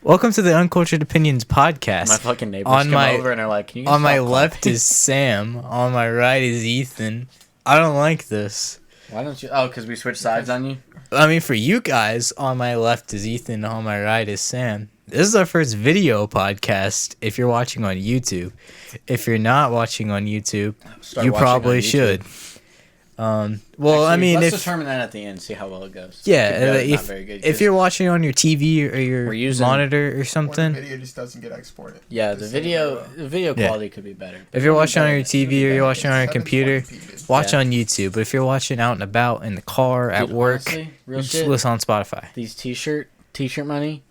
Welcome to the Uncultured Opinions podcast. My fucking neighbors come over and are like, "Can you on my stop left clapping?" is Sam. On my right is Ethan. I don't like this. Why don't you? Oh, because we switched sides on you. I mean, for you guys, on my left is Ethan. On my right is Sam. This is our first video podcast. If you're watching on YouTube, if you're not watching on YouTube, Start you watching probably on YouTube. should. Well, Actually, I mean, let's if determine that at the end. See how well it goes. yeah, Could go, not very good, if 'cause- you're watching on your TV or your We're using- monitor or Or the something, video just doesn't get exported. yeah, the Just video Yeah. quality could be better. if you're watching on your It'd TV be or you're better. watching on your It's computer, 720p, dude. watch Yeah. on YouTube. But if you're watching out and about in the car, at Dude, work, honestly, real just shit. listen on Spotify. These t-shirt money.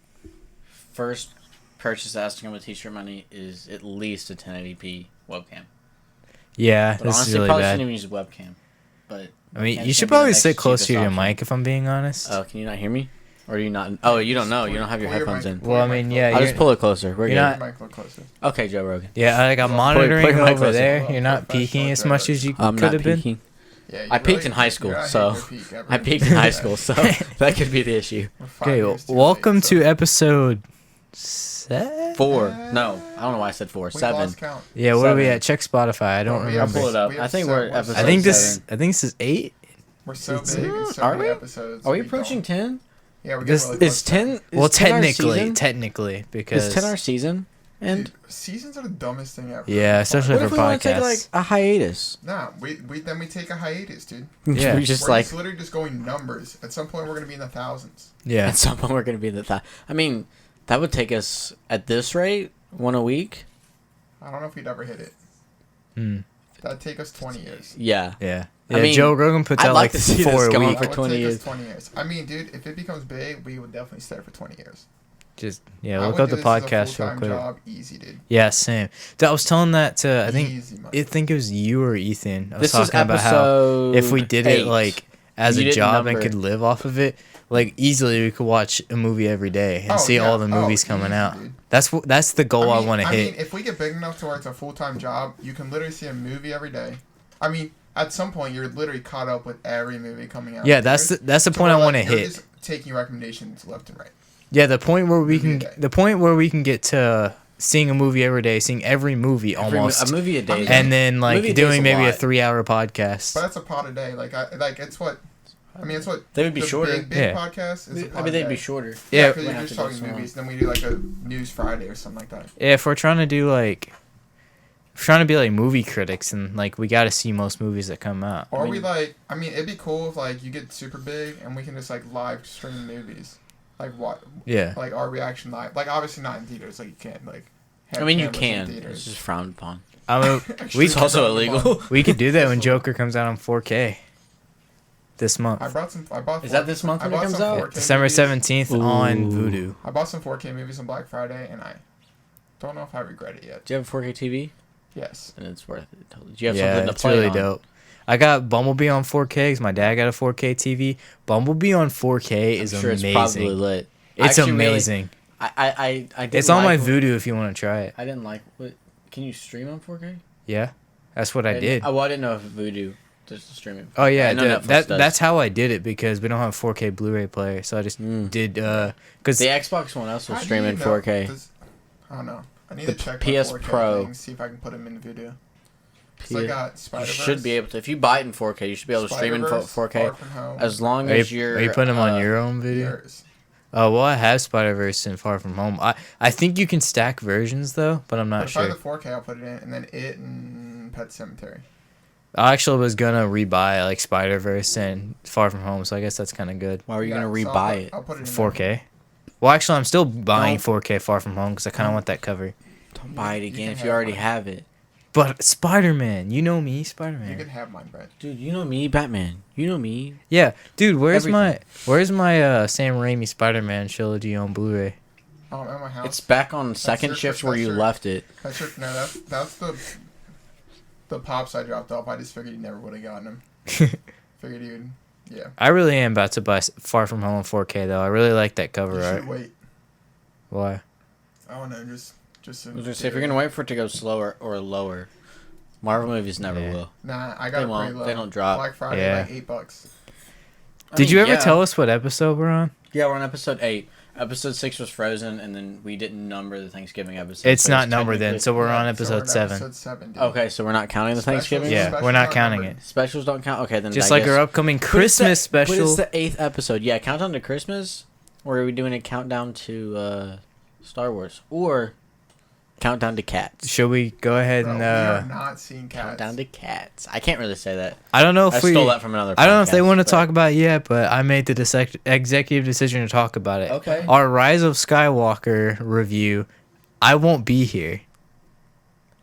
First purchase asking of a t-shirt money is at least a 1080p webcam. Yeah, But this honestly, is really probably bad. shouldn't even use a webcam. But I mean, webcam's you should gonna be the probably next sit closer to cheapest your option. mic if I'm being honest. Oh, can you not hear me? Or do you not? Oh, you don't know. You don't have your Pull your headphones mic- in. pull Well, your I mean, mic yeah, closer. I'll just pull it closer. We're you're good. not- Pull your mic a little closer. Okay, Joe Rogan. Yeah, like I'm Pull- monitoring pull your mic over closer. there. Well, You're not professional peeking as much as you I'm could not have been. peeking. Yeah, you I peaked really- in high school, you're not so- hitting your peak ever. I peaked in high school, so that could be the issue. We're 5 Okay, years too welcome late, so to episode 7. 4. No, I don't know why I said 4. we 7. lost count. Yeah, what are we 7. at? Check Spotify. I don't Well, we I'll have pull remember. it up. We have I think seven- we're at we're episode I think this. 7. I think this is 8. We're so It's- big and so Are many we? episodes. Are we don't- approaching 10? Yeah, we're This- getting really Is close to 10? Is Well, 10 our technically, season? because Is 10 our season? And Dude, seasons are the dumbest thing ever. yeah, especially what for if we want to take podcasts. like a hiatus? Nah, we then we take a hiatus, dude. Yeah. we just We're like just literally just going numbers. At some point, we're gonna be in the thousands. Yeah, at some point we're gonna be in the. I mean, that would take us at this rate one a week. I don't know if we'd ever hit it. Mm. That'd take us 20 years. Yeah. yeah. I Yeah, mean, Joe Rogan puts I'd out like like to see 4 this a come week. up for That would 20 take years. us 20 years. I mean, dude, if it becomes big, we would definitely stay for 20 years. Just yeah, I look would up do the this as a podcast real full-time quick. job, easy, dude. Yeah, same. Dude, I was telling that to I think Easy money. I think it was you or Ethan. I was This is talking about how episode. if we did 8. it like as You a didn't job and number. could live off of it, like easily we could watch a movie every day and Oh, see yeah. all the movies Oh, coming easy, out. dude. That's the goal I want to I hit. mean, if we get big enough to where it's a full-time job, you can literally see a movie every day. I mean, at some point, you're literally caught up with every movie coming out. Yeah, in that's theaters, the to point I where, want to like, you're hit. just taking recommendations left and right. Yeah, the point where we Movie can a day. the point where we can get to seeing a movie every day, seeing every movie almost, a movie a day. and then like Movie a day's doing a maybe a lot. 3-hour podcast. But that's a pod a day. Like, it's what. I mean, it's what. They would be the shorter. Big Yeah. podcast is. A I pod mean, they'd a be day. shorter. Yeah, because we'd you're have just to do talking some movies. Then we do like a News Friday or something like that. Yeah, if we're trying to do like, if we're trying to be like movie critics, and like we got to see most movies that come out. Or mean- we like. I mean, it'd be cool if like you get super big and we can just like live stream movies, like what, Yeah, like our reaction live. Like obviously not in theaters. Like you can't like. have I mean, you cameras in can. theaters. It's just frowned upon. I mean, Actually, It's also illegal. we could do that when Joker comes out on 4K this month, I brought some. I bought. Is that this month I when it bought comes some out? 4K December movies. 17th on Ooh. Vudu. I bought some 4K movies on Black Friday, and I don't know if I regret it yet. Do you have a 4K TV? Yes. And it's worth it. Totally. Do you have Yeah, something to it's play really on? dope. I got Bumblebee on 4K because my dad got a 4K TV. Bumblebee on 4K I'm is sure amazing. it's probably lit. It's Actually, really, amazing. I didn't It's on my like- Vudu if you want to try it. I didn't like what. Can you stream on 4K? Yeah, that's what I did. Well, I didn't know if Voodoo just to stream it. Oh yeah, I know Netflix does. that's how I did it because we don't have a 4K Blu-ray player, so I just did because The Xbox One also How do stream you in know? 4K. I don't know. I need The to check PS my 4K Pro. things, see if I can put them in the video. P- I got You Spider-Verse. should be able to. If you buy it in 4K, you should be able to stream in Spider-Verse, 4K Far From Home, as long are as you putting them on your own video? yours. Oh well, I have Spider-Verse and Far From Home. I think you can stack versions though, but I'm not If I sure. have the 4K, I'll put it in, and then it and Pet Cemetery. I actually was gonna rebuy like Spider-Verse and Far From Home, so I guess that's kind of good. Why were you Yeah, gonna so rebuy it? I'll put it in 4K. Well, actually, I'm still buying Don't- 4K Far From Home because I kind of want that cover. Don't buy it You again can if have you already mine. have it. But Spider-Man, you know me, You Spider-Man. can have mine, Brent. Dude, you know me, Batman. You know me. Yeah, dude, where's Everything. my Sam Raimi Spider-Man trilogy on Blu-ray? Oh, at my house. It's back on second your- shift where that's you your- left it. That's the pops I dropped off. I just figured you never would have gotten them. Figured you'd. Yeah. I really am about to buy Far From Home in 4K though. I really like that You cover should art. wait. Why? I don't know. Just. I was gonna say, if you're gonna wait for it to go slower or lower, Marvel movies never Yeah. will. Nah, I They got it won't. pretty low. They don't drop. Black Friday, Yeah. like $8. I Did mean, you ever yeah. tell us what episode we're on? Yeah, we're on episode 8. Episode 6 was Frozen, and then we didn't number the Thanksgiving episode. It's so not numbered then, so we're on So episode we're 7. Episode 7, dude. Okay, so we're not counting the Specials- Thanksgiving? Yeah, specials we're not aren't counting numbered. it. Specials don't count? Okay, then Just I like guess. our upcoming But Christmas it's the, special. But it's the 8th episode. Yeah, countdown to Christmas? Or are we doing a countdown to Star Wars? Or countdown to Cats? Should we go ahead Bro, and we are not seeing Cats. Countdown to Cats. I can't really say that. I don't know if I stole that from another I don't know if they podcast, want to but- talk about it yet, but I made the executive decision to talk about it. Okay. Our Rise of Skywalker review. I won't be here.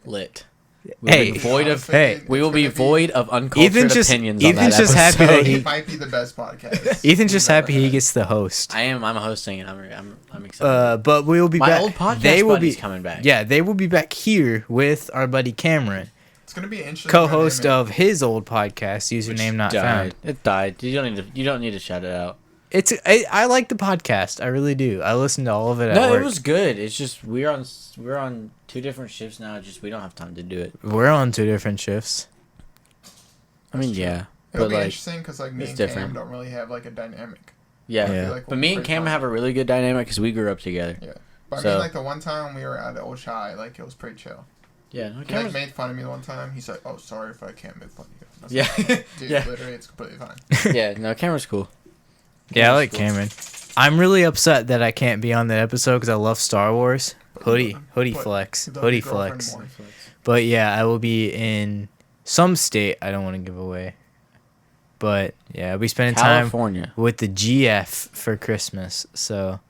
Lit. We'll Hey. be void of. Honestly, hey, it's We will be gonna void of uncultured opinions on Ethan's that just episode. happy that he- It might be the best podcast. Ethan's just we've ever happy he had. gets the host. I'm hosting it. I'm excited. But we will be My back. old podcast they will buddy's be coming back. Yeah, they will be back here with our buddy Cameron, It's gonna be interesting. co-host dynamic. of his old podcast, username not found. It died. You don't need to shout it out. I like the podcast. I really do. I listen to all of it at No, work. it was good. It's just we're on 2 different shifts now. Just we don't have time to do it. We're on 2 different shifts. I mean, true. yeah, It'll but be like, interesting because like me it's and different. Cam don't really have like a dynamic. yeah. I feel Yeah. like But we'll me be and pretty Cam fun. have a really good dynamic because we grew up together. Yeah. But I So- mean, like the one time we were at Old Shy, like it was pretty chill. Yeah, no, He Cam like was, made fun of me the one time. He's like, "Oh, sorry if I can't make fun of you." I was yeah, like, Dude, yeah, literally, it's completely fine. yeah. No, Cam was cool. Yeah, I like Cool. Cameron. I'm really upset that I can't be on that episode because I love Star Wars. But Hoodie but flex. he loved Hoodie your girlfriend flex. more. But yeah, I will be in some state I don't want to give away. But yeah, I'll be spending time California. with the GF for Christmas. So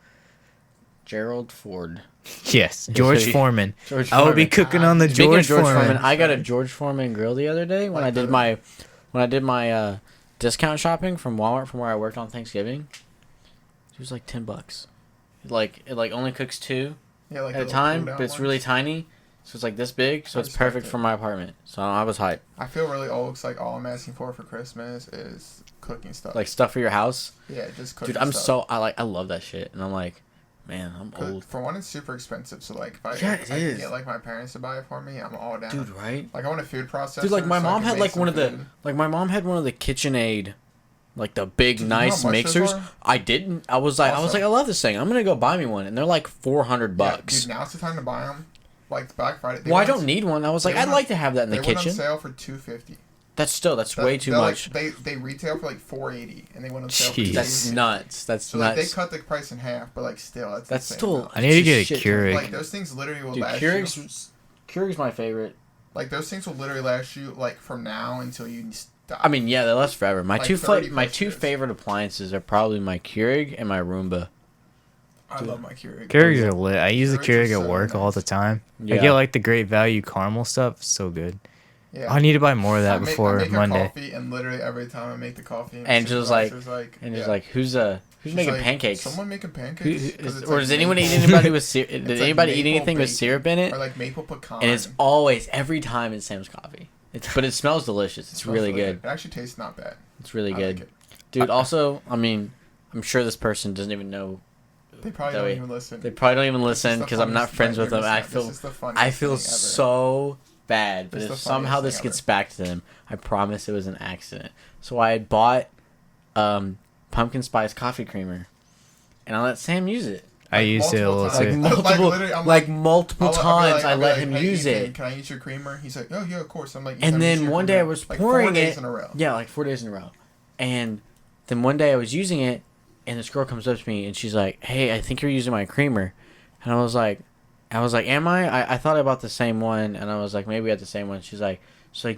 Gerald Ford. yes, George he- Foreman. George I will be Foreman. cooking on the Speaking of George Foreman. I got a George Foreman grill the other day when Like I did my discount shopping from Walmart from where I worked on Thanksgiving. It was like $10. It only cooks 2 Yeah, like at a the time, pulled-out but it's ones. really tiny, so it's like this big, so I it's respect perfect it. for my apartment. So I was hyped. I feel really old. 'Cause, like all I'm asking for Christmas is cooking stuff. Like stuff for your house, yeah, just cooking. dude. stuff. I love that shit, and I'm like, man, I'm 'Cause old, For one, it's super expensive. So like, if I, Yeah, I it can is. get like my parents to buy it for me, I'm all down. dude. Right? Like I want a food processor. Dude, like my so I mom can had make like some one of the food. my mom had one of the KitchenAid, like the big Dude, you know how nice much those mixers. are? I didn't. I was like, Also- I love this thing. I'm gonna go buy me one, and they're like $400. Yeah, dude, now's the time to buy them. Like Black Friday. Well, I don't need one. I was like, they I'd went on- like to have that in the They went on kitchen. sale for $250. That's way too They're, much. Like, they retail for like $480, and they went on sale for Jeez. That's $250. nuts. That's So like, they nuts. cut the price in half, but like still, that's That's insane still. amount. I need to get a shit ton. Keurig. Like those things literally will Dude, last you. Keurig's my favorite. Like those things will literally last you like from now until you stop. I mean, yeah, they last forever. My Like two 30 my plus two years. favorite appliances are probably my Keurig and my Roomba. I love my Keurig. Keurigs are lit. I use the Keurigs are Keurig at so work all nice. the time. Yeah. I get like the great value caramel stuff. It's so good. Yeah. I need to buy more of that I before make Monday. A coffee, and literally every time I make the coffee, And just like- supervisor's And yeah. it's like, who's She's making like, pancakes? Someone making Who, pancakes? 'Cause it's or like does anyone eat maple- anybody with syrup? Did It's like anybody eat maple anything with bacon. syrup in it? Or like maple pecan. And it's always every time it's Sam's coffee. But it smells delicious. It's Smells really good. It actually tastes not bad. It's really I good, like it. dude. Also, I mean, I'm sure this person doesn't even know. They probably that don't we- even listen. They probably don't even This is listen the because I'm not funniest friends thing with them. I've I ever said. feel This is the funniest I feel thing ever. so bad, but This if is the somehow funniest this thing gets ever. back to them, I promise it was an accident. So I had bought pumpkin spice coffee creamer, and I let Sam use it. I used it a multiple little times. too. multiple, literally, I'm like multiple I'll be times. like- I I'll be let like, him "Hey, use Ethan, it. Can I use your creamer? He's like, oh yeah, of course. I'm like, And "Let me use then your one day I creamer." was like pouring 4 days it. in a row. Yeah, like 4 days in a row. And then one day I was using it, and this girl comes up to me, and she's like, "Hey, I think you're using my creamer." And I was like, "Am I? I thought I bought the same one." And I was like, "Maybe I had the same one." She's like,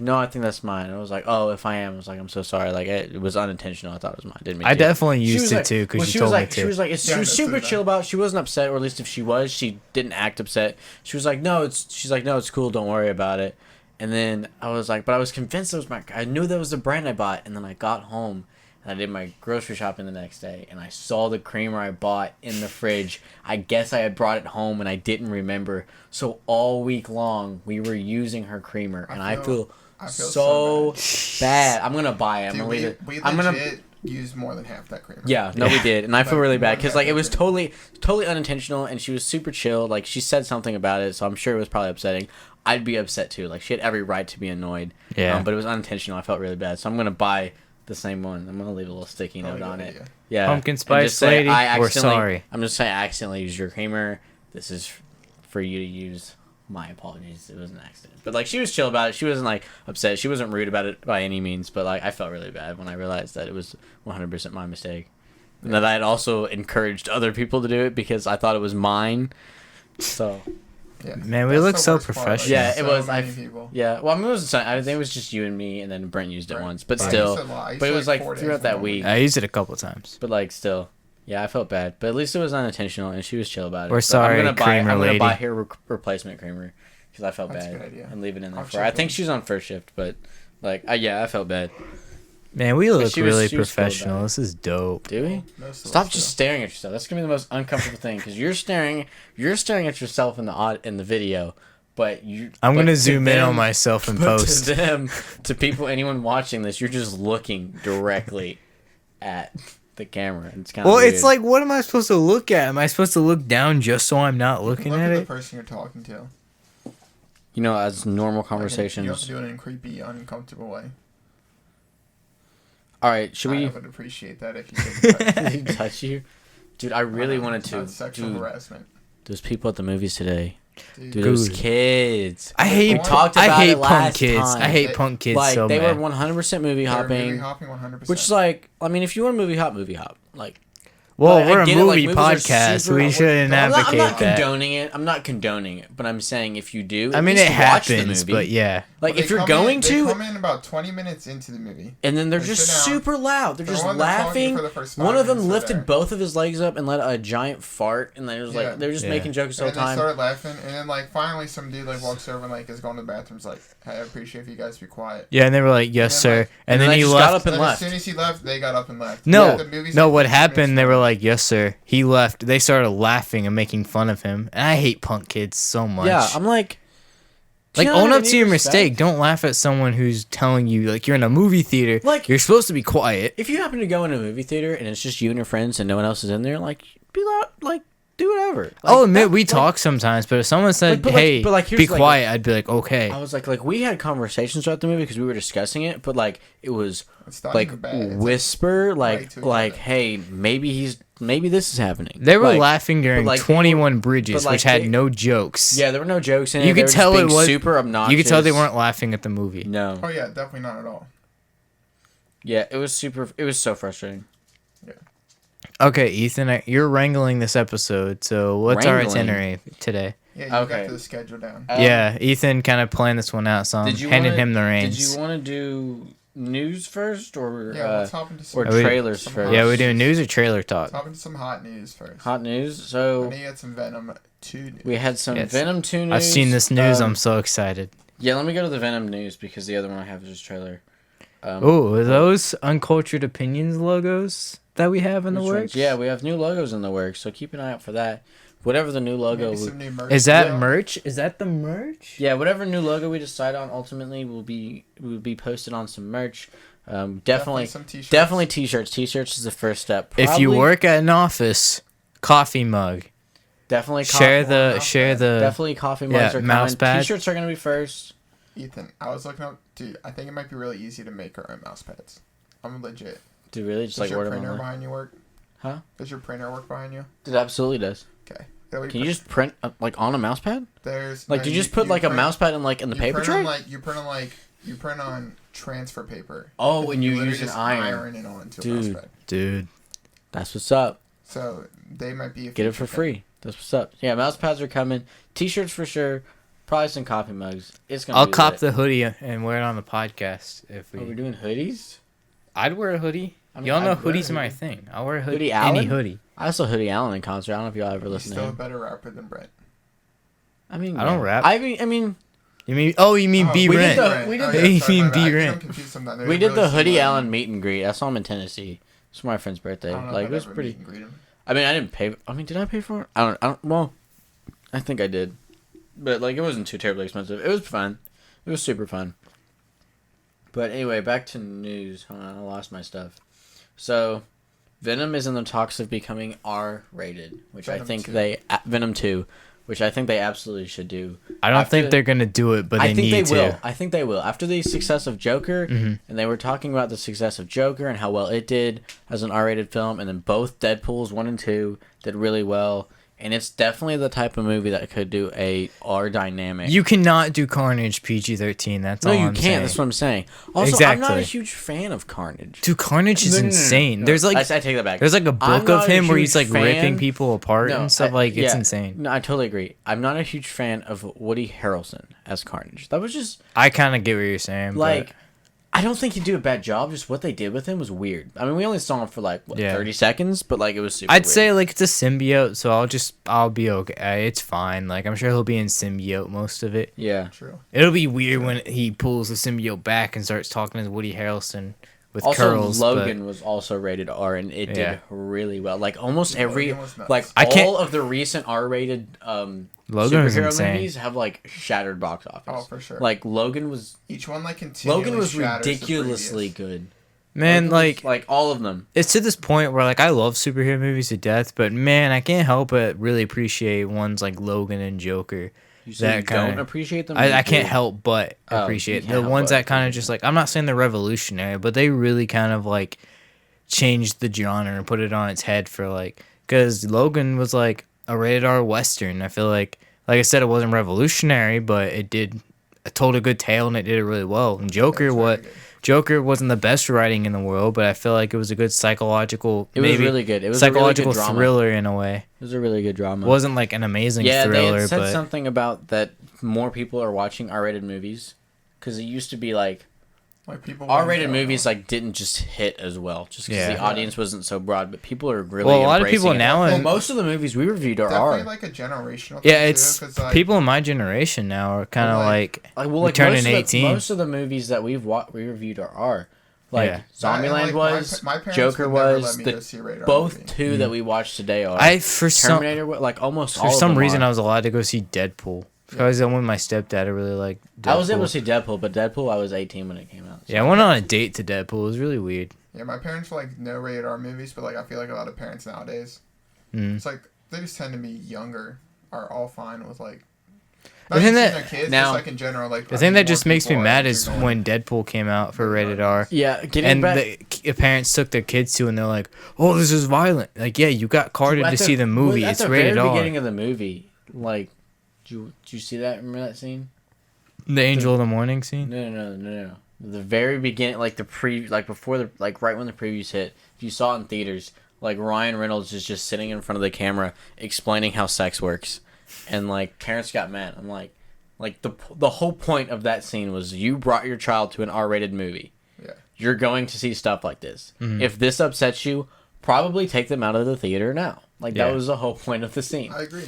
"No, I think that's mine." And I was like, "Oh, if I am," I was like, "I'm so sorry. Like, it was unintentional. I thought it was mine. Didn't mean I to." definitely She used was it like- too because well, you she told was me like, to. She was like, she Yeah, was that's super what I- chill about it. She wasn't upset, or at least if she was, she didn't act upset. She was like, no, it's cool. Don't worry about it. And then I was like, but I was convinced it was I knew that was the brand I bought. And then I got home and I did my grocery shopping the next day, and I saw the creamer I bought in the fridge. I guess I had brought it home and I didn't remember. So all week long we were using her creamer, and I feel so bad. I'm gonna buy it. I'm Dude, gonna leave it. we I'm legit gonna. used more than half that creamer. Yeah, no, we did, and I feel Like, really bad more because than like it was half. totally unintentional, and she was super chill. Like she said something about it, so I'm sure it was probably upsetting. I'd be upset too. Like she had every right to be annoyed. Yeah. But it was unintentional. I felt really bad, so I'm gonna buy The same one. I'm gonna leave a little sticky note on it. Idea. Yeah. Pumpkin And spice just say, lady, I we're accidentally- sorry. I'm just saying I accidentally used your creamer. This is for you to use. My apologies. It was an accident. But like she was chill about it. She wasn't like upset. She wasn't rude about it by any means. But like I felt really bad when I realized that it was 100% my mistake. And that I had also encouraged other people to do it because I thought it was mine. So Yeah. Man, we That's look the so worst part, like, professional. Yeah, it so was- many I- people. yeah. Well, I mean, it wasn't. I think it was just you and me, and then Brent used it Right. once. But But I still, used to lie. I used but it to, was like 4 days throughout that in one week. I used it a couple times. But like still, yeah, I felt bad. But at least it was unintentional, and she was chill about it. We're But sorry, I'm creamer gonna lady. buy her replacement creamer because I felt That's a bad good idea. and leave it in there I'll for her. I check think in. she's on first shift, but like, yeah, I felt bad. Man, we look she was- really she was cool about professional. it. This is dope. Do we? Most of Stop us just do. staring at yourself. That's gonna be the most uncomfortable thing because you're staring at yourself in the video, but you. I'm but gonna to zoom in on them- myself and but post. to them, to people, anyone watching this, you're just looking directly at the camera. It's kind of Well, it's like, what am I supposed to look at? Am I supposed to look down just so I'm not looking Look at at the it? person you're talking to. as normal Like, you have conversations. to do it in a creepy, uncomfortable way. All right, should I we? would appreciate that if you didn't touch Did he touch you? Dude, I really wanted to. Not sexual Dude, harassment. those people at the movies today. Dude, Dude, those Dude. kids. I hate. We talked I about hate it punk last kids. time. I hate They- punk kids Like so they bad. were 100% movie they were hopping, movie hopping 100%. which is like, I mean, if you want to movie hop. Like, Well, like, I we're a get it, like, movie movies are podcast. super- We shouldn't I'm advocate not that. condoning it. I'm not condoning it, but I'm saying if you do, I at mean, least it watch the happens, movie. but yeah. Like Well, if you're they going to, come in about 20 minutes into the movie. and then they're they just sit down, super loud. They're the just one that's talking laughing. for the first One 5 of them minutes lifted there. both of his legs up and let a giant fart, and they was Yeah. like they were just Yeah. making jokes the And whole then they time. started laughing, and then like finally some dude like walks over and like is going to the bathroom. Is like, hey, I appreciate if you guys be quiet. Yeah, and they were like, "Yes, And then, sir," like- and and then then he they just got left. up and Then left. as soon as he left, they got up and left. No, The movie's no. like What 15 minutes happened? They were long. like, "Yes, sir." He left. They started laughing and making fun of him, and I hate punk kids so much. Yeah, I'm like, do like, you not own have up any to your respect? mistake. Don't laugh at someone who's telling you like you're in a movie theater. Like- you're supposed to be quiet. If you happen to go in a movie theater and it's just you and your friends and no one else is in there, like, be loud, like, do whatever. Like, I'll admit that- we like, talk sometimes, but if someone said, but like- "Hey, but like, here's be like- quiet," I'd be like, "Okay." I was like we had conversations throughout the movie because we were discussing it, but like it was It's not like even bad. It's, whisper, right like to like each other. hey, maybe this is happening. They were Like, laughing during but, like, they 21 were- Bridges, but, like, which had they- no jokes. Yeah, there were no jokes in it. You They could were just tell it being was super obnoxious. You could tell they weren't laughing at the movie. No. Oh yeah, definitely not at all. Yeah, it was super. It was so frustrating. Okay, Ethan, you're wrangling this episode. So what's our Wrangling? itinerary today? Yeah, you Okay. got the schedule down. Yeah, Ethan kind of planned this one out, so I'm handing him the Did reins. you want to do news first or Yeah, let's hop into some, or Are we- trailers some first? Yeah, we're doing news or trailer talk. let's hop into some hot news first. Hot news. I So know you had some Venom 2 news. we had some Yes. Venom 2 news. I've seen this news. Um, I'm so excited. Yeah, let me go to the Venom news because the other one I have is just trailer. Oh, are those Uncultured Opinions logos that we have in the Which ones? works? Yeah, we have new logos in the works, so keep an eye out for that. Whatever the new logo, Maybe some new merch. Is that Yeah. merch? Is that the merch? yeah, whatever new logo we decide on, ultimately will be posted on some merch. Definitely some t-shirts. definitely t-shirts. T-shirts is the first step. If you Probably- work at an office, coffee mug. definitely Share coffee, the mouse share pad. the. definitely coffee yeah, mugs are mouse coming. pad. T-shirts are gonna be first. Ethan, I was looking up, dude. I think it might be really easy to make our own mouse pads. I'm legit. Dude, really just Does like your order printer them. behind you work? Huh? Does your printer work behind you? It absolutely does. Okay. That way Can you just print like on a mouse pad? There's Like, no, do you just put like a print- mouse pad in like in the you paper print tray? on, like you print on transfer paper. Oh, and you literally use an just iron. it onto a Dude. mouse pad. Dude. That's what's up. So they might be a Get it future for thing. free. That's what's up. Yeah, mouse pads are coming. T-shirts for sure. Probably some coffee mugs. It's gonna. I'll be cop lit. the hoodie and wear it on the podcast if Are we we. doing hoodies? I'd wear a hoodie. I mean, Y'all know I'd wear a hoodies are my hoodie. thing. I'll wear a Hoodie hoodie. Any Allen? hoodie. I saw Hoodie Allen in concert. I don't know if y'all ever He's listened to still a him. better rapper than Brent. I mean, I don't yeah. rap. I mean, You mean? Oh, you mean Oh, B we did Rent? the- we did the- sorry, You mean my bad. I get B-Rent. them confused sometimes. They're we did really the Hoodie similar. Allen meet and greet. I saw him in Tennessee. It's my friend's birthday. I don't know Like if it was I've ever pretty. meet and greet him. I mean, I didn't pay. I mean, did I pay for it? I don't. Well, I think I did, but like it wasn't too terribly expensive. It was fun. It was super fun. But anyway, back to news. Hold on, I lost my stuff. So, Venom is in the talks of becoming R-rated, which I Venom think 2. Venom 2, which I think they absolutely should do. I don't think they're gonna do it, but they need to. Will. I think they will. After the success of Joker, and they were talking about the success of Joker and how well it did as an R-rated film, and then both Deadpools 1 and 2 did really well. And it's definitely the type of movie that could do a R dynamic. You cannot do Carnage PG-13. That's all I'm saying. No, you can't. That's what I'm saying. Also, Exactly. I'm not a huge fan of Carnage. Dude, Carnage is insane. There's like I take that back. There's like a book of him where he's like ripping people apart No, and stuff. It's insane. No, I totally agree. I'm not a huge fan of Woody Harrelson as Carnage. That was just I kind of get what you're saying. like, I don't think he did a bad job. Just what they did with him was weird. I mean, we only saw him for like 30 seconds, but like it was super. I'd weird. say like it's a symbiote, so I'll be okay. It's fine. Like I'm sure he'll be in symbiote most of it. Yeah, True. It'll be weird when he pulls the symbiote back and starts talking to Woody Harrelson with also, curls. Logan was also rated R, and it did really well. Like almost every, Logan was nuts. like all of the recent R-rated Logan was superhero insane. movies have like shattered box office. Oh, for sure. Like Logan was Each one like continually Logan was shatters the ridiculously previous. good. Man, Logan was, like all of them. it's to this point where like I love superhero movies to death, but man, I can't help but really appreciate ones like Logan and Joker. You say you kinda- don't appreciate them? I can't help but Oh, appreciate you the can't help ones but that kind of just like I'm not saying they're revolutionary, but they really kind of like changed the genre and put it on its head for like because Logan was like a rated R Western. I feel like I said, it wasn't revolutionary, but it told a good tale and it did it really well. And Joker wasn't the best writing in the world, but I feel like it was a good psychological. It was really good. It was psychological a really good thriller in a way. It was a really good drama. It wasn't like an amazing they thriller, had said but something about that more people are watching R-rated movies because it used to be like people R-rated movies like didn't just hit as well just because the audience wasn't so broad, but people are really a lot of people embracing it. now Well, and most of the movies we reviewed are definitely R. like a generational yeah, thing it's too, 'cause, like, people in my generation now are kind of like turning 18. Most of the movies that we reviewed are R. Like Yeah. Zombieland like, was, my parents Joker would never was, let me go see a rated R both movie. two that we watched today are. For Terminator, like almost all of some them reason are. I was allowed to go see Deadpool. Because I went with my stepdad. I really liked Deadpool. I was able to see Deadpool, but Deadpool I was 18 when it came out. So. Yeah, I went on a date to Deadpool. It was really weird. Yeah, my parents like no rated R movies, but like I feel like a lot of parents nowadays, Mm. it's like they just tend to be younger, are all fine with like. The thing that- their kids, now- just like in general, like The thing that just makes me people mad are is going- when Deadpool came out for rated R. Yeah, getting And back. the parents took their kids to, and they're like, "Oh, this is violent." Like, yeah, you got carded to see the movie. It's rated At the very R. beginning of the movie, like, did you see that? Remember that scene? The Angel of the Morning scene. No. The very beginning, like before the right when the previews hit, if you saw it in theaters, like Ryan Reynolds is just sitting in front of the camera explaining how sex works, and like parents got mad. I'm like the whole point of that scene was you brought your child to an R-rated movie. Yeah. You're going to see stuff like this. Mm-hmm. If this upsets you, probably take them out of the theater now. Like Yeah. that was the whole point of the scene. I agree.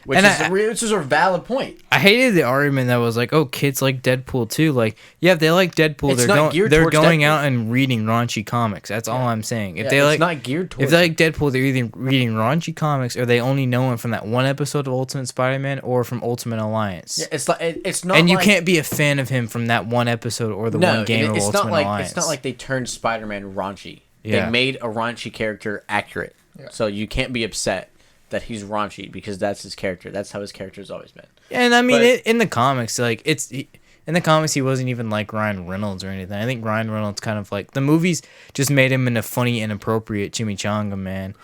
Which is a valid point. I hated the argument that was like, "Oh, kids like Deadpool too." Like, yeah, if they like Deadpool, It's not geared they're towards going Deadpool. out and reading raunchy comics. That's all I'm saying. If Yeah, they it's like, not geared if towards they like Deadpool, they're either reading raunchy comics or they only know him from that one episode of Ultimate Spider-Man or from Ultimate Alliance. Yeah, it's like it's not. And you like, can't be a fan of him from that one episode or the one game of it's Ultimate not like Alliance. it's not like they turned Spider-Man raunchy. Yeah. They made a raunchy character accurate, Yeah. so you can't be upset that he's raunchy because that's his character. That's how his character's always been. And I mean, But- in the comics, like in the comics, he wasn't even like Ryan Reynolds or anything. I think Ryan Reynolds kind of like the movies just made him in a funny, inappropriate chimichanga man.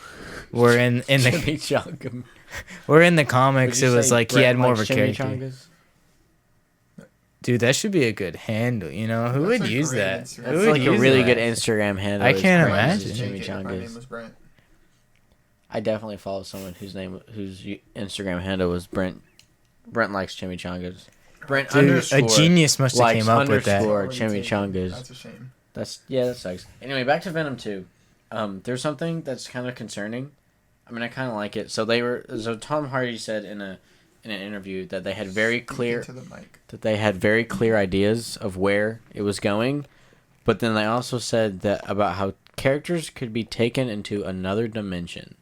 Where in the Chimichanga. where in the comics, Would it you was say like he Brent had more of a likes character. chimichangas? Dude, that should be a good handle. You know, who That's would a use great that? Instagram. Who That's would like a use really that? good Instagram handle. I is can't Brent imagine. uses Just make it, my name chimichangas. was Brent. I definitely follow someone whose Instagram handle was Brent. Brent likes chimichangas. Brent Dude, underscore a genius must have likes came up with that. underscore Already taken. chimichangas. That's a shame. That sucks. Anyway, back to Venom 2. There's something that's kind of concerning. I mean, I kind of like it. So Tom Hardy said in an interview that they had very clear Speak into the mic. ideas of where it was going, but then they also said that about how characters could be taken into another dimension,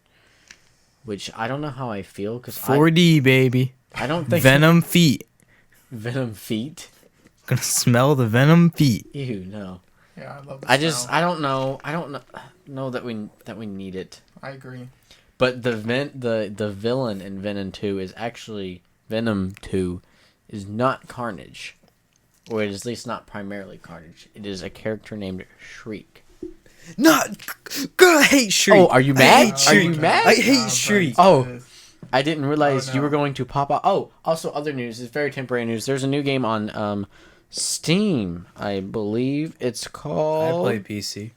which I don't know how I feel because 4D baby. I don't think Venom feet. Venom feet. Gonna smell the Venom feet. Ew, no. Yeah, I love the I smell. don't know. I don't know that we need it. I agree. But the villain in Venom 2 is not Carnage. Or it is at least not primarily Carnage. It is a character named Shriek. Not. God, I hate Shriek. Oh, are you mad? Are you mad? I hate Shriek. Oh, I didn't realize you no. were going to pop out. Oh, also other news. It's very temporary news. There's a new game on Steam, I believe. It's I called... play PC.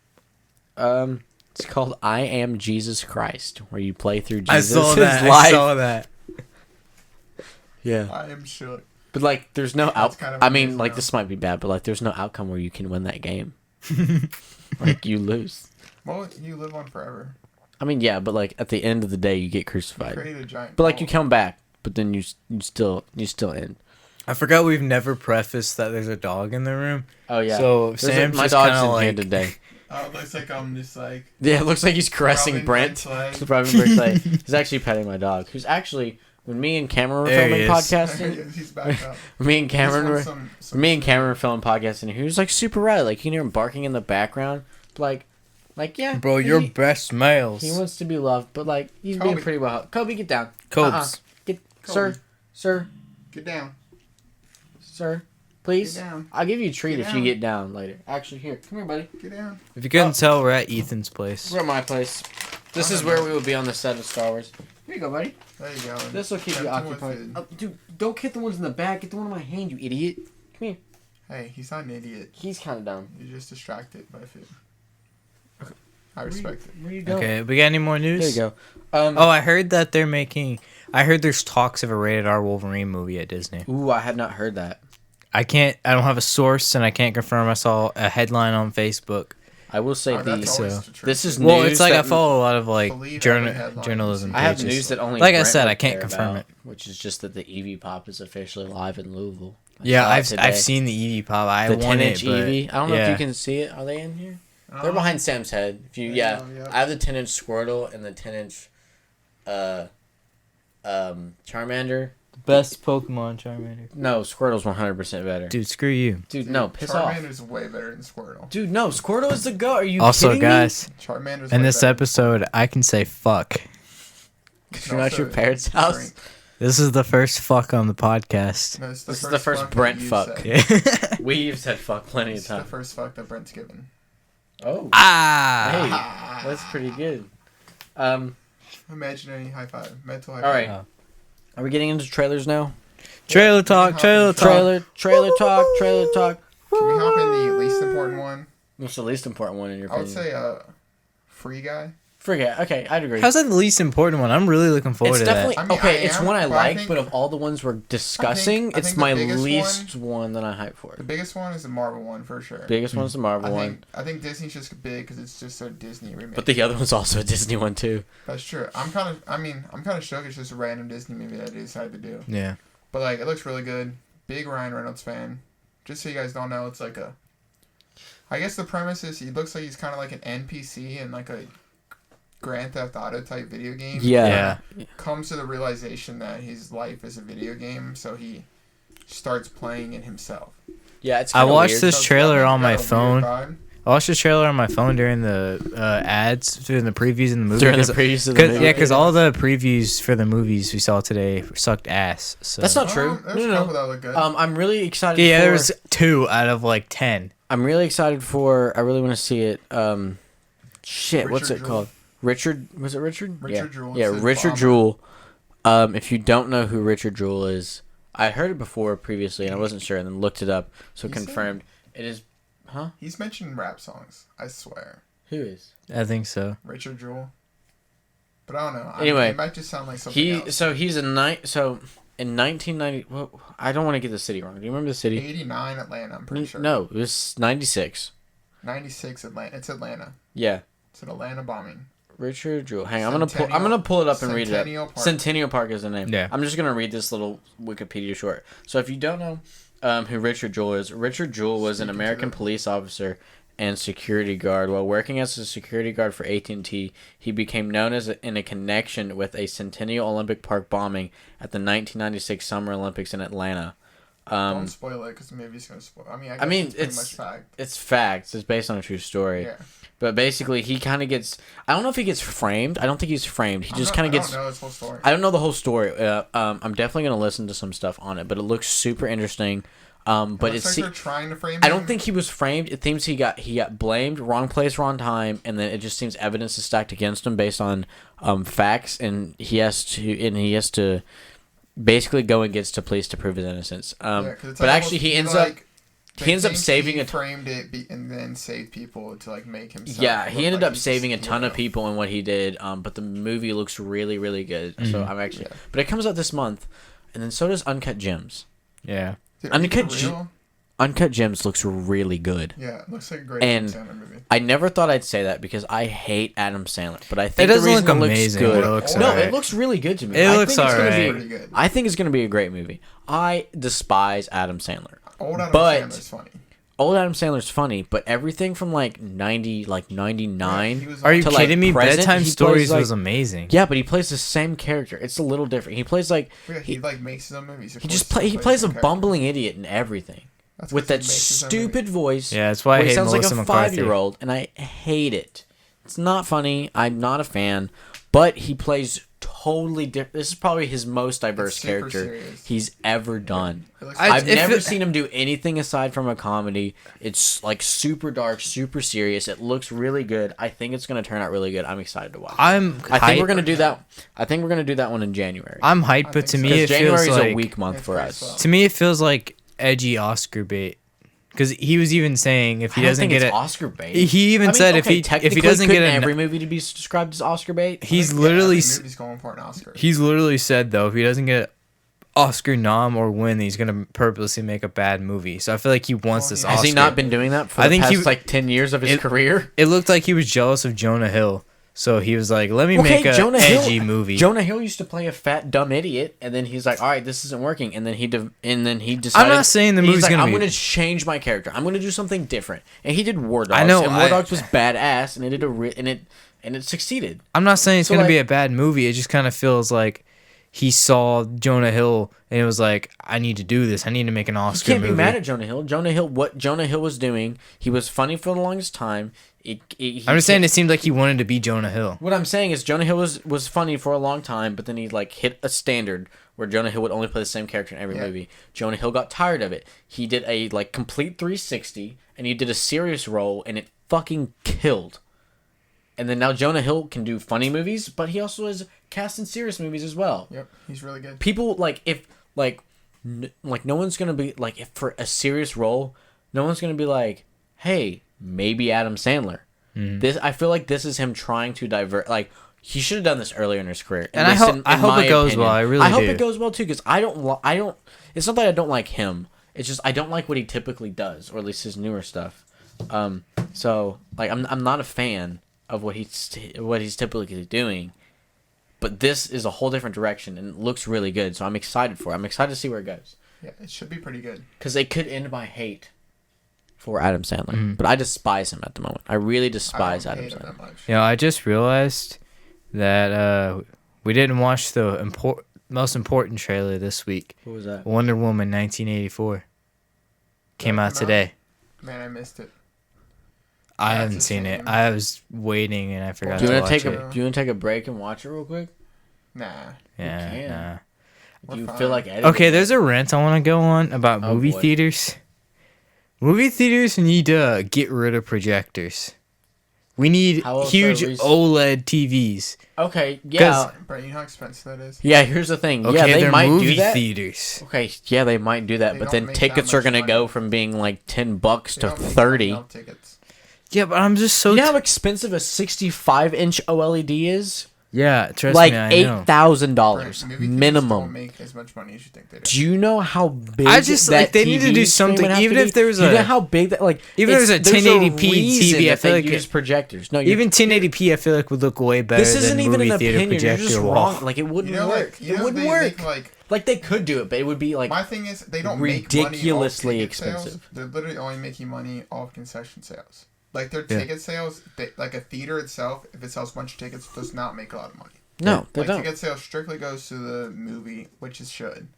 It's called I Am Jesus Christ, where you play through Jesus' I saw that. life. I saw that. Yeah. I am shook. But, like, there's no That's kind of I mean, amazing, like, though. this might be bad, but, like, there's no outcome where you can win that game. Like, you lose. Well, you live on forever. I mean, yeah, but, like, at the end of the day, you get crucified. Create a giant. But, like, you ball. come back, but then you still end. I forgot we've never prefaced that there's a dog in the room. Oh, yeah. So There's Sam's my just dog's kind in of here like. today. Oh, it looks like I'm just like. Yeah, it looks like he's caressing rubbing Brent. Brent's leg. Rubbing Brent's leg. He's actually petting my dog, who's actually... When me and Cameron were There filming he is. podcasting, He's back up. me and Cameron He were just wants some filming podcasting, and he was like super rowdy. Like, you can hear him barking in the background. Like yeah, Bro, you're he, best males. he wants to be loved, but like he's being Kobe. pretty well. Kobe, get down. Cobes. Get Kobe. sir, Get down. please. Get down. I'll give you a treat Get if down. you get down later. Actually, here, come here, buddy. Get down. If you couldn't tell, we're at Ethan's place. We're at my place. This is where we will be on the set of Star Wars. Here you go, buddy. There you go. This will keep you Tempting occupied. with Oh, dude, don't hit the ones in the back. Get the one in my hand, you idiot. Come here. Hey, he's not an idiot. He's kind of dumb. You're just distracted by food. I respect it. Where you going? Okay, we got any more news? There you go. Oh, I heard that they're making. I heard there's talks of a rated R Wolverine movie at Disney. Ooh, I had not heard that. I don't have a source and I can't confirm. I saw a headline on Facebook. I will say Oh, that's so- always the truth. this is Well, news it's like I that- follow a lot of like Believe every headline journalism you I have pages. news that only Like I Brent said, would I can't care confirm about, it. which is just that the Eevee Pop is officially live in Louisville. I Yeah, saw it today. I've seen the Eevee pop. I the want 10-inch it, but Eevee. I don't know if yeah. you can see it. Are they in here? Oh, They're behind Sam's head. If you, Yeah, yeah, yeah. I have the 10-inch Squirtle and the 10-inch, Charmander. Best Pokemon Charmander. No, Squirtle's 100% better. Dude, screw you. Dude, no, piss off. Charmander's way better than Squirtle. Dude, no, Squirtle is the go. Are you Also, kidding guys, Charmander's in way this better. episode, I can say fuck. Because you're not at your parents' house. Drink. This is the first fuck on the podcast. No, it's This is the first fuck that Brent you fuck. said. Yeah. We've said fuck plenty of It's the times. first fuck that Brent's given. Oh, Ah. hey, that's pretty good. Imaginary high five. Mental high All right. five. Are we getting into trailers now? Trailer talk. Trailer talk. Trailer talk. Can we hop in the least important one? What's the least important one in your I would opinion? say Free Guy. Forget. Okay, I'd agree. How's that the least important one? I'm really looking forward It's to definitely I mean, okay. I It's am, one I but I like, think- but of all the ones we're discussing, I it's think the my biggest least one that I hype for. The biggest one is the Marvel one for sure. Biggest one's the Marvel one, I think Disney's just big because it's just a Disney remake. but the other one's also a Disney one too. That's true. I'm kind of shook. It's just a random Disney movie that they decided to do. that. Yeah. But like, it looks really good. Big Ryan Reynolds fan. Just so you guys don't know, it's like a. I guess the premise is he looks like he's kind of like an NPC in like a Grand Theft Auto type video game. Yeah. Comes to the realization that his life is a video game, so he starts playing it himself. Yeah, it's. I kinda watched weird. this So it's trailer got on a my weird phone. vibe. I watched the trailer on my phone during the ads, during the previews in the movie. during the 'cause- previews of the movie. yeah, because all the previews for the movies we saw today sucked ass. So. That's not true. There's a couple that look good. I'm really excited. Yeah, for, there was 2 out of like 10. I'm really excited for. I really want to see it. Shit, what's Richard it Jewell. called? Richard, was it Richard? Richard yeah. Jewell. Yeah, It says Richard Bomber. Jewell. If you don't know who Richard Jewell is, I heard it before previously and I wasn't sure, and then looked it up, so He's confirmed. It is, He's mentioned rap songs. I swear. who is? I think so. Richard Jewell. But I don't know. Anyway, it might just sound like something else. He's in 1990. Well, I don't want to get the city wrong. Do you remember the city? 89 Atlanta, I'm pretty sure. No, it was 96. 96 Atlanta. It's Atlanta. Yeah. It's an Atlanta bombing. Richard Jewell. Hang on, I'm Centennial- gonna pull it up and read it. Centennial Up. Park. Centennial Park is the name. Yeah. I'm just gonna read this little Wikipedia short. So if you don't know who Richard Jewell is, Richard Jewell was an Speaking to American the- police officer and security guard. While working as a security guard for AT&T, he became known as in a connection with a Centennial Olympic Park bombing at the 1996 Summer Olympics in Atlanta. Don't spoil it because the movie's gonna spoil. I mean, it's pretty much fact. It's facts. It's based on a true story. Yeah. But basically, he kind of gets. I don't know if he gets framed. I don't think he's framed. He just kind of gets. I don't know his whole story. I don't know the whole story. I'm definitely gonna listen to some stuff on it, but it looks super interesting. But it's like they're trying to frame him. I don't think he was framed. It seems he got blamed, wrong place, wrong time, and then it just seems evidence is stacked against him based on facts, and he has to basically go and gets to police to prove his innocence. But actually, he ends up saving he framed it and then saved people to like make himself. Yeah, he ended up saving a ton of people in what he did. But the movie looks really, really good. Mm-hmm. So I'm actually, but it comes out this month, and then so does Uncut Gems. Yeah. Dude, Uncut Gems looks really good. Yeah, it looks like a great Adam Sandler movie. I never thought I'd say that because I hate Adam Sandler, but I think it doesn't the reason look it amazing. Looks good. It looks it looks really good to me. It looks alright. I think it's gonna be a great movie. I despise Adam Sandler. Old Adam Sandler's funny. Old Adam Sandler's funny, but everything from like 99. Yeah, are you kidding me? Bedtime Stories was amazing. Yeah, but he plays the same character. It's a little different. He plays like he like makes his own movies. He plays a bumbling idiot in everything. With that stupid voice. Yeah, that's why I hate sounds Melissa like a McCarthy. 5-year-old, and I hate it. It's not funny. I'm not a fan, but he plays totally different. This is probably his most diverse character serious. he's ever done. Like I've never seen him do anything aside from a comedy. It's like super dark, super serious. It looks really good. I think it's going to turn out really good. I'm excited to watch. I think we're going to do that. I think we're going to do that one in January. I'm hyped, but to me it January feels is like a weak month for us. To me it feels like edgy Oscar bait. Because he was even saying if he doesn't get it, Oscar bait. He even said if he doesn't get every movie to be described as Oscar bait. He's literally movie's going for an Oscar. He's literally said though if he doesn't get Oscar nom or win, he's gonna purposely make a bad movie. So I feel like he wants this. Oscar. Has he not been doing that for the past like 10 years of his career? It looked like he was jealous of Jonah Hill. So he was like, let me make an edgy movie. Jonah Hill used to play a fat, dumb idiot, and then he's like, all right, this isn't working. And then he decided... I'm not saying the movie's like, going to be... I'm going to change my character. I'm going to do something different. And he did War Dogs. I know. And War Dogs was badass, and it succeeded. I'm not saying it's going to be a bad movie. It just kind of feels like he saw Jonah Hill, and it was like, I need to do this. I need to make an Oscar movie. You can't be mad at Jonah Hill. What Jonah Hill was doing, he was funny for the longest time. I'm just saying it seemed like he wanted to be Jonah Hill. What I'm saying is Jonah Hill was funny for a long time, but then he like hit a standard where Jonah Hill would only play the same character in every movie. Jonah Hill got tired of it. He did a like complete 360, and he did a serious role, and it fucking killed. And then now Jonah Hill can do funny movies, but he also is cast in serious movies as well. Yep, he's really good. People no one's gonna be like, if for a serious role, no one's gonna be like, hey, maybe Adam Sandler. I feel like this is him trying to divert. Like he should have done this earlier in his career. And I hope it goes well. I hope it goes well too, because I don't. It's not that I don't like him. It's just I don't like what he typically does, or at least his newer stuff. So like I'm not a fan of what he's typically doing. But this is a whole different direction, and it looks really good. So I'm excited for it. I'm excited to see where it goes. Yeah, it should be pretty good. Because they could end my hate for Adam Sandler. But I despise him at the moment. I really despise Adam Sandler. You know, I just realized that we didn't watch the most important trailer this week. What was that? Wonder Woman 1984. Came out today. Man, I missed it. I haven't seen it. I was waiting and I forgot to watch it. Do you want to take a break and watch it real quick? Nah. Yeah, nah. Do you feel like editing? Okay, there's a rant I want to go on about movie theaters. Movie theaters need to get rid of projectors. We need huge OLED TVs. Okay, yeah. Brent, you know how expensive that is? Yeah, here's the thing. Okay, yeah, they might movie do that. Theaters. Okay, yeah, they might do that, but then tickets are gonna go from being like $10 to $30. Yeah, but I'm just so... You know how expensive a 65-inch OLED is? Yeah, trust me, I know. $8,000 minimum. Don't make as much money as you think they do. Do you know how big? I just like they need to do something. Even if there's you know how big that like even if there's a 1080p TV, I feel like use projectors. No, even 1080p, I feel like would look way better. This isn't than even movie an theater opinion. You're just wall. wrong. Like it wouldn't work. It wouldn't work. Like they could do it, but it would be like my thing is they don't ridiculously make expensive. Sales. They're literally only making money off concession sales. Like their ticket sales, like a theater itself, if it sells a bunch of tickets, does not make a lot of money. No, they don't. Ticket sales strictly goes to the movie, which it should.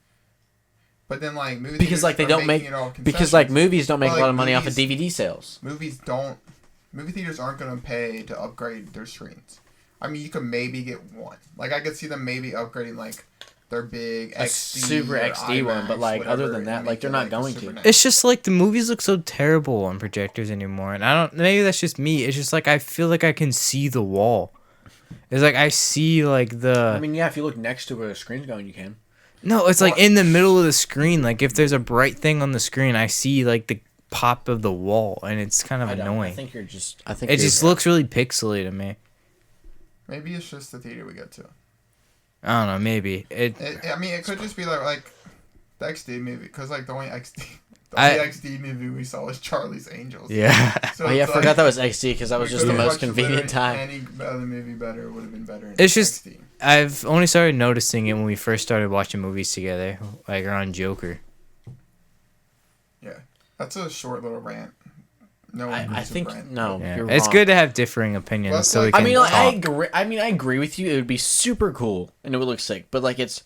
But then like movie because theaters like they are don't making make it all because like concessions. movies don't make But, a lot like, of money off of movies- DVD sales. Movie theaters aren't going to pay to upgrade their screens. I mean, you could maybe get one. Like I could see them maybe upgrading like their big A XD super or XD one, but IMAX, like whatever, other than and that, make like they're it, not a going super to. nice. It's just like the movies look so terrible on projectors anymore, and I don't. Maybe that's just me. It's just like I feel like I can see the wall. It's like I see like the. I mean, yeah, if you look next to where the screen's going, you can. No, it's like Well- in the middle of the screen. Like if there's a bright thing on the screen, I see like the pop of the wall, and it's kind of I don't. annoying. I think you're just. I think It you're- just looks really pixely to me. Maybe it's just the theater we go to. I don't know. Maybe I mean, it could just be like the XD movie, because like the only I- XD movie we saw was Charlie's Angels. Yeah. So Oh yeah, I it's forgot that was XD because that was we just the could've most watched convenient literally time. Any other movie better would have been better. In It's just- XD. I've only started noticing it when we first started watching movies together, like around Joker. Yeah, that's a short little rant. No one I agrees with think Brent. no, Yeah. you're It's wrong. good to have differing opinions, Well, so we like- can I mean, like, talk. I agree with you. It would be super cool and it would look sick, but like it's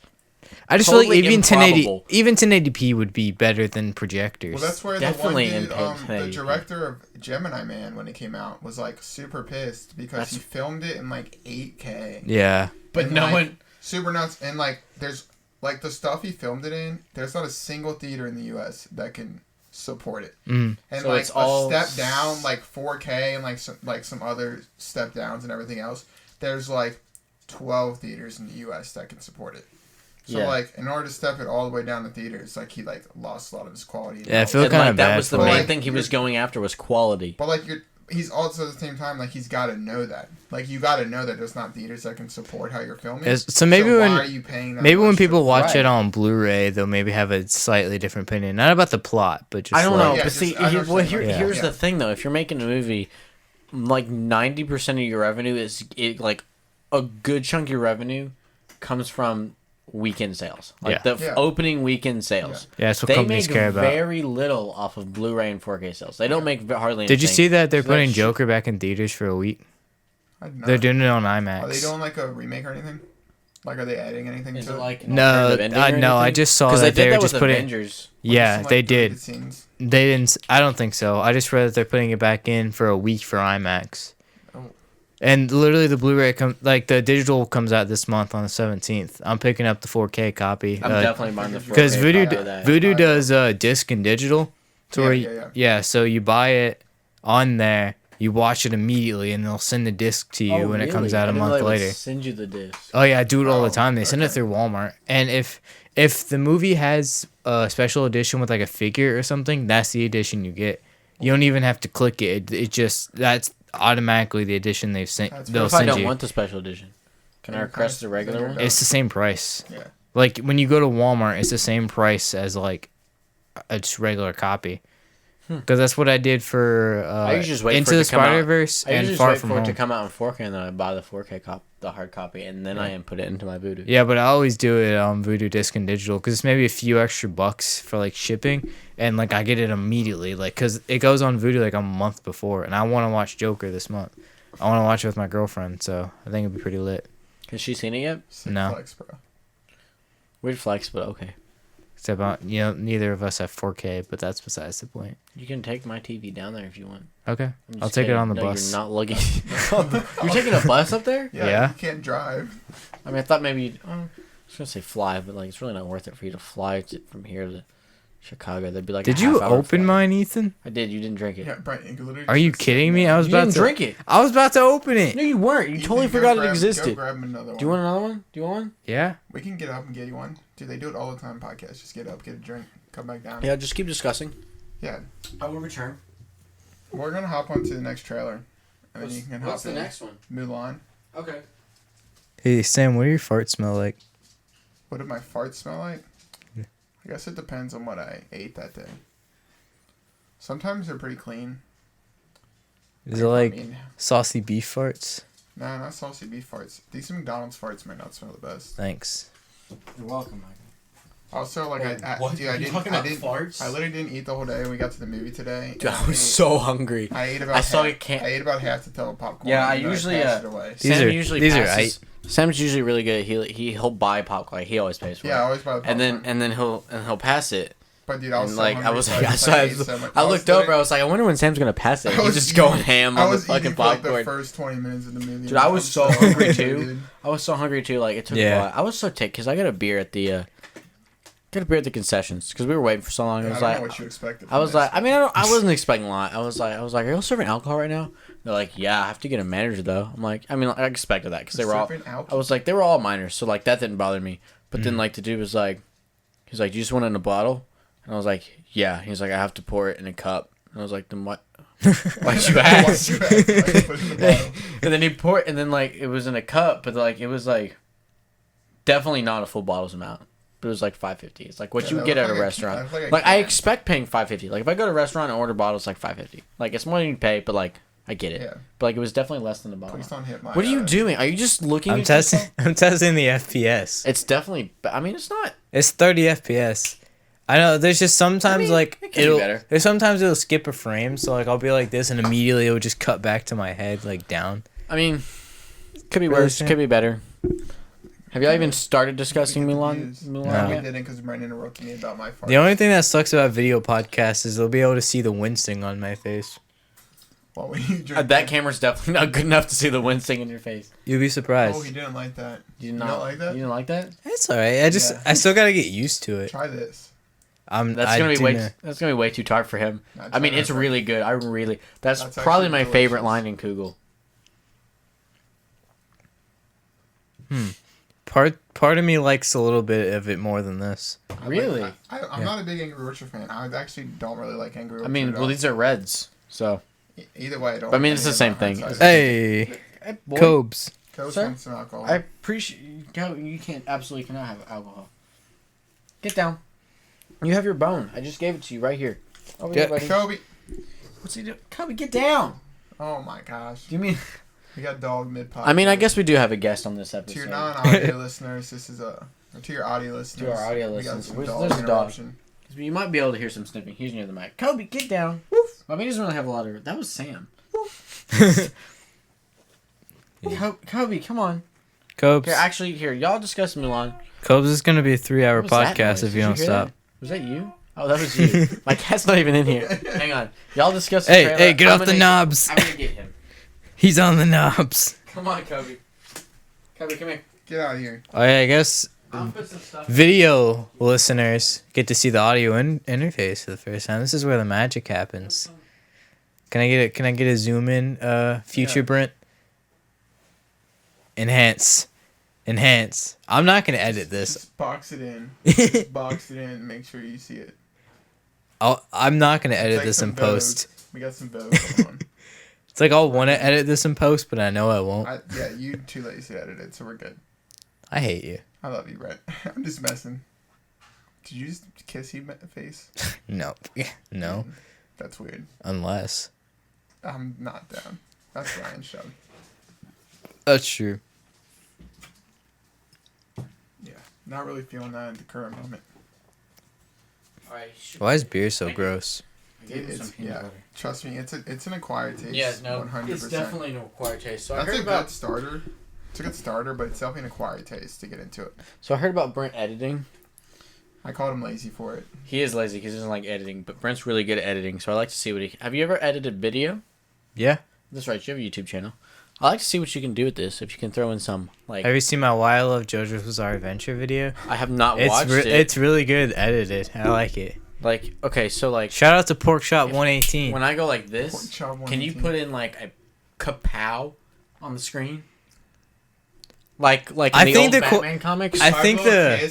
I just feel totally like even 1080, improbable. even 1080p would be better than projectors. Well, that's where Definitely the in one dude, paid the pay. director of Gemini Man, when it came out, was like super pissed because That's- he filmed it in like 8K. Yeah. but And, no like, one. Super nuts, and like there's like the stuff he filmed it in. There's not a single theater in the U.S. that can support it. Mm. And So like it's all a step down, like 4K, and like some other step downs and everything else. There's like 12 theaters in the U.S. that can support it. So Yeah. like in order to step it all the way down to theaters, like he like lost a lot of his quality. Yeah, I feel And, kind like, of that bad was the for Well, main it. like, thing he was you're- going after was quality. But like he's also at the same time like he's got to know that. Like you got to know that there's not theaters that can support how you're filming. So maybe why when are you paying that maybe when much people for- watch Right. it on Blu-ray, they'll maybe have a slightly different opinion, not about the plot, but just I don't know, like, Yeah, but just- see, I here, understand well, what- Yeah. here's yeah. the thing though. If you're making a movie, like 90% of your revenue like a good chunk of your revenue comes from weekend sales, like Yeah. the Yeah. opening weekend sales. Yeah, that's what They companies make care about. very little off of Blu-ray and 4K sales. They don't make hardly anything. Did you see that they're So putting that's- Joker back in theaters for a week? I don't know. They're doing it on Are they IMAX. doing like a remake or anything? Like are they adding anything Is to it it? like an No, alternative ending or no, I anything? just saw 'Cause that they they did were that just with putting. Avengers. Like, Yeah, some, like, they deleted did. Scenes? They didn't. I don't think so. I just read that they're putting it back in for a week for IMAX. Oh. And literally, the Blu-ray like the digital comes out this month on the 17th. I'm picking up the 4K copy. I'm definitely buying the 4K because Voodoo copy of that. Voodoo does disc and digital. So Yeah, where yeah, you- yeah. yeah, so you buy it on there, you watch it immediately, and they'll send the disc to you Oh, when it comes really? out I a didn't know month they would later. Send you the disc. Oh yeah, I do it all the Oh, time. They send it okay. through Walmart, and if the movie has a special edition with like a figure or something, that's the edition you get. You don't even have to click it. It just that's automatically the edition they've sent. That's They'll What if I send don't you. want the special edition? Can I Yeah, request the regular then one? you're It's the same price. Yeah. Like when you go to Walmart, it's the same price as like a just regular copy. Because that's what I did for I usually just wait Into for it the to come out. Spider Verse I and usually just Far wait From for it Home. to come out in 4K and then I buy the 4K the hard copy, and then I input it into my Voodoo. Yeah, but I always do it on Voodoo Disc and Digital because it's maybe a few extra bucks for like shipping, and like I get it immediately, like because it goes on Voodoo like a month before, and I want to watch Joker this month. I want to watch it with my girlfriend, so I think it'd be pretty lit. Has she seen it yet? Sick No. flex, bro. Weird flex, but okay. Except neither of us have 4K, but that's besides the point. You can take my TV down there if you want. Okay, I'm I'll just take it kidding. on the No, bus. You're not looking. You're taking a bus up there? Yeah. You can't drive. I mean, I thought maybe I was gonna say fly, but like it's really not worth it for you to fly from here to Chicago. That'd be like. Did a you half-hour open flight. mine, Ethan? I did. You didn't drink it. Yeah, Brent, you could literally Are you just sit kidding me? there. I was You about didn't to drink it. I was about to open No, it. you weren't. You Ethan, totally go forgot it grab- existed. Go grab another one. Do you want another one? Do you want one? Yeah. We can get up and get you one. Dude, they do it all the time. Podcast. Just get up, get a drink, come back down. Yeah, just keep discussing. Yeah. I will return. We're gonna hop onto the next trailer, and then you can hop What's the in. next one? Mulan. Okay. Hey Sam, what do your farts smell like? What did my farts smell like? I guess it depends on what I ate that day. Sometimes they're pretty clean. Is it like I mean, saucy beef farts? nah, not saucy beef farts. These McDonald's farts might not smell the best. Thanks. You're welcome, Michael. Also, like What? dude, Are I you didn't, talking I about didn't, farts? I literally didn't eat the whole day. We got to the movie today. Dude, I and was so hungry. I ate about. I saw half, it can't- I ate about half the tub of popcorn. Yeah, I and then usually, passed it away. These Sam are- usually these are passes. Sam's usually really good. He'll buy popcorn. Like, he always pays for it. Yeah, I always buy the popcorn. And then he'll pass it. But dude, I was And so like hungry, I was so like, just, I, ate so much. I looked over. I was like, I wonder when Sam's gonna pass it. He's just going ham on the fucking for, like, popcorn. the first 20 minutes of the movie. Dude, I was so hungry too. Dude. I was so hungry too. Like, it took a while. I was so ticked because I got a beer at the concessions because we were waiting for so long. Yeah, I was I like, don't know what you expected. I was like, I mean, I wasn't expecting a lot. I was like, are y'all serving alcohol right now? They're like, yeah, I have to get a manager though. I'm like, I mean, I expected that because they were all. I was like, they were all minors, so like that didn't bother me. But then like the dude was like, he's like, do you just want it in a bottle? And I was like, yeah. He's like, I have to pour it in a cup. And I was like, then what? Why'd you ask? And then he poured, and then like it was in a cup, but like it was like definitely not a full bottle's amount. But it was like $5.50. It's like what you would get at a restaurant. I expect paying $5.50. Like if I go to a restaurant and order bottles, like $5.50. Like it's more than you pay, but like I get it. Yeah. But like it was definitely less than a bottle. Please don't hit my. What are you doing? Are you just looking? I'm testing. I'm testing the FPS. It's definitely. I mean, it's not. It's 30 FPS. I know. There's just sometimes like it could be better. There's sometimes it'll skip a frame, so like I'll be like this, and immediately it'll just cut back to my head like down. I mean, could be worse. Could be better. Have y'all even started discussing Milan? No, we didn't because Brent interrupted me about my farts. The only thing that sucks about video podcasts is they'll be able to see the wincing on my face. Well, when you drink That camera's definitely not good enough to see the wincing in your face. You'll be surprised. Oh, he didn't like that. You did not like that? You didn't like that? It's alright. I still gotta get used to it. Try this. That's gonna be way too dark for him. I mean, it's really good. That's probably my favorite line in Kugel. Part of me likes a little bit of it more than this. Really? I'm not a big Angry Orchard fan. I actually don't really like Angry Orchard. I mean, well, these are reds, so. Either way, I don't. I mean, it's the same thing. Hey, Cobes. Coach wants some alcohol. I appreciate you. Absolutely cannot have alcohol. Get down. You have your bone. I just gave it to you right here. Over here, buddy. Kobe. What's he doing? Kobe, get down. Oh my gosh. Do you mean? We got dog mid-podcast. I mean, I guess we do have a guest on this episode. To your non-audio listeners, this is a. Or to your audio listeners. To our audio we got listeners. some There's a dog. interruption. You might be able to hear some sniffing. He's near the mic. Kobe, get down. Woof. I mean, he doesn't really have a lot of. That was Sam. Kobe, come on. Cobes. Here, y'all discuss Milan. Cobes is gonna be a 3-hour What was that podcast noise? if you Did don't hear stop. that? Was that you? Oh, that was you. My cat's not even in here. Hang on. Y'all discuss the Hey, trailer. hey, get off the knobs. I'm gonna get him. He's on the knobs. Come on, Kobe. Kobe, come here. Get out of here. Oh yeah, I guess I'll put some stuff. video listeners get to see the audio interface for the first time. This is where the magic happens. Can I get a zoom in future Brent? Enhance. I'm not gonna edit this. Just box it in. Just box it in and make sure you see it. I'm not gonna edit Take this some in post. Vogue. We got some Vogue going on. It's like I'll want to edit this in post, but I know I won't. Yeah, you too lazy to edit it, so we're good. I hate you. I love you, Brett. I'm just messing. Did you just kiss him in the face? No. No. That's weird. Unless. I'm not down. That's Ryan's show. That's true. Yeah, not really feeling that at the current moment. Why is beer so gross? Trust me, it's an acquired taste. Yeah, no, 100%. it's definitely an acquired taste. So That's I heard a about good starter. It's a good starter, but it's definitely an acquired taste to get into it. So I heard about Brent editing. I called him lazy for it. He is lazy because he doesn't like editing, but Brent's really good at editing. So I like to see what he. Have you ever edited video? Yeah. That's right. You have a YouTube channel. I like to see what you can do with this. If you can throw in some like. Have you seen my Why I Love JoJo's Bizarre Adventure video? I have not watched it. It's really good edited. I like it. Like, okay, so like. Shout out to Pork Shop 118. When I go like this, can you put in like a kapow on the screen? Like in I the think old the Batman comics. I think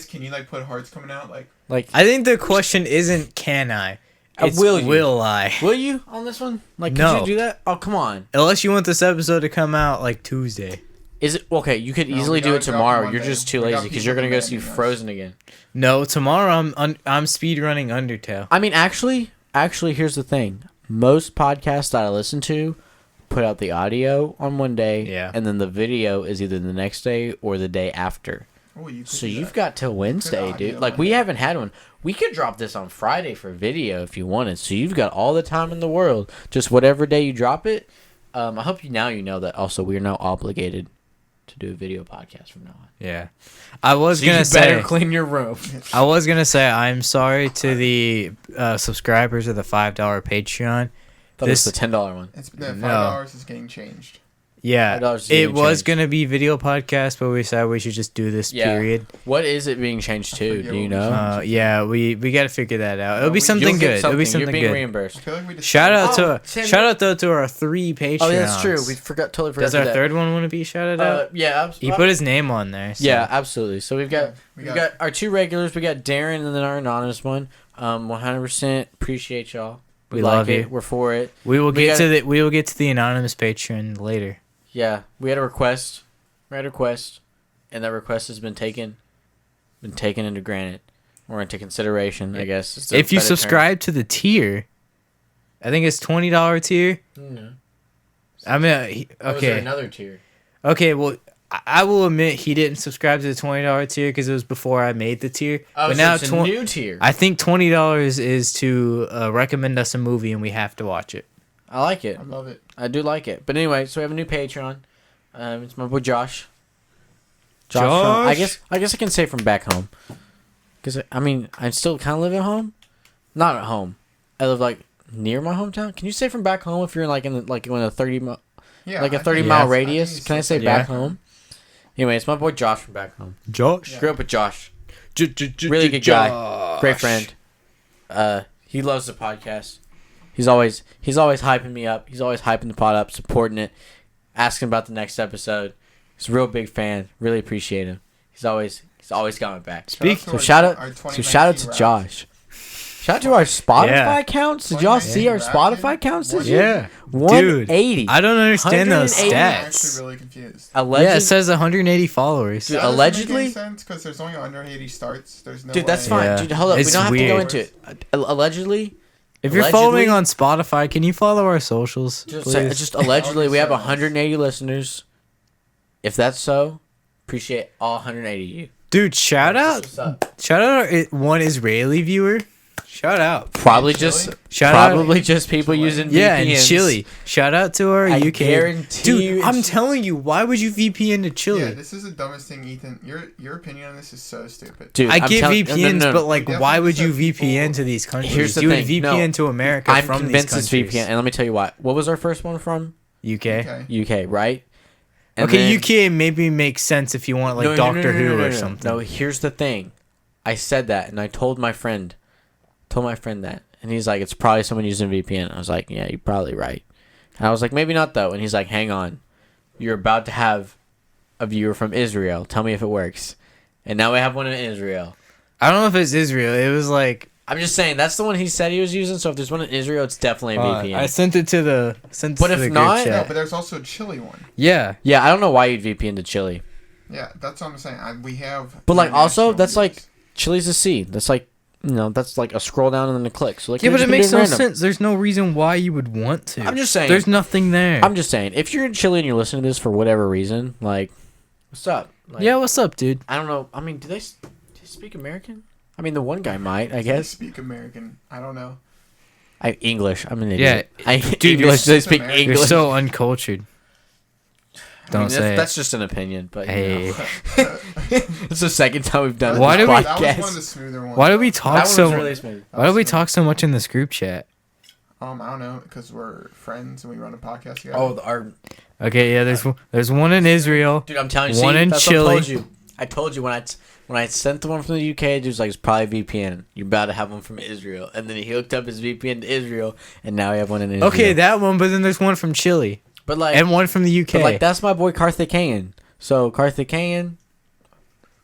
Can you like put hearts coming out like? I think the question isn't can I. It's will you? Will I? Will you on this one? Like, No. could you do that? Oh, come on. Unless you want this episode to come out like Tuesday. Is it okay? You could No, easily we do it gotta drop tomorrow. one You're day. just too We got lazy because people you're gonna go see demanding us. Frozen again. No, tomorrow I'm speed running Undertale. I mean, actually, here's the thing. Most podcasts that I listen to put out the audio on one day, Yeah. and then the video is either the next day or the day after. Oh, you could So do you've that. got till Wednesday, audio dude. Like, we Monday. haven't had one. We could drop this on Friday for video if you wanted. So you've got all the time in the world. Just whatever day you drop it. I hope you know that also we are now obligated to do a video podcast from now on. Yeah. I was So gonna you say better clean your room. I was gonna say I'm sorry to the subscribers of the $5 Patreon. That was the $10 one. It's the No. $5 is getting changed. Yeah, $5 is it getting was changed. gonna be video podcast, but we decided we should just do this Yeah. period. What is it being changed to? forget Do you what we know? Yeah, we got to figure that out. It'll be we- something You'll get good. It'll be You're something being good. I reimbursed. feel like we just Shout out Oh, to Tim- shout out though to our 3 Patreons. Oh, that's true. We totally forgot. Does to our do that. third one want to be shouted out? Yeah, He put his name on there. So. Yeah, absolutely. So we've got we we got our 2 regulars. We got Darren and then our anonymous one. 100% appreciate y'all. We like love it. you. We're for it. we will we get got- to the anonymous patron later. Yeah, we had a request. We had a request, and that request has been taken into granted or into consideration. I guess. is the If you better term. subscribe to the tier, I think it's $20 tier. No. I mean, Oh, is there okay, another tier. okay. Well, I will admit he didn't subscribe to the $20 tier because it was before I made the tier. Oh, but so now it's a new tier. I think $20 is to recommend us a movie and we have to watch it. I like it. I love it. I do like it. But anyway, so we have a new Patreon. It's my boy Josh. From, Josh? I guess I can say from back home. Because, I mean, I still kind of live at home. Not at home. I live, like, near my hometown. Can you say from back home if you're, like, in a 30 mile... Yeah, like a I 30 think- mile I think radius? you Can I say said back Yeah. home? Anyway, it's my boy Josh from back home. Josh, Grew up with Josh. Really good guy. Great friend. He loves the podcast. He's always hyping me up. He's always hyping the pod up, supporting it, asking about the next episode. He's a real big fan. Really appreciate him. He's always got my back. Speak- to So our- shout our out 2019 to Josh. Shout out to our Spotify Yeah. accounts. Did y'all see our 2019 Spotify counts this What? year? Yeah, 180. I don't understand those 180. I'm stats. actually really confused. Yeah, it says 180 followers. Dude, That doesn't allegedly? make any sense because there's only 180 starts. There's no Dude, that's way. fine. Yeah. Dude, hold up. It's we don't have to go weird. into it. Allegedly, If you're following on Spotify, can you follow our socials? just allegedly, we have That would be so 180 listeners. If that's so, appreciate all 180 of you. Dude, shout out our one Israeli viewer. Shout out. Probably Chile? just Shout just people Chile? using Yeah, in VPNs. Chile. Shout out to our I UK. guarantee Dude, you I'm it's- telling you, why would you VPN to Chile? Yeah, this is the dumbest thing, Ethan. Your opinion on this is so stupid. Dude, I I'm get telling- VPNs, no. but like, We why would you definitely said VPN people- to these countries? Here's the you would thing, VPN no. to America I'm from these convinced countries. it's VPN, and let me tell you why. What was our first one from? UK. Okay. UK, right? And Okay, then- UK maybe makes sense if you want like No, no, Doctor no, no, Who no, no, or no. something. No, here's the thing. I said that, and I told my friend that, and he's like, "It's probably someone using VPN." I was like, "Yeah, you're probably right." And I was like, "Maybe not though." And he's like, "Hang on, you're about to have a viewer from Israel. Tell me if it works." And now we have one in Israel. I don't know if it's Israel. It was like I'm just saying that's the one he said he was using. So if there's one in Israel, it's definitely a VPN. I sent it to the But to if the group not- chat. No, but there's also a Chile one. Yeah, Yeah, I don't know why you'd VPN to Chile, Yeah, that's what I'm saying. We have. but like also international that's like viewers. Chile's a C. That's like that's like a scroll down and then a click. So like yeah, they're but it just makes being no random. sense. There's no reason why you would want to. I'm just saying. There's nothing there. I'm just saying, if you're in Chile and you're listening to this for whatever reason, like, what's up? Like, Yeah, what's up, dude? I don't know. I mean, do they speak American? I mean, the one guy might, I They guess. speak American. I don't know. English. I'm an idiot. Yeah, Dude, you're English. They so speak American. You're English. so uncultured. Don't I mean, say that's just an opinion, but Hey, it's the second time we've done Why this do we- podcast. That was one of the smoother ones. why do we That talk one so? was really smooth. Why do we talk so much in this group chat? I don't know, because we're friends and we run a podcast together. Oh, our Okay, yeah, there's one in Israel. dude, I'm telling you, One see, in that's what I told Chile. you. I told you when I sent the one from the UK, dude's like, it's probably VPN. You're about to have one from Israel, and then he hooked up his VPN to Israel, and now we have one in Israel. Okay, that one, but then there's one from Chile but like, and one from the UK. but like that's my boy Karthikeyan. So Karthikeyan,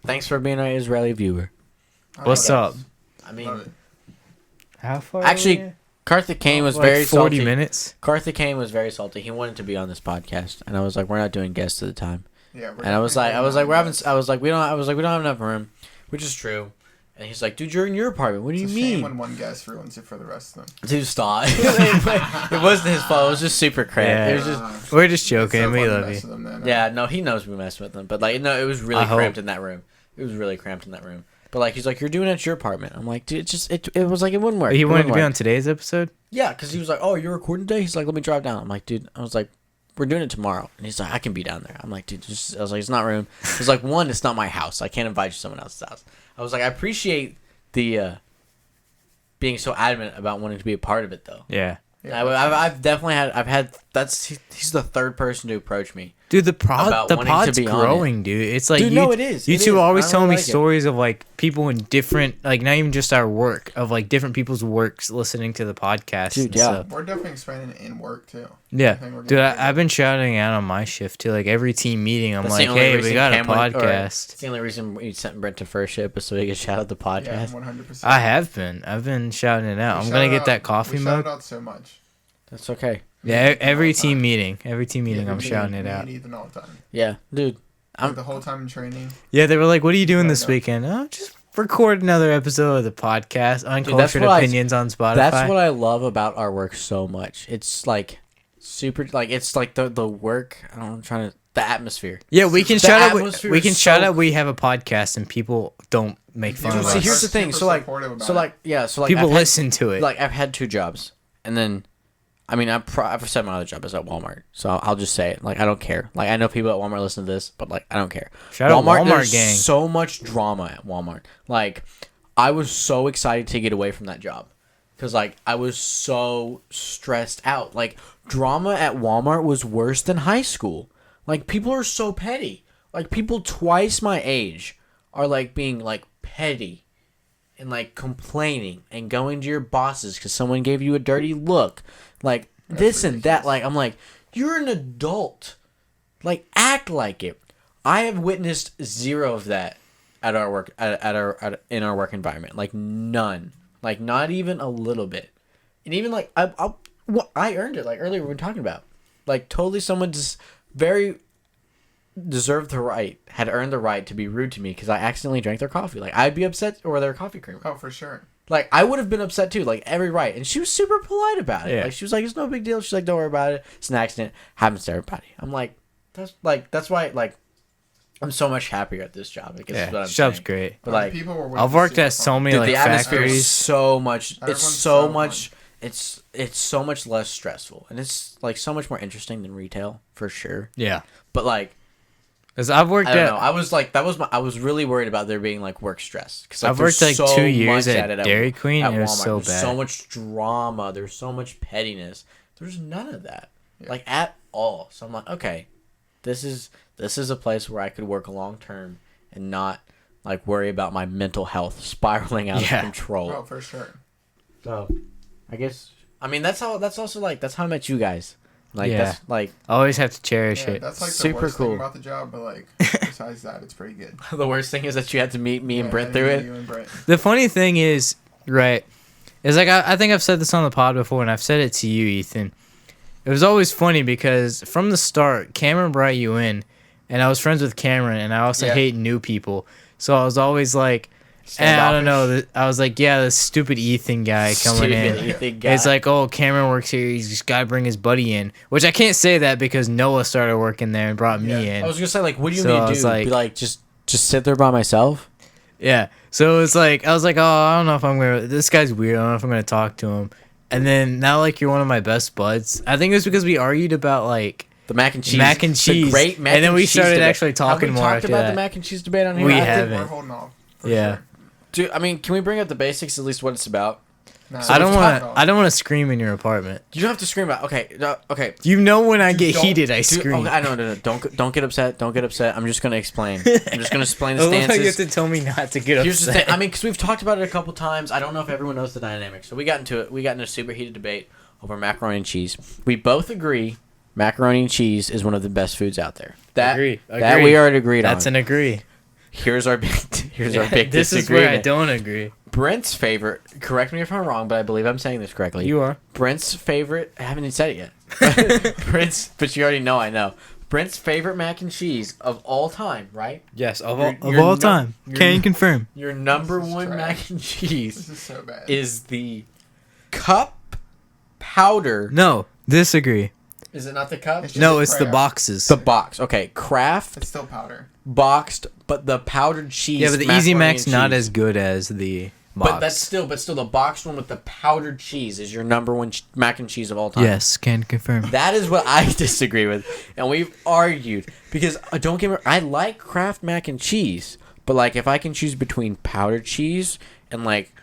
thanks for being our Israeli viewer. I don't What's know. up? I mean, Love it. How far? actually, Karthikeyan was like very 40 salty. minutes. Karthikeyan was very salty. He wanted to be on this podcast, and I was like, we're not doing guests at the time. Yeah, And I was like, we don't have enough room, which is true. And he's like, dude, you're in your apartment. What do you It's a shame mean? when one guest ruins it for the rest of them. Dude, stop. It wasn't his fault. It was just super cramped. Yeah. It was just, We're just It's joking. so We fun to love mess you. with them then. yeah, no, he knows we mess with him. But like, no, it was really I hope. cramped in that room. It was really cramped in that room. But like, he's like, you're doing it at your apartment. I'm like, dude, it was like, it wouldn't work. He It wanted to wouldn't be work. on today's episode. Yeah, because he was like, oh, you're recording today? He's like, let me drive down. I'm like, dude, I was like, we're doing it tomorrow. And he's like, I can be down there. I'm like, dude, I was like, it's not room. He's like, one, it's not my house. I can't invite you to someone else's house. I was like, I appreciate the being so adamant about wanting to be a part of it, though. Yeah. Yeah, I've definitely had he's the third person to approach me. Dude, the About wanting to pod's be on growing, dude. It's like Dude, no, it is. You It two is. always I telling me really like it. stories of like people in different, like not even just our work, of like different people's works listening to the podcast. Dude, and yeah. stuff. we're definitely expanding in work too. I Yeah, think we're dude, getting I've been shouting out on my shift too. Like every team meeting, I'm That's like, the only "Hey, we reason got a Cam went- or podcast." It's the only reason we sent Brent to first shift is so he could shout out the Yeah, podcast. 100%. I have been. I've been shouting it out. I'm gonna get that coffee we mug. shouted out so much. That's okay. Yeah, every all the team time. meeting, I'm Me shouting it and out. Ethan all the time. Yeah, dude. Like, the whole time in training. Yeah, they were like, "What are you doing Right this now. weekend?" Oh, just record another episode of the podcast, Uncultured what I- Opinions on Spotify. That's what I love about our work so much. It's like super, like it's like the work. I don't know, I'm trying to the atmosphere. Yeah, we can The shout out. atmosphere We is can shout so- out. We have a podcast, and people don't make fun People of See, us. here's the thing. super So like, supportive about so it. like, yeah. So like, People I've had- listen to it. Like I've had 2 jobs, and then, I mean, I've said my other job is at Walmart, so I'll just say it. Like I don't care. Like I know people at Walmart listen to this, but like I don't care. Shout out Walmart there's gang. so much drama at Walmart. Like I was so excited to get away from that job, because like I was so stressed out. Like drama at Walmart was worse than high school. Like people are so petty. Like people twice my age are like being like petty and like complaining and going to your bosses because someone gave you a dirty look, like this and that. Like I'm like, you're an adult, like act like it. I have witnessed 0 of that at our work in our work environment. Like none, like not even a little bit. And even like I earned it. Like earlier we were talking about, like totally someone just very deserved the right, had earned the right to be rude to me because I accidentally drank their coffee. Like I'd be upset or their coffee creamer. Oh, for sure. Like I would have been upset too. Like every right, and she was super polite about it. Yeah. Like she was like, "It's no big deal." She's like, "Don't worry about it. It's an accident. Happens to everybody." I'm like, that's why like I'm so much happier at this job. I guess is what Yeah, I'm job's saying. great. But like, people were I've worked at so many dude, like the atmosphere is factories. so much. It's Everyone's so so much. fun. It's so much less stressful, and it's like so much more interesting than retail for sure. Yeah, But like, because I've worked I don't at. know. I was like, I was really worried about there being like work stress because I've worked like 2 years at Dairy Queen, and it was so There's bad. so much drama. There's so much pettiness. There's none of that, like at all. So I'm like, okay, this is a place where I could work long term and not like worry about my mental health spiraling out Yeah. of control. Oh, for sure. So, I guess that's how I met you guys. Like Yeah. that's like I always have to cherish Yeah, it. that's like the Super worst cool. thing about the job, but like besides that, it's pretty good. the worst thing is that you had to meet me and Yeah, Brent I through knew it. you and Brent. The funny thing is, right, is like I think I've said this on the pod before, and I've said it to you, Ethan. It was always funny because from the start, Cameron brought you in, and I was friends with Cameron, and I also Yeah. hate new people. So I was always like, I don't know. I was like, yeah, this stupid Ethan guy coming in. Stupid Ethan guy. It's like, oh, Cameron works here. He's just got to bring his buddy in. Which I can't say that because Noah started working there and brought me Yeah. in. I was gonna say, like, what do you So mean I to was do? like- Be like, just sit there by myself? Yeah. So it was like, I was like, oh, I don't know if I'm going to, this guy's weird. I don't know if I'm going to talk to him. And then now, like, you're one of my best buds. I think it was because we argued about, like, The mac and cheese. Mac and The cheese. great mac And then we cheese started debate. actually talking Have we more talked after about that. the mac and cheese debate on here? We I think- have. We're haven't. holding off. For Yeah. Sure. Dude, I mean, can we bring up the basics, at least what it's about? Nah, I don't let's want talk to. I don't want to scream in your apartment. You don't have to scream about. Okay, okay. You know when I get don't- heated, I Dude, scream. okay, I know, no. Don't get upset. Don't get upset. I'm just gonna explain. I'm just gonna explain the I love how you have stances. to tell me not to get Here's the upset. thing. I mean, because we've talked about it a couple times. I don't know if everyone knows the dynamic. So we got into it. We got into a super heated debate over macaroni and cheese. We both agree macaroni and cheese is one of the best foods out there. That Agree. That we already agreed That's on. an agree. Here's our big. Here's our big This is disagreement. where I don't agree. Brent's favorite. Correct me if I'm wrong, but I believe I'm saying this correctly. You are. Brent's favorite. I haven't even said it yet. Brent's, but you already know. I know. Brent's favorite mac and cheese of all time, right? Yes, of You're- all you're time. you're Can you confirm? Your number This is one trash. mac and This cheese is so bad. is the cup powder. No, disagree. Is it not the cup? It's just No, a it's the Kraft. boxes. The box. Okay, Kraft It's still powder. boxed, but the powdered cheese. Yeah, but the macaroni Easy Mac's and not cheese. as good as the box. But still, the boxed one with the powdered cheese is your number one mac and cheese of all time. Yes, can confirm. That is what I disagree with, and we've argued because don't get me wrong, I like Kraft mac and cheese, but like if I can choose between powdered cheese and like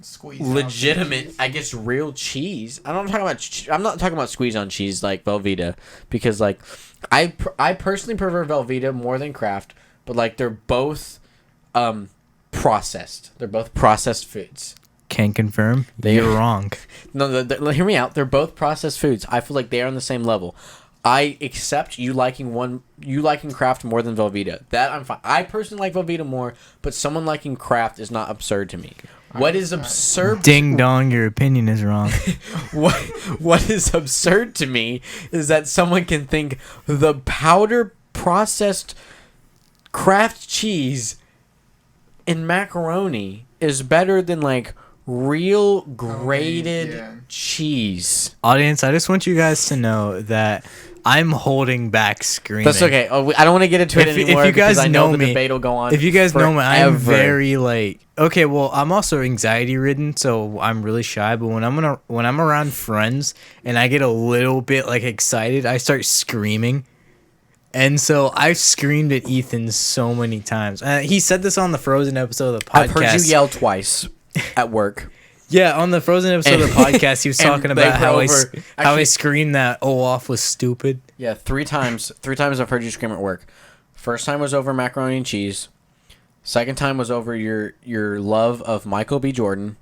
Squeeze legitimate, I guess real cheese. I'm not talking about squeeze on cheese like Velveeta, because like I personally prefer Velveeta more than Kraft, but like they're both processed. They're both processed foods. Can confirm. You're wrong. No, hear me out. They're both processed foods. I feel like they are on the same level. I accept you liking Kraft more than Velveeta. That I'm fine. I personally like Velveeta more, but someone liking Kraft is not absurd to me. What is absurd? Ding dong, your opinion is wrong. What is absurd to me is that someone can think the powder processed Kraft cheese in macaroni is better than like real grated cheese. Audience, I just want you guys to know that I'm holding back screaming. That's okay. I don't want to get into it anymore. If you guys because I know the me, debate will go on. If you guys know me, I'm forever. very like okay. Well, I'm also anxiety ridden, so I'm really shy. But when I'm around friends and I get a little bit like excited, I start screaming. And so I've screamed at Ethan so many times. He said this on the Frozen episode of the podcast. I've heard you yell twice at work. Yeah, on the Frozen episode of the podcast, he was talking about how I screamed that Olaf was stupid. Yeah, 3 times. 3 times I've heard you scream at work. First time was over macaroni and cheese. Second time was over your love of Michael B. Jordan.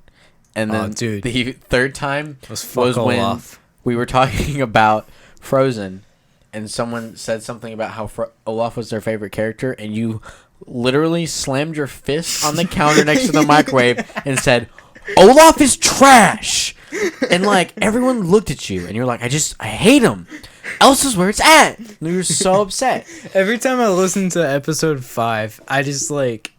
And then the third time was when Olaf. We were talking about Frozen. And someone said something about how Olaf was their favorite character, and you literally slammed your fist on the counter next to the microwave and said, "Olaf is trash!" And like everyone looked at you, and you're like, "I hate him. Elsa's where it's at." And you're so upset. Every time I listen to episode 5, I just like.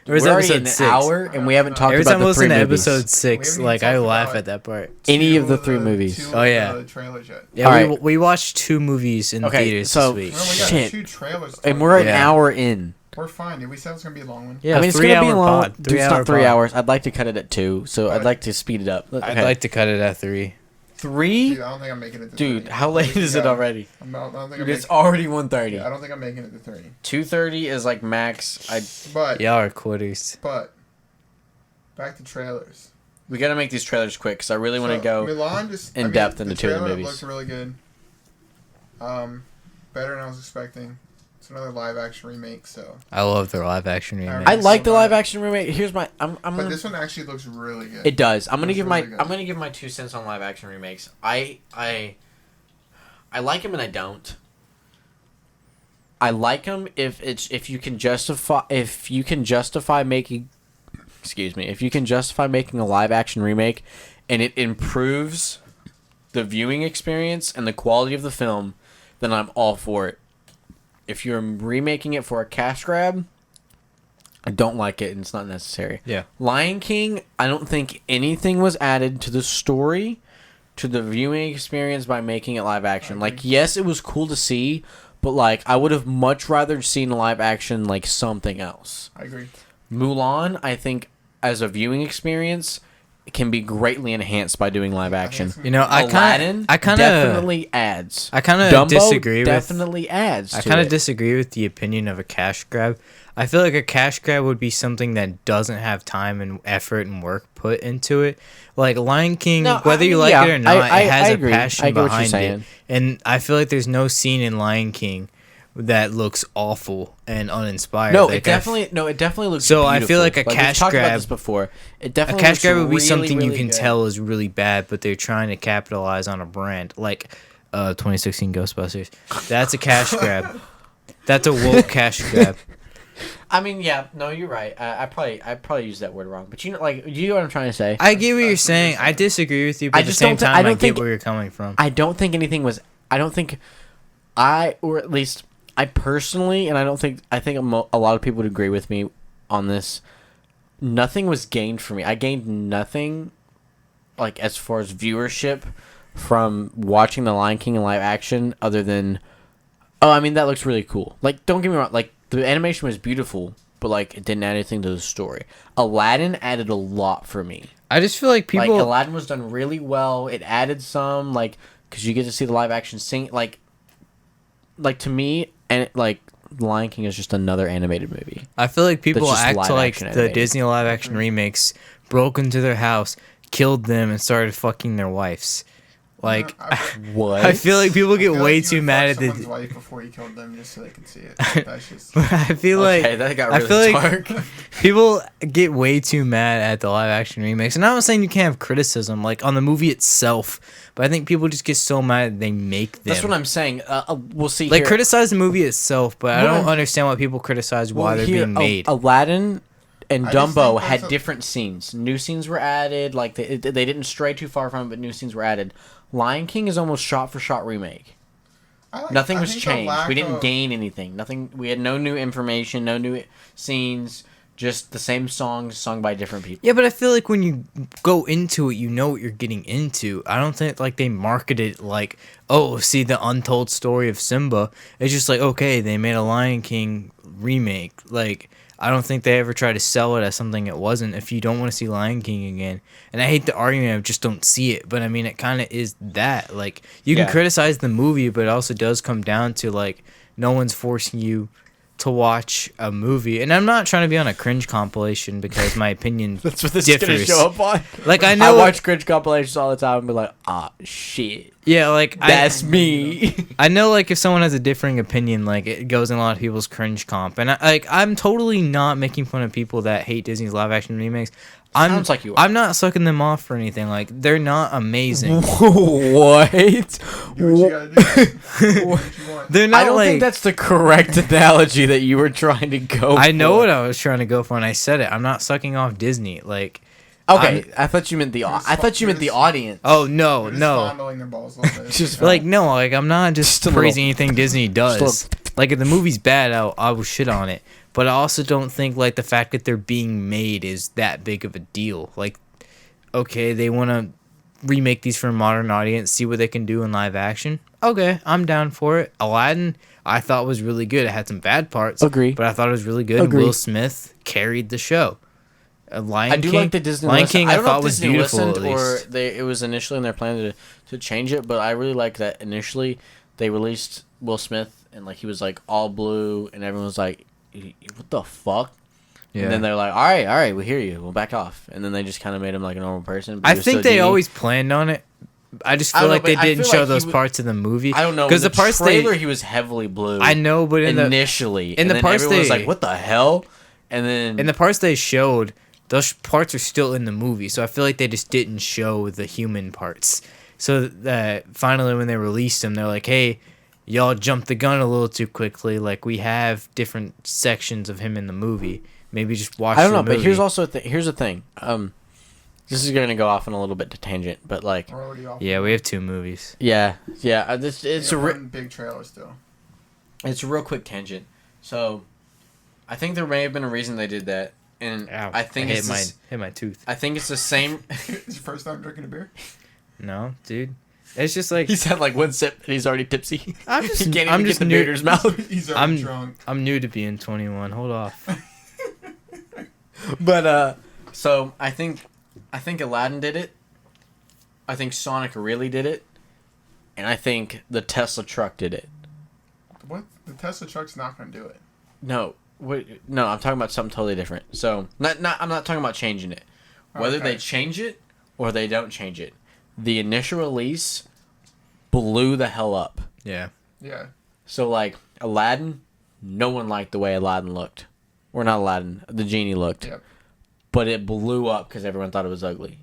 We're already in an hour, and we haven't talked about the 3 movies. Every time I listen to episode 6, like I laugh at that part. Any of the 3 movies? Oh yeah. Trailers yet. Yeah, right. we watched 2 movies in theaters this week. Well, we got Shit. 2 trailers. And we're an hour in. We're fine. Did we say it was gonna be a long one? Yeah, I mean, it's gonna be a long. pod. Dude, it's not 3 hours. I'd like to cut it at 2, so I'd like to speed it up. Okay. I'd like to cut it at 3. 3? Dude, I don't think I'm making it to 3. Dude, how late is it already? I don't think Dude, it's already 1:30. I don't think I'm making it to 3. 2:30 is like max. But Y'all are quitters. But back to trailers. We gotta make these trailers quick because I really want to go Milan just in depth into 2 of the trailer movies. Looks really good. Better than I was expecting. It's another live action remake, so. I love the live action remake. I like the live action remake. Here's my. But this one actually looks really good. It does. I'm gonna give my 2 cents on live action remakes. I like them and I don't. I like them if you can justify making. Excuse me. If you can justify making a live action remake, and it improves the viewing experience and the quality of the film, then I'm all for it. If you're remaking it for a cash grab, I don't like it and it's not necessary. Yeah. Lion King, I don't think anything was added to the story, to the viewing experience by making it live action. Like, yes, it was cool to see, but like I would have much rather seen live action like something else. I agree. Mulan, I think, as a viewing experience, it can be greatly enhanced by doing live action. You know, I kind of definitely adds. I kind of disagree. Definitely adds. I kind of disagree with the opinion of a cash grab. I feel like a cash grab would be something that doesn't have time and effort and work put into it. Like Lion King, whether you like it or not, it has a passion behind it. And I feel like there's no scene in Lion King that looks awful and uninspired. No, it definitely looks. So beautiful. I feel like a we've cash talked grab. About this before. It definitely a cash grab would be really, something really you can good. tell is really bad, but they're trying to capitalize on a brand like 2016 Ghostbusters. That's a cash grab. That's a woke cash grab. I mean, yeah, no, you're right. I probably used that word wrong, but you know what I'm trying to say. I get what you're saying. I disagree with you, but at the same time, I get where you're coming from. I don't think anything was. I don't think or at least I personally, and I think a lot of people would agree with me on this. Nothing was gained for me. I gained nothing, like as far as viewership, from watching The Lion King in live action, other than, oh, I mean that looks really cool. Like, don't get me wrong. Like the animation was beautiful, but like it didn't add anything to the story. Aladdin added a lot for me. I just feel like people. Like Aladdin was done really well. It added some like because you get to see the live action sing like to me and like Lion King is just another animated movie. I feel like people That's just act live like action the animated. Disney live action remakes broke into their house, killed them, and started fucking their wives. Like, What? I feel like people get I feel way like you too would mad fuck at someone's the. wife before you killed them just so they could see it. That's just. I feel like Okay, that got I really feel like dark. people get way too mad at the live action remakes, and I'm not saying you can't have criticism like on the movie itself, but I think people just get so mad they make them. That's what I'm saying. We'll see. Like here. criticize the movie itself, but I Well, don't understand why people criticize why they're here, being made. Aladdin and I just Dumbo think had that's different scenes. New scenes were added. Like they didn't stray too far from it, but new scenes were added. Lion King is almost shot for shot remake. Nothing was changed. We didn't gain anything. Nothing. We had no new information, no new scenes. Just the same songs sung by different people. Yeah, but I feel like when you go into it, you know what you're getting into. I don't think like they marketed like, oh, see the untold story of Simba. It's just like, okay, they made a Lion King remake. Like, I don't think they ever tried to sell it as something it wasn't. If you don't want to see Lion King again, and I hate the argument of just don't see it, but I mean it kind of is that. Like, you can criticize the movie, but it also does come down to like no one's forcing you to watch a movie. And I'm not trying to be on a cringe compilation because my opinion That's what this differs. is gonna show up on. Like I I know, watch cringe compilations all the time and be like, ah, shit, yeah, like that's me. I know, like if someone has a differing opinion, like it goes in a lot of people's cringe comp, and I'm totally not making fun of people that hate Disney's live action remakes. Sounds like you are. I'm not sucking them off or anything. Like they're not amazing. What? Do what you gotta do. What you want. They're not. I don't like, think that's the correct analogy that you were trying to go I know for. what I was trying to go for, and I said it. I'm not sucking off Disney. Like, Okay, I thought you meant the audience. oh no, They're just no. fondling their balls a little bit. Just Like no, like I'm not just Just a little- praising anything Disney does. just Like if the movie's bad, I will shit on it. But I also don't think like the fact that they're being made is that big of a deal. Like, okay, they want to remake these for a modern audience, see what they can do in live action. Okay, I'm down for it. Aladdin, I thought was really good. It had some bad parts. Agree. But I thought it was really good. Agree. Will Smith carried the show. Lion I do King, like the Disney. Lion listen- King, I I don't know thought if was Disney beautiful. At listened or least. it was initially in their plan to change it, but I really like that initially they released Will Smith and like he was like all blue and everyone was like, "What the fuck?" Yeah. And then they're like, all right, we hear you. We'll back off. And then they just kind of made him like a normal person. But I he was think still they genie. always planned on it. I just I feel don't know, like they but I didn't feel show like he those w- parts of the movie. I don't know. because In the parts trailer they. he was heavily blue. I know, but in the initially, in the and then parts everyone was they- like, "What the hell?" And then in the parts they showed, those parts are still in the movie. So I feel like they just didn't show the human parts. So that finally, when they released them, they're like, "Hey, y'all jumped the gun a little too quickly. Like we have different sections of him in the movie. Maybe just watch." I don't the know, but movie." here's also here's the thing. This is gonna go off on a little bit to tangent, but like, We're already off. Yeah, we have 2 movies. yeah. It's It's a one big trailer still. it's a real quick tangent. So, I think there may have been a reason they did that, and Ow, I think hit it's hit my tooth. I think it's the same. It's your first time drinking a beer? No, dude. It's just like He's had like one sip and he's already tipsy. I'm just he can't even I'm get just the new. beer to his mouth. He's already I'm drunk. I'm new to being 21. Hold off. But so I think Aladdin did it. I think Sonic really did it, and I think the Tesla truck did it. What? The Tesla truck's not gonna do it. No, no, I'm talking about something totally different. So I'm not talking about changing it. Whether Okay. they change it or they don't change it, the initial release blew the hell up. Yeah. Yeah. So like Aladdin, no one liked the way Aladdin looked, or not Aladdin, the genie looked. Yep. But it blew up because everyone thought it was ugly.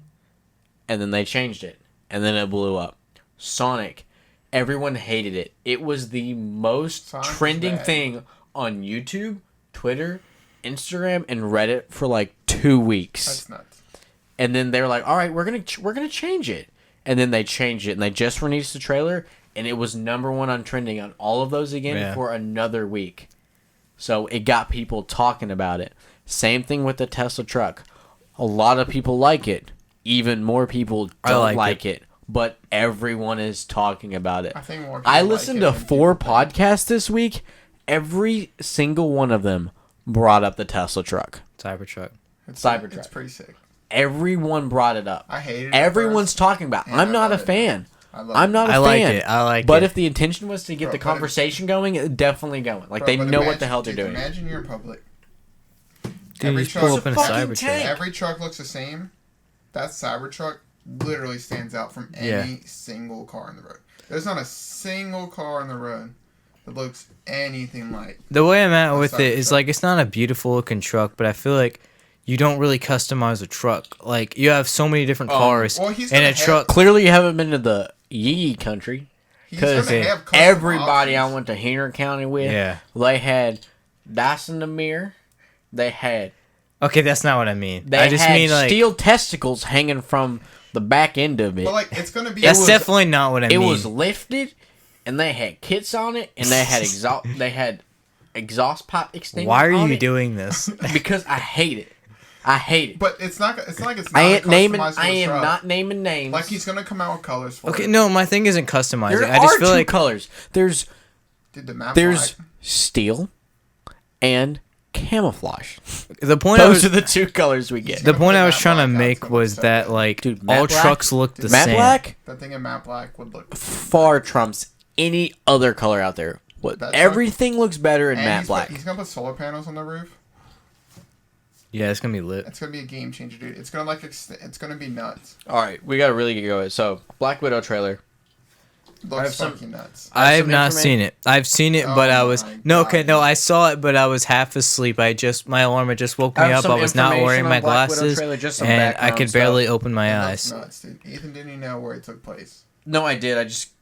And then they changed it. And then it blew up. Sonic, everyone hated it. It was the most Sonic was trending bad. thing on YouTube, Twitter, Instagram, and Reddit for like 2 weeks. That's nuts. And then they were like, "All right, we're gonna change it." And then they changed it, and they just released the trailer, and it was #1 on trending on all of those again Yeah. for another week. So it got people talking about it. Same thing with the Tesla truck. A lot of people like it. Even more people I don't like like it. But everyone is talking about it. I think more people I like listened it to than 4 people think. podcasts this week. Every single one of them brought up the Tesla truck. Cybertruck. It's Cybertruck. It's pretty sick. Everyone brought it up. I hated it. Everyone's talking about. and I'm I not a love it. fan. I I'm not a I fan. like it. I like But it. if the intention was to get Bro, the but conversation going, it's definitely going. Like, they know what the hell they're doing. Imagine you're in public. Dude, every just pull truck- up in a It's a fucking Cybertruck. tank. Every truck looks the same. That Cybertruck literally stands out from any single car on the road. There's not a single car on the road that looks anything like. The way I'm at with it is Cybertruck. like it's not a beautiful looking truck, but I feel like you don't really customize a truck. Like you have so many different cars well, he's and gonna a truck. Clearly, you haven't been to the Yee country. He's gonna Because have custom everybody options. I went to Henry County with, Yeah. they had dice in the mirror. They had Okay, that's not what I mean. I just had mean like steel testicles hanging from the back end of it. But like, it's gonna be. that's was- definitely not what I It mean. was lifted, and they had kits on it, and they had exhaust pipe extenders. Why are on you it. doing this? Because I hate it. I hate it. But it's not. It's not like it's not. I a ain't naming. customizable I am truck. not naming names. Like he's gonna come out with colors for Okay, it. no, my thing isn't customizing. there I just are feel two like colors. There's Dude, the map. there's black. steel and camouflage. the point I Those was are the two colors we get. the gonna point put I was matte trying to black out, make so was it's that so like Dude, matte all black- trucks look the Matte same. black That thing in matte black would look. far trumps any other color out there. What That's everything looks better in And matte he's black. He's gonna put solar panels on the roof. Yeah, it's gonna be lit. It's gonna be a game changer, dude. It's gonna like. It's gonna be nuts. All right, we gotta really get going. So, Black Widow trailer. I have Looks some- fucking nuts. I have some not information- seen it. I've seen it, Oh but I was my no. God. Okay, no, I saw it, but I was half asleep. My alarm had just woke me up. I was not wearing my glasses, and I could barely open my It eyes. looks nuts, dude. Ethan didn't even know where it took place. No, I did.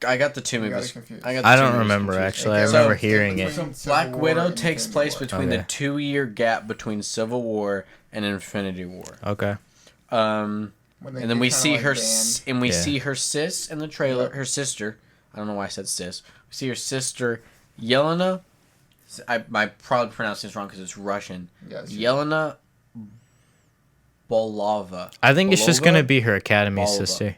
I got the two You got movies. it confused. got the I two don't movies remember confused. actually. I Okay, remember so- hearing it. Between Civil Black War Widow and takes Infinity place War. between Okay. the 2-year gap between Civil War and Infinity War. Okay. When they And then get we kinda, see like, her, banned. and we Yeah. see her sis in the trailer. Yep. Her sister. I don't know why I said sis. We see her sister, Yelena. I probably pronounced this wrong because it's Russian. Yes. Yelena Bolova. I think it's just Bolova? gonna be her academy Bolova. sister.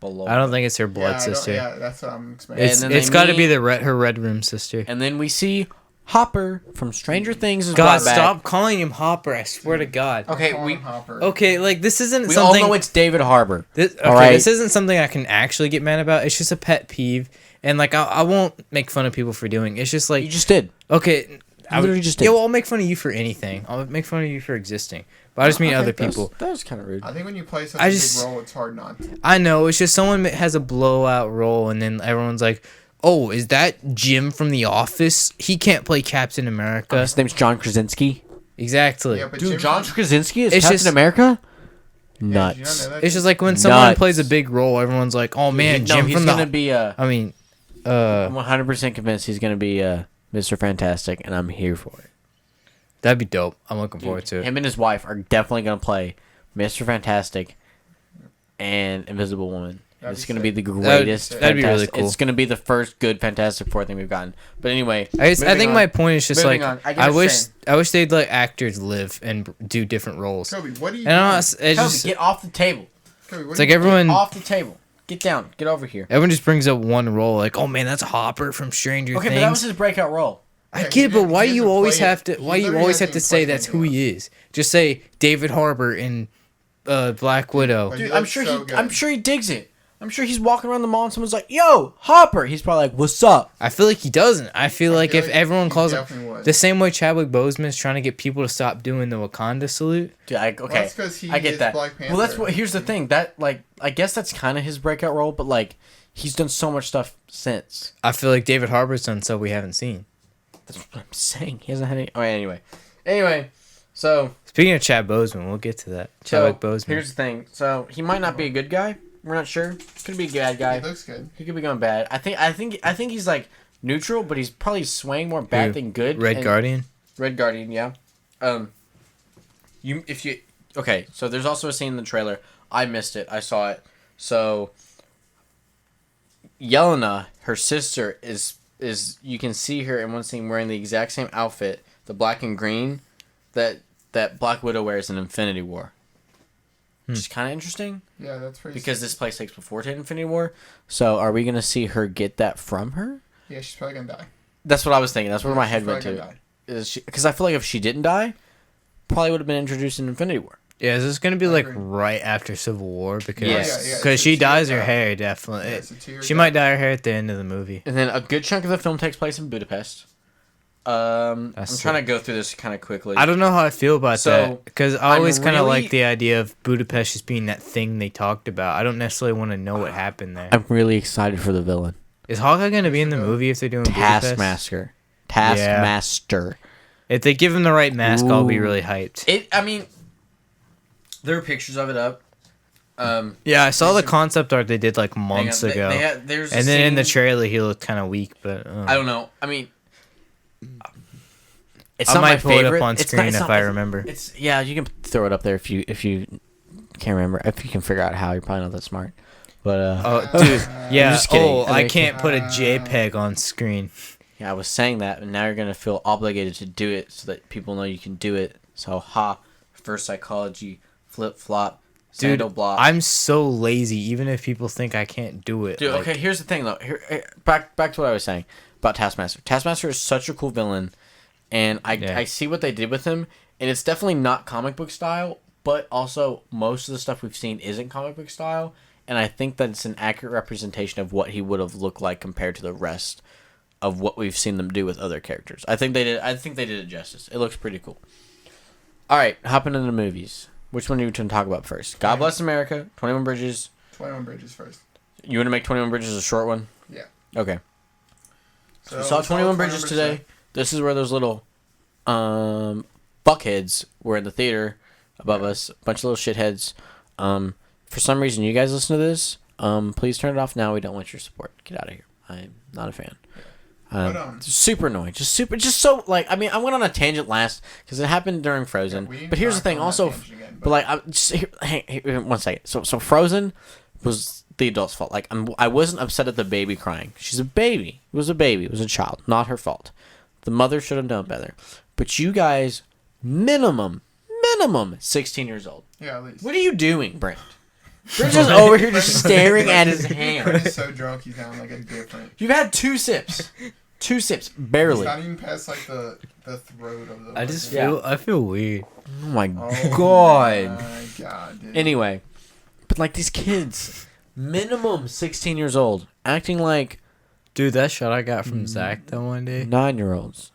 Bolova. I don't think it's her Yeah, blood I don't- sister. Yeah, that's what I'm expecting. It's And then it's they got to be meet- her red room sister. And then we see Hopper from Stranger Things is God, brought back. stop calling him Hopper! I swear to God. Okay, Call we him Hopper. Okay, like this isn't we all something. know it's David Harbour. This, okay, all right? this isn't something I can actually get mad about. It's just a pet peeve, and like I won't make fun of people for doing. It's just like You just did. okay, I literally just did. Yeah, well, I'll make fun of you for anything. I'll make fun of you for existing, but I just mean Okay, other that was- people. That was kind of rude. I think when you play such I a just- big role, it's hard not to. I know it's just someone that has a blowout role, and then everyone's like, "Oh, is that Jim from The Office? He can't play Captain America." His name's John Krasinski. Exactly. Yeah, but Dude, Jim John from- Krasinski is It's Captain just- America? Yeah, did you not Nuts. know that? It's just like when someone Nuts. plays a big role, everyone's like, "Oh man, no, Jim he's from gonna the." be I mean, I'm 100% convinced he's gonna be Mr. Fantastic, and I'm here for it. that'd be dope. I'm looking forward to it. Him and his wife are definitely gonna play Mr. Fantastic and Invisible Woman. That'd It's be gonna be sick. the greatest. That'd be really Fantastic- cool. It's gonna be the first good Fantastic Four thing we've gotten. But anyway, I moving think on. my point is just Moving like on. I get I what you're wish they'd let actors live and do different roles. Kobe, what are you And I'm doing? not, it's Kobe, just get off the table. Kobe, what it's are like you everyone Off the table. Get down. Get over here. everyone just brings up one role like, oh man, that's Hopper from Stranger Okay, Things. but that was his breakout role. I Yeah, get he it, but didn't- why he do you hasn't always played- have to? he Why you literally always have hasn't to say played that's who anything he is? Just say David Harbour in Black Widow. But Dude, he I'm looks sure so he. good. I'm sure he digs it. I'm sure he's walking around the mall and someone's like, "Yo, Hopper." He's probably like, "What's up?" I feel like he doesn't. I feel like feel if like everyone he calls him definitely would. the same way Chadwick Boseman's trying to get people to stop doing the Wakanda salute. Dude, okay, that's 'cause he I get is that. Black Well, that's Panther. what. Here's the thing. That I guess that's kind of his breakout role, but like, he's done so much stuff since. I feel like David Harbour's done stuff we haven't seen. That's what I'm saying. He hasn't had any. Oh, anyway, so Speaking of Chad Boseman, we'll get to that. Chadwick Boseman. here's the thing. So he might not be a good guy. We're not sure. Could be a bad guy. He looks good. He could be going bad. I think he's like neutral, but he's probably swaying more bad Who? than good. Red And- Guardian. Red Guardian, yeah. Okay, so there's also a scene in the trailer. I missed it. I saw it. So Yelena, her sister, is you can see her in one scene wearing the exact same outfit, the black and green, that Black Widow wears in Infinity War. Which is kind of interesting Yeah, that's pretty. because this place takes before to Infinity War. So are we gonna see her get that from her? Yeah, she's probably gonna die. That's what I was thinking. That's where my She's head went probably to. gonna die. because I feel like if she didn't die, probably would have been introduced in Infinity War. Yeah, is this gonna be I like agree. right after Civil War? Because Yeah, it's she a dyes tear her gas. hair definitely. Yeah, it's a tear She gas. might dye her hair at the end of the movie. And then a good chunk of the film takes place in Budapest. I'm That's trying to go through this kind of quickly. I don't know how I feel about So, that because I always kind of really- like the idea of Budapest just being that thing they talked about. I don't necessarily want to know what happened there. I'm really excited for the villain, Is Hawkeye gonna be in the movie if they're doing Budapest? Taskmaster. Taskmaster. If they give him the right mask, I'll be Ooh. really hyped. I mean, there are pictures of it up. Yeah, I saw the concept art they did like hang on, months ago, there's a and then in the scene- trailer he looked kind of weak. But I don't know. I mean, it's I not my might pull it favorite. up on It's screen not- if it's I not- remember. It's yeah. You can throw it up there if you can't remember. If you can figure out how, you're probably not that smart. But Oh, dude, yeah. just kidding. Oh, I Okay. can't put a JPEG on screen. yeah, I was saying that, and now you're gonna feel obligated to do it so that people know you can do it. So reverse psychology, flip flop, Dude, sandal block. I'm so lazy. Even if people think I can't do it, Dude, like, okay, here's the thing though. Back to what I was saying about Taskmaster. Taskmaster is such a cool villain, and I see what they did with him, and it's definitely not comic book style, but also most of the stuff we've seen isn't comic book style, and I think that it's an accurate representation of what he would have looked like compared to the rest of what we've seen them do with other characters. I think they did it justice. It looks pretty cool. All right, hopping into the movies. Which one are you going to talk about first? God Bless America, 21 Bridges. 21 Bridges first. You want to make 21 Bridges a short one? Yeah. Okay. So We saw 21 Bridges today. This is where those little fuckheads were in the theater above us. A bunch of little shitheads. For some reason, you guys listen to this. Please turn it off now. We don't want your support. Get out of here. I'm not a fan. Super annoying. Just so like. I mean, I went on a tangent last because it happened during Frozen. Yeah, we but here's the knocked thing. on that Also, tangent again, but like, hang 1 second. So Frozen was the adult's fault. Like, I wasn't upset at the baby crying. She's a baby. It was a baby. It was a child. Not her fault. The mother should have known better. But you guys, minimum 16 years old. Yeah, at least. What are you doing, Brent? Brent's just over here just staring at his hand. Brent's so drunk he's down like a different. You've had 2 sips. 2 sips, He's barely. not even past like the throat of the. I just Yeah. I feel weird. Oh my Oh god. my god, dude. Anyway, but like these kids, minimum 16 years old, acting like Dude, that shot I got from Zach that one day, 9-year-olds.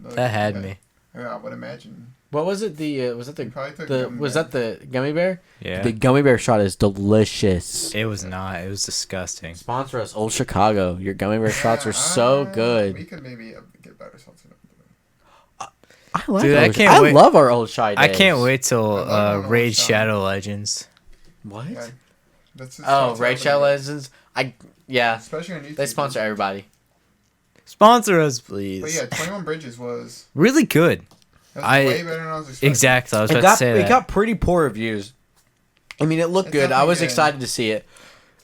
Look, that had yeah. me. Yeah, I would imagine. What was it? Was that He probably took the gummy was bear. that the gummy bear? Yeah. The gummy bear shot is delicious. It was not. It was disgusting. Sponsor us, Old Chicago. Your gummy bear shots are so We good. could maybe get better something. I like. Dude, I Old- can't wait- love our old shy days. I can't wait till I love Old Raid Shot. Shadow Legends. What? Yeah. That's just Oh, sounds Rachel really good. Legends. Yeah. Especially on YouTube. They sponsor everybody. Sponsor us, please. But yeah, 21 Bridges was. Really good. That was I- way better than I was expecting. Exactly. I was It about got to say that. it got pretty poor reviews. I mean, it looked It's good. I definitely was good. excited to see it.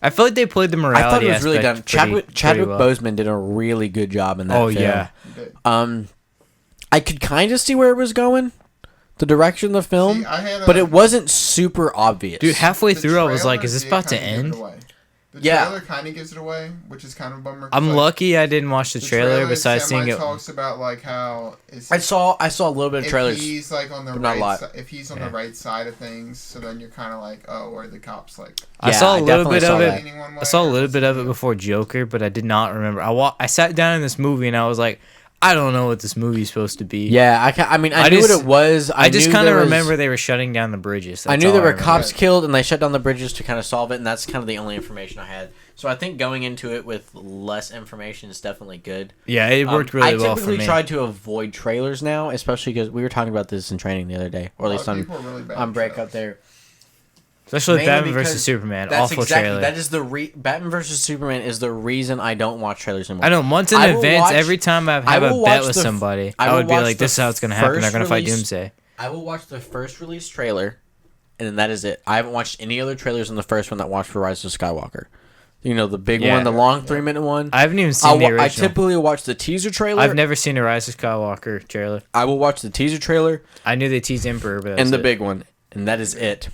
I feel like they played the morality I thought it was really aspect done. pretty Chadwick well. Boseman did a really good job in that Oh film. yeah. He did. I could kind of see where it was going, the direction of the film, See, I had but a- it wasn't super obvious. Dude, halfway the through I was like, trailer is this did about to kinda give it end? away. The Yeah. trailer kind of gives it away, which is kind of a bummer. 'cause, I'm like, lucky I didn't watch the trailer besides seeing it. talks about like how it's, I saw a little bit of if trailers. he's like on the but not a lot. right if he's on the right side of things, so then you're kind of like, oh, where the cops like. I Yeah, saw I a little definitely bit saw of that. it. leaning one way I saw a or little bit of it something. before Joker, but I did not remember. I sat down in this movie and I was like, I don't know what this movie's supposed to be. Yeah, I mean, I knew just- what it was. I just knew kind of there was- remember they were shutting down the bridges. I That's knew all there were remember. cops killed, and they shut down the bridges to kind of solve it, and that's kind of the only information I had. So I think going into it with less information is definitely good. Yeah, it worked really well I for typically me. try to avoid trailers now, especially because we were talking about this in training the other day, or at A lot least of on people are really bad on at break trailers. up there. Especially Mainly Batman because vs Superman. That's Awful exactly trailer. that is the Batman versus Superman is the reason I don't watch trailers anymore. I know months in I will advance, watch- every time I I have a will bet watch with the f- somebody, I I will would be watch like, the this is how it's going to happen. They're first going to fight release- Doomsday. I will watch the first release trailer, and then that is it. I haven't watched any other trailers than the first one that watched for Rise of Skywalker. You know, the big Yeah. one, the long 3-minute one. I haven't even seen the I original. typically watch the teaser trailer. I've never seen a Rise of Skywalker trailer. I will watch the teaser trailer I knew they teased Emperor, but that's and the it. big one, and that is it.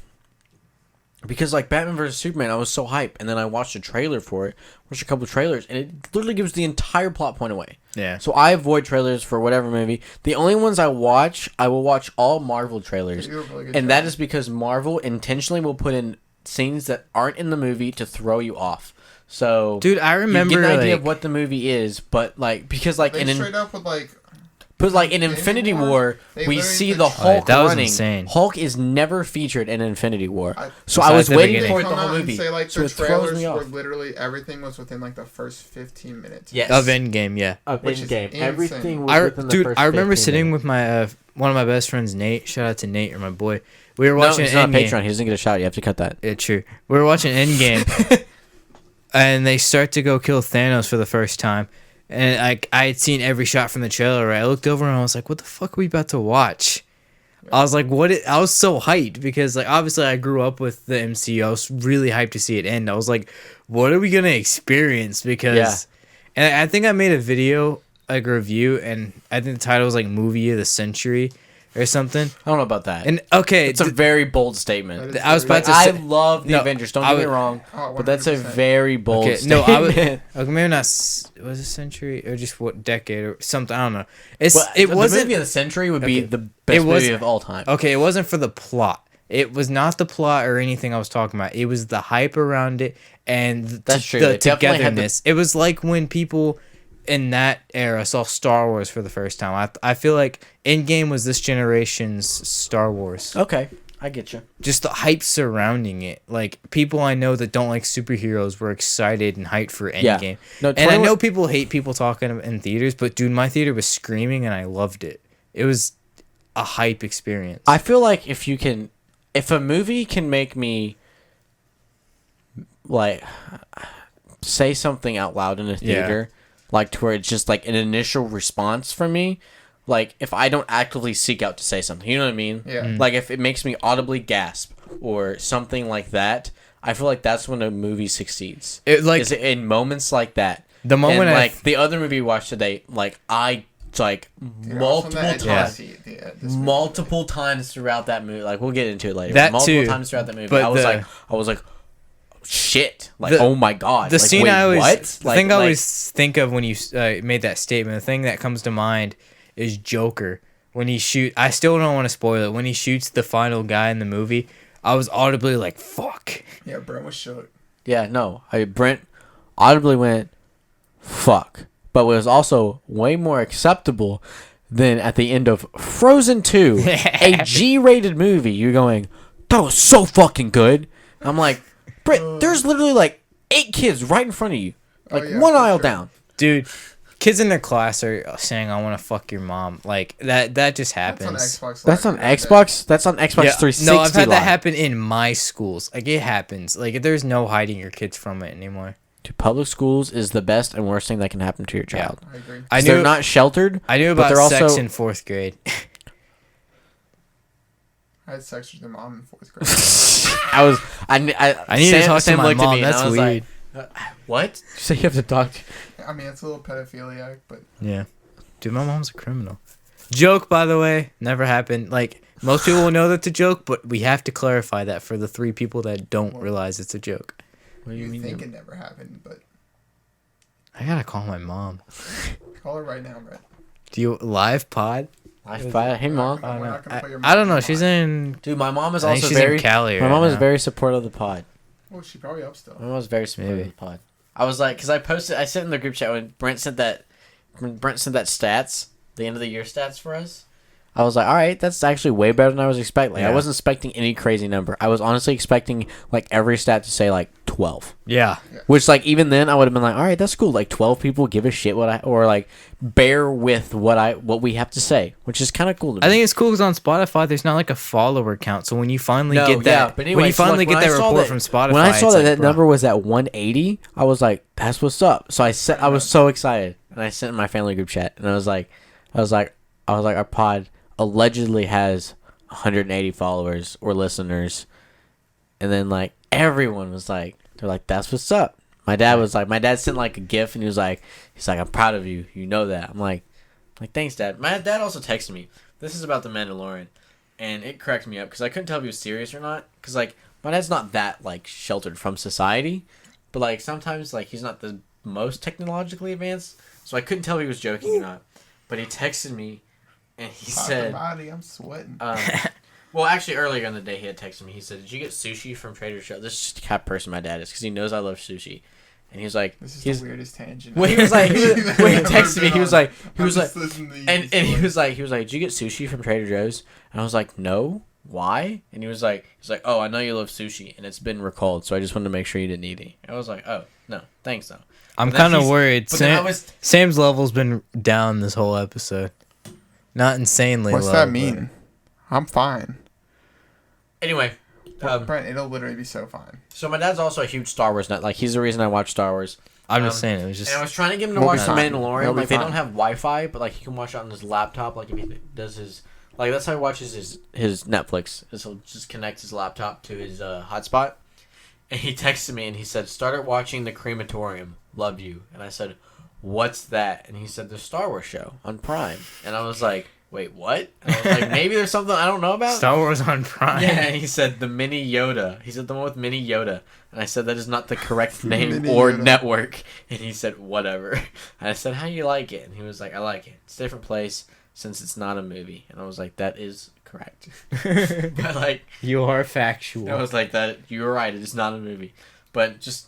Because like Batman vs Superman, I was so hyped, and then I watched a trailer for it, watched a couple trailers, and it literally gives the entire plot point away. Yeah. So I avoid trailers for whatever movie. The only ones I will watch all Marvel trailers, and that is because Marvel intentionally will put in scenes that aren't in the movie to throw you off. So, dude, I remember you get an idea like, of what the movie is, but like because like They straight up with like. but like in Infinity War, we see the Hulk that was running. insane. Hulk is never featured in Infinity War, so Besides I was the waiting beginning. for it Come the whole out and movie. say like So the it throws trailers me were off. literally everything was within like the first 15 minutes. Yes. of Endgame, yeah. Which is Endgame. insane. Everything was within the Dude, first I remember 15 sitting minutes. with my one of my best friends, Nate. Shout out to Nate or my boy. We were No, watching he's not on Endgame. Patreon. He doesn't get a shout. You have to cut that. Yeah, true. We were watching Endgame, and they start to go kill Thanos for the first time. And I had seen every shot from the trailer. Right? I looked over and I was like, "What the fuck are we about to watch?" I was like, "What?" I was so hyped because, like, obviously I grew up with the MCU. I was really hyped to see it end. I was like, "What are we gonna experience?" Because, and I think I made a video, like, review, and I think the title was like "Movie of the Century" or something. I don't know about that. And okay, it's a very bold statement. I was about to I say, love the No, Avengers. Don't I get me would- wrong, Oh, but that's a 100%. very bold okay, no, statement. I would. Okay, maybe not. Was it century or just what decade or something? I don't know. It The wasn't. movie of the century would be Okay. the best It was- movie of all time. Okay, it wasn't for the plot. It was not the plot or anything I was talking about. It was the hype around it and That's true. the It definitely had the- togetherness. It was like when people in that era saw Star Wars for the first time. I feel like Endgame was this generation's Star Wars. Okay, I get you. Just the hype surrounding it. Like, people I know that don't like superheroes were excited and hyped for Yeah. Endgame. No, And I 21 know people hate people talking in theaters, but dude, my theater was screaming and I loved it. It was a hype experience. I feel like if a movie can make me like say something out loud in a theater, like to where it's just like an initial response from me, like if I don't actively seek out to say something, you know what I mean? Yeah. Like if it makes me audibly gasp or something like that, I feel like that's when a movie succeeds. It, like, is in moments like that. the moment and, I like the other movie we watched today, like I like Dude, I was on the multiple edge of my times. seat, yeah, this movie. Multiple times throughout that movie, like we'll get into it later. That multiple too, times throughout that movie, but I was like, shit, like The- oh my god, the like, scene wait, I always what? the Like, thing I like, always think of when you made that statement, the thing that comes to mind is Joker. When he I still don't want to spoil it. When he shoots the final guy in the movie, I was audibly like, "Fuck." Yeah, Brent was shook. yeah, no, Brent audibly went fuck, but was also way more acceptable than at the end of Frozen 2, a G-rated movie. You're going, that was so fucking good. I'm like, Brent, there's literally like 8 kids right in front of you, like yeah, one for aisle sure. down. Dude, kids in their class are saying, "I want to fuck your mom." Like that just That's on happens. Xbox. That's Live on right Xbox. That's on Xbox 360. No, I've had that Live. happen in my schools. Like, it happens. Like, there's no hiding your kids from it anymore. Dude, public schools is the best and worst thing that can happen to your Yeah. child. there. I agree. I They're knew not sheltered. I knew but about they're sex also- in 4th grade. I had sex with your mom in 4th grade. I I need to talk to Sam my looked at mom. me and That's I was weird. like, what? So you have to talk to I mean, it's a little pedophiliac, but Yeah. Dude, my mom's a criminal. Joke, by the way, never happened. Like, most people will know that's a joke, but we have to clarify that for the 3 people that don't realize it's a joke. What do you you mean? think it never happened. But I gotta call my mom. call her right now, Brett. Do you live pod? Life by hey mom. We're not gonna put your I don't mom know. on. She's in. Dude, my mom is I think also she's very in Cali. my right mom is now. very supportive of the pod. Oh, she probably up still. My mom was very supportive Maybe. of the pod. I was like, because I sent in the group chat when Brent sent that stats, the end of the year stats for us. I was like, all right, that's actually way better than I was expecting. Like, I Yeah. wasn't expecting any crazy number. I was honestly expecting like every stat to say like 12. Yeah. Which, like, even then, I would have been like, all right, that's cool. Like, 12 people give a shit or like bear with what we have to say, which is kind of cool to me. I think it's cool because on Spotify, there's not like a follower count. So when you finally No, get that, yeah, but anyway, when you so, finally like, get when I that saw report that- from Spotify, when I saw it's that like, that bro. number was at 180, I was like, that's what's up. So I was so excited, and I sent in my family group chat, and I was like, our pod allegedly has 180 followers or listeners, and then like everyone was like, they're like, that's what's up. My dad sent like a gif, and he's like, I'm proud of you. You know that. I'm like thanks, Dad. My dad also texted me. This is about the Mandalorian, and it cracked me up because I couldn't tell if he was serious or not. Because like my dad's not that like sheltered from society, but like sometimes like he's not the most technologically advanced, so I couldn't tell if he was joking or not. But he texted me, and he said, "I'm sweating." Well, actually, earlier in the day, he had texted me. He said, "Did you get sushi from Trader Joe's?" This is just the kind of person my dad is, because he knows I love sushi. And he was like, "This is the weirdest tangent." When he was like, when he texted me, he was like, and he was like, "Did you get sushi from Trader Joe's?" And I was like, "No, why?" And he was like, "Oh, I know you love sushi, and it's been recalled, so I just wanted to make sure you didn't eat any." I was like, "Oh, no, thanks though." I'm kind of worried. Sam's level's been down this whole episode. Not insanely low. What's that mean? I'm fine. Anyway, Brent, it'll literally be so fine. So my dad's also a huge Star Wars nut. Like, he's the reason I watch Star Wars. I'm just saying, it was just... And I was trying to get him to watch The Mandalorian. Like, they don't have Wi-Fi, but, like, he can watch it on his laptop. Like, if he does his... Like, that's how he watches his Netflix. Is he'll just connect his laptop to his hotspot. And he texted me, and he said, "Started watching The Crematorium. Love you." And I said, "What's that?" And he said, "The Star Wars show on Prime." And I was like... Wait, what? And I was like, maybe there's something I don't know about? Star Wars on Prime. Yeah, he said the Mini Yoda. He said the one with Mini Yoda. And I said that is not the correct name Mini or Yoda. network. And he said, whatever. And I said, how do you like it? And he was like, I like it. It's a different place since it's not a movie. And I was like, that is correct. But like... You are factual. I was like, that. You're right. It is not a movie. But just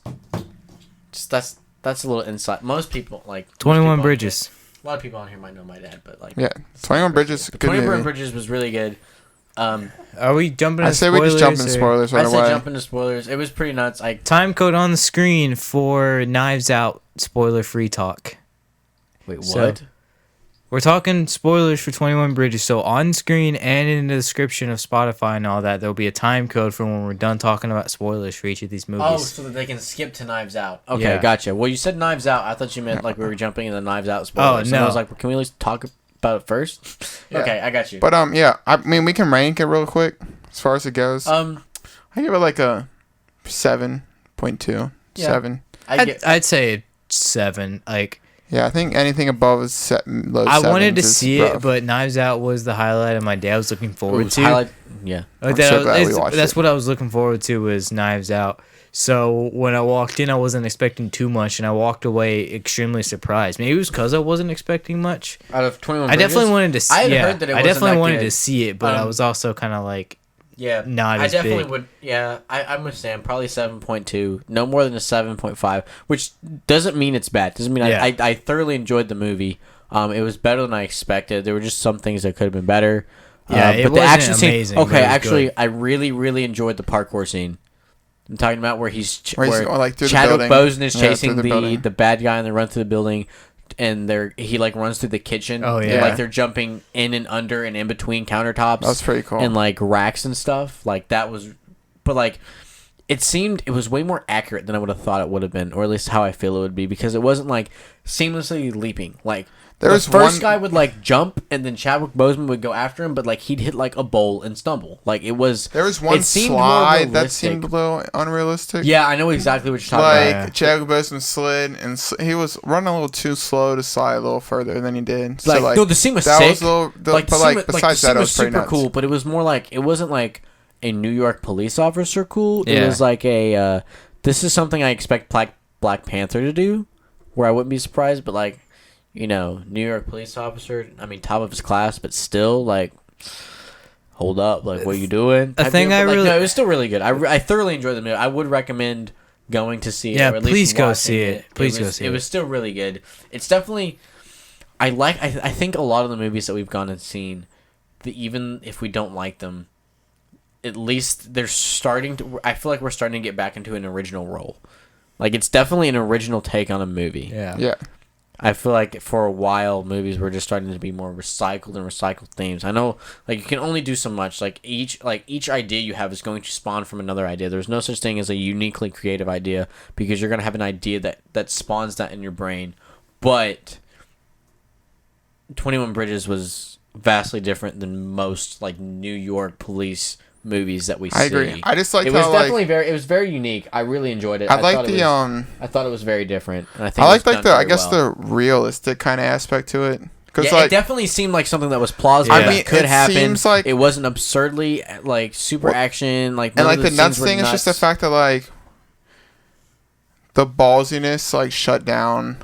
that's a little insight. Most people, like... 21 Bridges. A lot of people on here might know my dad, but like... Yeah, 21 Bridges, good 21 movie. Bridges was really good. Are we jumping I into say spoilers? we just jump into spoilers right I said away. jump into spoilers. It was pretty nuts. Time code on the screen for Knives Out spoiler-free talk. Wait, what? So, we're talking spoilers for 21 Bridges, so on screen and in the description of Spotify and all that, there'll be a time code for when we're done talking about spoilers for each of these movies. Oh, so that they can skip to Knives Out. Okay, Yeah. Gotcha. Well, you said Knives Out. I thought you meant like we were jumping into Knives Out spoilers. Oh, no. And I was like, well, can we at least talk about it first? Yeah. Okay, I got you. But yeah, I mean we can rank it real quick as far as it goes. I give it like a 7.2, Yeah. 7. I'd say 7. Like, Yeah, I think anything above is low. I wanted to sevens is see rough. it, but Knives Out was the highlight, and my dad was looking forward to. Yeah. Like I'm that, so glad we watched that's it. what I was looking forward to, was Knives Out. So when I walked in, I wasn't expecting too much, and I walked away extremely surprised. Maybe it was because I wasn't expecting much. Out of 21 I definitely wanted to see. I had yeah, heard that it I wasn't definitely that wanted good. to see it, but I was also kind of like, Yeah, not I as definitely big. would. Yeah, I'm with Sam. Probably 7.2. No more than a 7.5, which doesn't mean it's bad. Doesn't mean Yeah. I thoroughly enjoyed the movie. It was better than I expected. There were just some things that could have been better. Yeah, it but the wasn't action amazing, scene. but Okay, it was actually, good. I really enjoyed the parkour scene. I'm talking about where he's Where he's going, like, through the Chadwick building. Boseman is Yeah, chasing through the building. the bad guy, and they run through the building. And he like runs through the kitchen. Oh, And, yeah. like they're jumping in and under and in between countertops. That was pretty cool. And like racks and stuff. Like that was, but like it was way more accurate than I would have thought it would have been, or at least how I feel it would be, because it wasn't like seamlessly leaping. Like There the was first one- guy would like jump, and then Chadwick Boseman would go after him, but like he'd hit like a bowl and stumble. Like it was. There was one it seemed more slide that realistic. seemed a little unrealistic. Yeah, I know exactly what you're talking about. Like Chadwick Boseman slid, and he was running a little too slow to slide a little further than he did. Like, so like no, the scene was that sick. was a little, Like, but the like scene, besides the that, scene it was pretty super nuts. cool, but it was more like it wasn't like a New York police officer cool. It Yeah. was like a this is something I expect Black Panther to do, where I wouldn't be surprised, but like, you know, New York police officer. I mean, top of his class, but still like. Hold up, like what are you doing? A thing But, I like, really- no, it was still really good. I thoroughly enjoyed the movie. I would recommend going to see it. Yeah, or at least please go watching see it. Please go see it. it. It was still really good. It's definitely. I think a lot of the movies that we've gone and seen, even if we don't like them, at least they're starting to. I feel like we're starting to get back into an original role. Like it's definitely an original take on a movie. Yeah. Yeah, I feel like for a while movies were just starting to be more recycled and recycled themes. I know like you can only do so much. Like each idea you have is going to spawn from another idea. There's no such thing as a uniquely creative idea, because you're going to have an idea that spawns that in your brain. But 21 Bridges was vastly different than most like New York police movies that we see. I agree. I just like it was how definitely like it was very unique. I really enjoyed it. I like thought it the was, I thought it was very different. And I think I it like was the done I very guess well. the realistic kind of aspect to it, Because it definitely seemed like something that was plausible. Yeah. That could it happen. seems like it wasn't absurdly like super action. Like and none like of the nuts scenes were thing is just the nuts. fact that like the ballsiness like shut down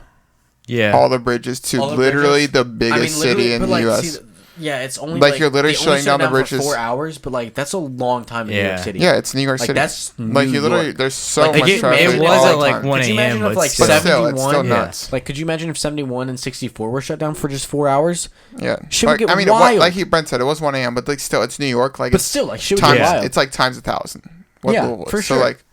Yeah. all the bridges to All the literally bridges? the biggest city in but, the like, U.S. see, yeah, it's only Like, you're literally they only shutting down the for bridges. 4 hours, but like that's a long time in New York Yeah. City. Yeah, it's New York Like, City. that's like New you literally York. there's so Like, much it traffic. it was all at the like time. 1 Could you imagine a.m. if like But still, it's 71? still Yeah. nuts. Like, could you imagine if 71 and 64 were shut down for just 4 hours? Yeah, Shit would like, get I mean, wild. like Brent said, it was 1 a.m., but like still, it's New York. Like, But it's still, like shit would times. get wild. It's like times 1,000. Yeah, Louisville is. for So sure. like,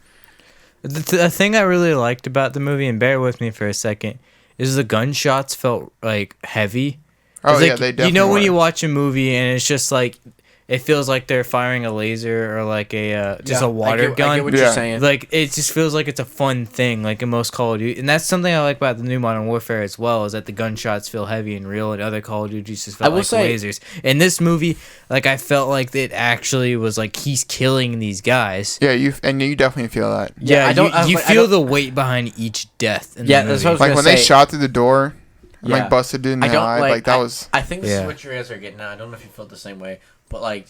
The thing I really liked about the movie, and bear with me for a second, is the gunshots felt like heavy. oh It's yeah, like, they definitely. you know when were. you watch a movie and it's just like it feels like they're firing a laser or like a just a water gun. I get what Yeah. you're saying. Like it just feels like it's a fun thing, like in most Call of Duty, and that's something I like about the new Modern Warfare as well. Is that the gunshots feel heavy and real, and other Call of Duties just I felt will like say- lasers. In this movie, like I felt like it actually was like he's killing these guys. Yeah, you definitely feel that. Yeah, I don't- I was you like, I feel don't- the weight behind each death. In Yeah, the that's movie. what I was Like gonna when they say- shot through the door and Yeah. like busted dude in the I don't eye, like that was. I think this Yeah. is what you guys are getting at. I don't know if you felt the same way, but like,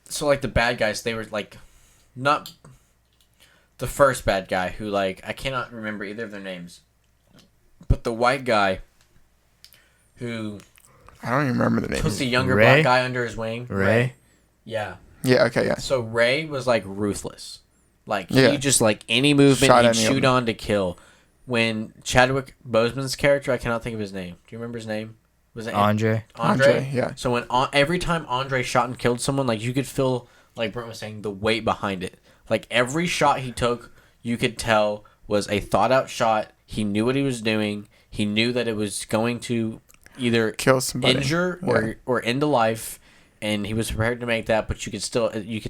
so like the bad guys, they were like, not the first bad guy who like I cannot remember either of their names, but the white guy who I don't even remember the name. puts the younger Ray? black guy under his wing. Ray. Yeah. Yeah. Okay. Yeah. So Ray was like ruthless. Like Yeah. he just like any movement Shot he'd any of shoot them. on to kill. When Chadwick Boseman's character, I cannot think of his name. Do you remember his name? Was it Andre. Andre, yeah. So when every time Andre shot and killed someone, like you could feel, like Brent was saying, the weight behind it. Like every shot he took, you could tell was a thought out shot. He knew what he was doing. He knew that it was going to either Kill somebody. injure or end a life, and he was prepared to make that. But you could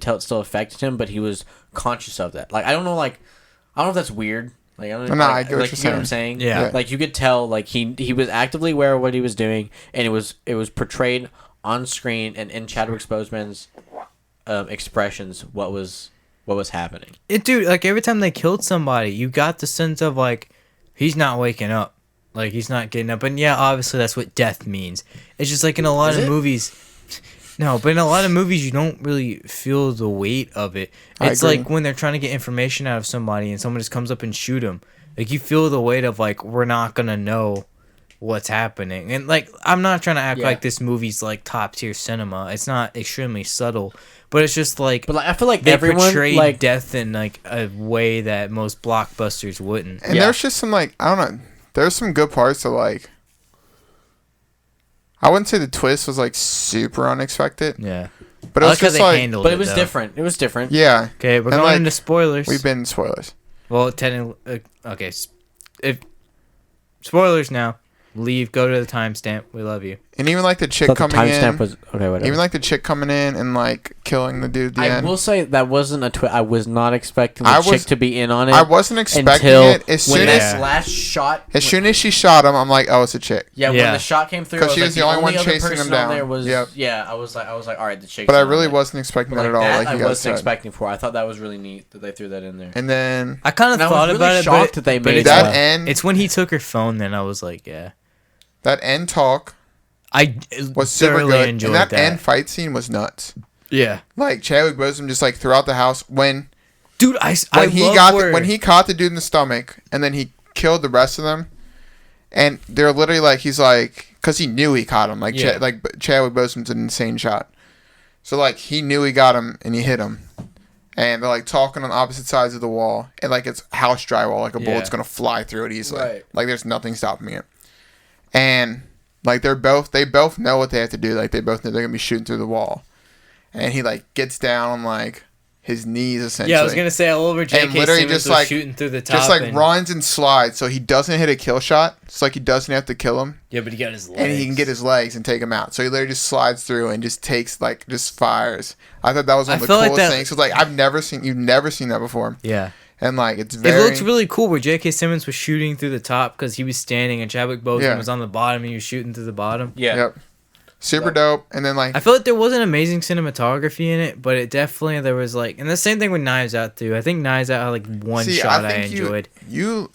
tell it still affected him. But he was conscious of that. Like I don't know if that's weird. Like I don't know. No, like, I get what like, you're you know what I'm saying. saying. Yeah. Like you could tell, like he was actively aware of what he was doing, and it was portrayed on screen and in Chadwick Boseman's expressions what was happening. Dude, like every time they killed somebody, you got the sense of like he's not waking up, like he's not getting up. And yeah, obviously that's what death means. It's just like in a lot Is of it? movies. No, but in a lot of movies, you don't really feel the weight of it. I It's agree. like when they're trying to get information out of somebody and someone just comes up and shoot them. Like you feel the weight of like we're not gonna know what's happening. And like I'm not trying to act Yeah. like this movie's like top tier cinema. It's not extremely subtle, but it's just like But like, I feel like they everyone portrayed like death in like a way that most blockbusters wouldn't. And Yeah. there's just some like I don't know. There's some good parts to like. I wouldn't say the twist was like super unexpected, Yeah, but it I was like how just they like handled but it it was though. different. It was different. yeah. Okay, we're And, going like, into spoilers. We've been spoilers. Well, technically, okay. If spoilers now, leave. Go to the timestamp. We love you. And even like the I chick thought the coming timestamp in, was okay. Whatever. even like the chick coming in and like killing the dude at the I end. will say that wasn't a twist. I was not expecting the I chick was- to be in on it. I wasn't expecting until it. As when soon that as Yeah. last shot. as soon as she shot him, I'm like, oh, it's a chick. Yeah, when Yeah. the shot came through, 'Cause I was she like, was the only one other chasing person him on down. There was, Yep. Yeah, I was like, all right, the chick. But I really wasn't expecting that at all. Like I you guys wasn't said. expecting for. I thought that was really neat that they threw that in there. And then I kind of And I was thought really about it, shocked but, that they but made it's, that that. end, it's when he took her phone. Then I was like, yeah, that end talk I was super thoroughly good. enjoyed And that that. end fight scene was nuts. Yeah, Like Chadwick Boseman just like throughout the house when dude, I love where, when he caught the dude in the stomach and then he killed the rest of them, and they're literally like he's like because he knew he caught him like Yeah. Chadwick Boseman's an insane shot, so like he knew he got him and he hit him, and they're like talking on opposite sides of the wall and like it's house drywall like a bullet's Yeah. gonna fly through it easily, Right. like there's nothing stopping it, and like they both know what they have to do, like they both know they're gonna be shooting through the wall, and he like gets down on like his knees essentially. yeah, I was gonna say all over J.K. And literally Simmons just, was like- shooting through the top. just like and, runs and slides so he doesn't hit a kill shot. It's like he doesn't have to kill him, Yeah, but he got his legs. and he can get his legs and take him out. So he literally just slides through and just takes like just fires. I thought that was one of the felt like coolest that- things. Cause like you've never seen that before, Yeah. and like it's It very. looked really cool where J.K. Simmons was shooting through the top because he was standing and Chadwick Boseman Yeah. was on the bottom and he was shooting through the bottom. Yeah. Yep. Super dope. And then like I feel like there wasn't amazing cinematography in it, but it definitely there was and the same thing with Knives Out too. I think Knives Out had like one see, shot I, think enjoyed. You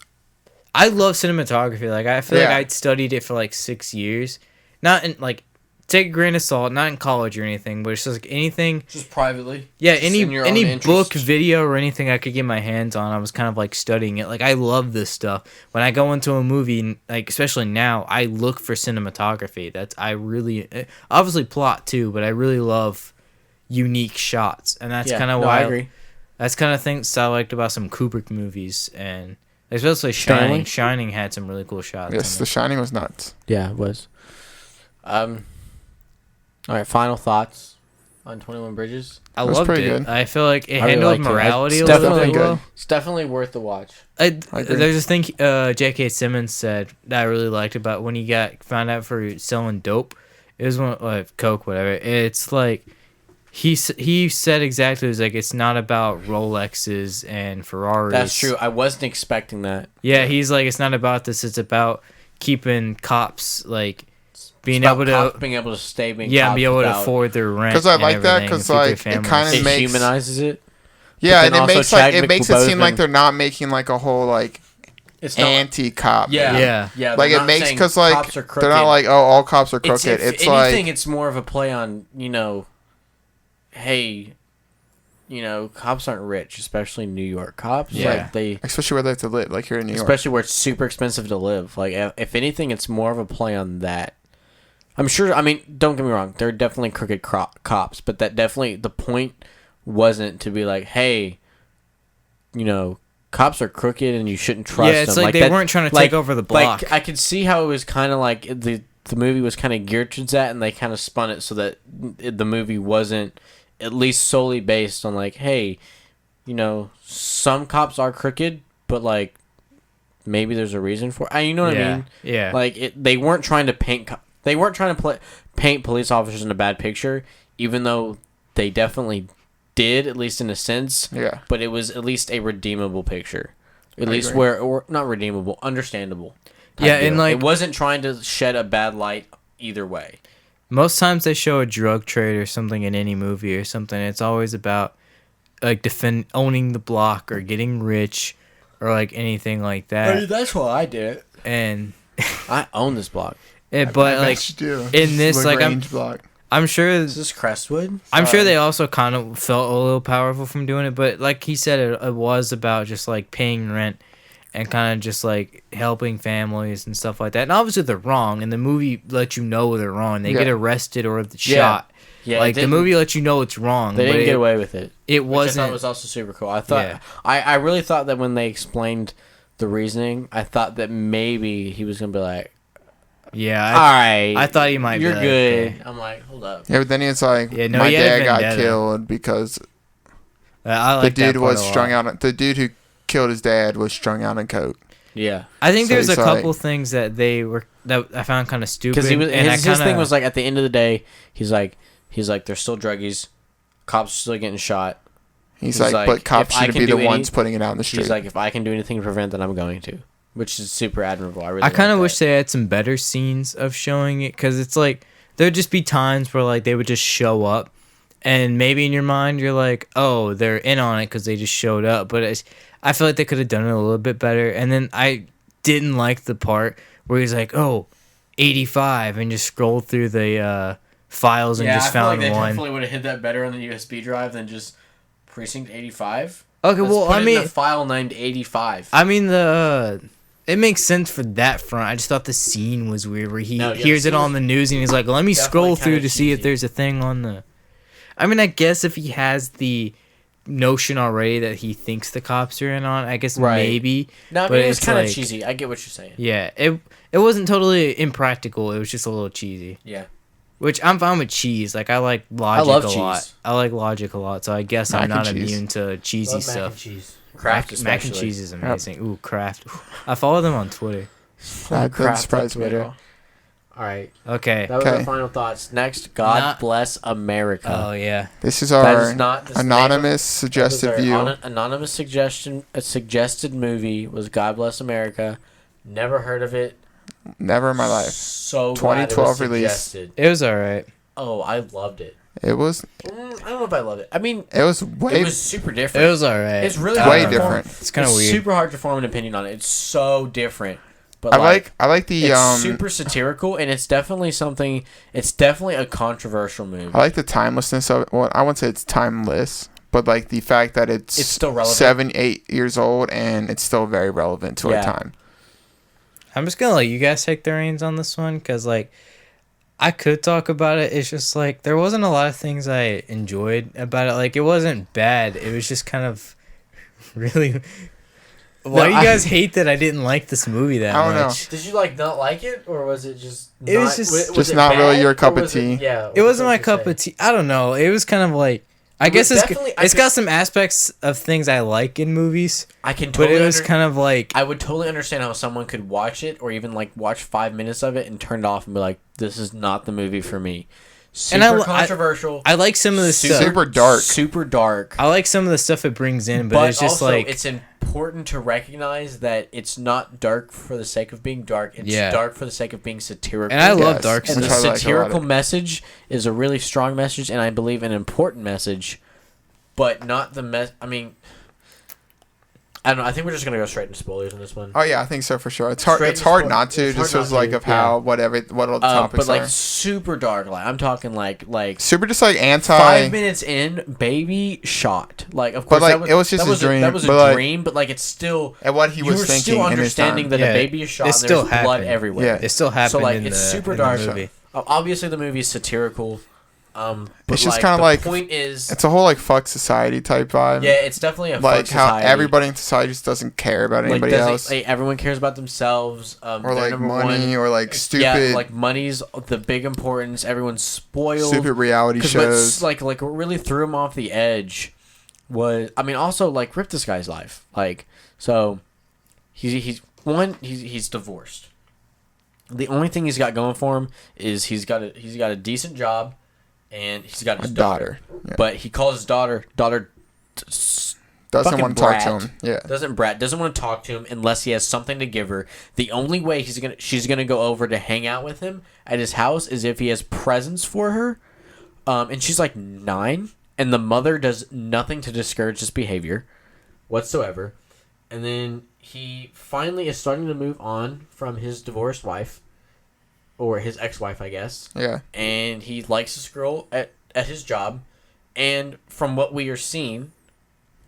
I love cinematography. Like I feel like Yeah. I studied it for like 6 years. Not in like take a grain of salt, not in college or anything, but it's just like anything. Just privately. Yeah, Just in your own any book, interest. video, or anything I could get my hands on, I was kind of like studying it. Like I love this stuff. When I go into a movie, like especially now, I look for cinematography. I really obviously plot too, but I really love unique shots, and that's kind of why I agree. that's kind of things I liked about some Kubrick movies, and especially Stanley? Shining. Shining had some really cool shots. Yes, in The it. Shining was nuts. Yeah, it was. All right, final thoughts on 21 Bridges. I It was loved pretty it. good. I feel like it I really handled liked it. morality It's a little definitely bit well. good. It's definitely worth the watch. I agree. There's this thing J.K. Simmons said that I really liked about when he got found out for selling dope. It was one coke, whatever. It's like he said exactly. It was like it's not about Rolexes and Ferraris. That's true. I wasn't expecting that. Yeah, he's like it's not about this. It's about keeping cops like being It's able about to cops being able to stay being yeah cops be able to without- afford their rent. Because I and like that, everything, 'cause, and feed their like, it families. kinda It makes- humanizes it. Yeah, then and it also makes like it Chadwick makes it seem like Boseman- they're not making like a whole like It's not. anti-cop. Yeah, movie. Yeah. yeah. Like they're it not makes saying because like cops are they're not crooked. like all cops are crooked. If It's anything, like it's more of a play on hey, cops aren't rich, especially New York cops. Yeah. Like they, especially where they have to live, like here in New York. especially where it's super expensive to live. Like if anything, it's more of a play on that. I'm sure. I mean, don't get me wrong. They're definitely crooked cops, but that definitely the point wasn't to be like, hey, cops are crooked and you shouldn't trust Yeah, it's them. like they that- weren't trying to take over the block. Like I could see how it was kind of like the movie was kind of geared towards that, and they kind of spun it so that the movie wasn't at least solely based on like, hey, some cops are crooked, but like maybe there's a reason for it. You know what I mean? Yeah. Like they weren't trying to paint police officers in a bad picture, even though they definitely did, at least in a sense. Yeah. But it was at least a redeemable picture, at I least agree. or not redeemable, understandable. type Yeah, and, deal. like- it wasn't trying to shed a bad light either way. Most times they show a drug trade or something in any movie or something. It's always about like owning the block or getting rich or like anything like that. that's why I did it. And I own this block. but I like bet you do. in this, like, I'm- LaGrange block. I'm sure Is this Crestwood? I'm sure they also kind of felt a little powerful from doing it, but like he said, it was about just like paying rent and kind of just like helping families and stuff like that. And obviously they're wrong, and the movie lets you know they're wrong. They Yeah. get arrested or shot. Yeah, Like the movie lets you know it's wrong. They but didn't it, get away with it. It Which I thought wasn't. was also super cool. I thought Yeah. I really thought that when they explained the reasoning, I thought that maybe he was gonna be like, Yeah, "All right, I thought he might be You're like, good." okay. I'm like, "Hold up." Yeah, but then it's like Yeah, no, my he had a dad got vendetta. killed because I the like that dude part was a lot. strung out. The dude who killed his dad was strung out on coke. Yeah, I think So there's a he's like- couple things that I found kind of stupid. because and I his kinda, thing was like at the end of the day, he's like, they're still druggies, cops are still getting shot. He's He's like, like, but cops if I shouldn't can be the do any- ones putting it out in the street. He's like, if I can do anything to prevent that, I'm going to, which is super admirable. I really. I kind of like wish that. they had some better scenes of showing it, because it's like there'd just be times where like they would just show up, and maybe in your mind you're like, oh, they're in on it because they just showed up. But I feel like they could have done it a little bit better. And then I didn't like the part where he's like, oh, 85, and just scrolled through the files and just found one. definitely would have hid that better on the USB drive than just precinct 85. Okay, Let's well, put I it in mean, a file named 85. I mean the. It makes sense for that front. I just thought the scene was weird where he No, yeah, hears the it scene on the news and he's like, "Let me scroll Definitely through kinda to see if cheesy. there's a thing on the." I mean, I guess if he has the notion already that he thinks the cops are in on, I guess Right. maybe. No, I but mean, it was it's kind of like- cheesy. I get what you're saying. Yeah, it wasn't totally impractical. It was just a little cheesy, Yeah. which I'm fine with cheese. Like I like logic love a lot. cheese. I like logic a lot, so I guess I'm Mac and not cheese. immune to cheesy stuff. cheese. Mac and cheese is amazing. Ooh, Kraft. I follow them on Twitter. That doesn't surprise me. All right. Okay. That was Okay. our final thoughts. Next, God Not- Bless America. Oh yeah. This is That our is not the anonymous That suggested was view. our anonymous suggestion. A suggested movie was God Bless America. Never heard of it. Never in my life. So glad it 2012 was release. suggested. It was alright. Oh, I loved it. It was. I don't know if I love it. I mean, It was way. it was super different. It was alright. It's really way hard to form- different. It's kind of weird. Super hard to form an opinion on it. It's so different. But I like the it's super satirical, and it's definitely something. It's definitely a controversial movie. I like the timelessness of it. Well, I wouldn't say it's timeless, but like the fact that it's still relevant. 7-8 years old and it's still very relevant to our time. I'm just gonna let you guys take the reins on this one because like I could talk about it. It's just like there wasn't a lot of things I enjoyed about it. Like it wasn't bad. It was just kind of really. Why do you guys hate that I didn't like this movie that I don't much? Did you not like it, or was it just? It was just it not bad, really your cup or of was tea. Yeah, It wasn't my cup of tea. I don't know. It was kind of like I guess it's got some aspects of things I like in movies. I can totally. But it was kind of like I would totally understand how someone could watch it, or even like watch 5 minutes of it and turn it off and be like, "This is not the movie for me." Super controversial. I like some of the stuff. Super dark. Super dark. I like some of the stuff it brings in, but it's just also, like it's important to recognize that it's not dark for the sake of being dark. It's dark for the sake of being satirical. And I love dark And stuff. the satirical message is a really strong message, and I believe an important message, but not the I mean, I don't know. I think we're just gonna go straight into spoilers on this one. Oh yeah, I think so for sure. It's hard. It's hard not to, just because like of how what all the topics but like are. super dark. Like I'm talking like super just like anti. 5 minutes in, baby shot. Like of course, but like it was just his dream. That was a dream, but like it's still. And what he was thinking still understanding in his time. that a baby is shot. It And still there's blood happened. everywhere. Yeah, it still happened. So like in it's the, super in the dark. movie. Obviously, the movie is satirical. But it's just like, kind of the like point is, it's a whole like fuck society type vibe. yeah, it's definitely a like fuck how society. everybody in society just doesn't care about anybody else, like, everyone cares about themselves, or like money, or like stupid. Yeah, like money's the big importance. Everyone's spoiled. Stupid reality shows. Like what really threw him off the edge was, I mean, also like ripped this guy's life. Like so, he's divorced. The only thing he's got going for him is he's got a decent job, and he's got his daughter. Yeah. But he calls his daughter doesn't want to talk to him. Yeah, doesn't want to talk to him unless he has something to give her. The only way she's gonna go over to hang out with him at his house is if he has presents for her. And she's like 9, and the mother does nothing to discourage this behavior whatsoever. And then he finally is starting to move on from his divorced wife, or his ex-wife, I guess. Yeah. And he likes this girl at his job, and from what we are seeing,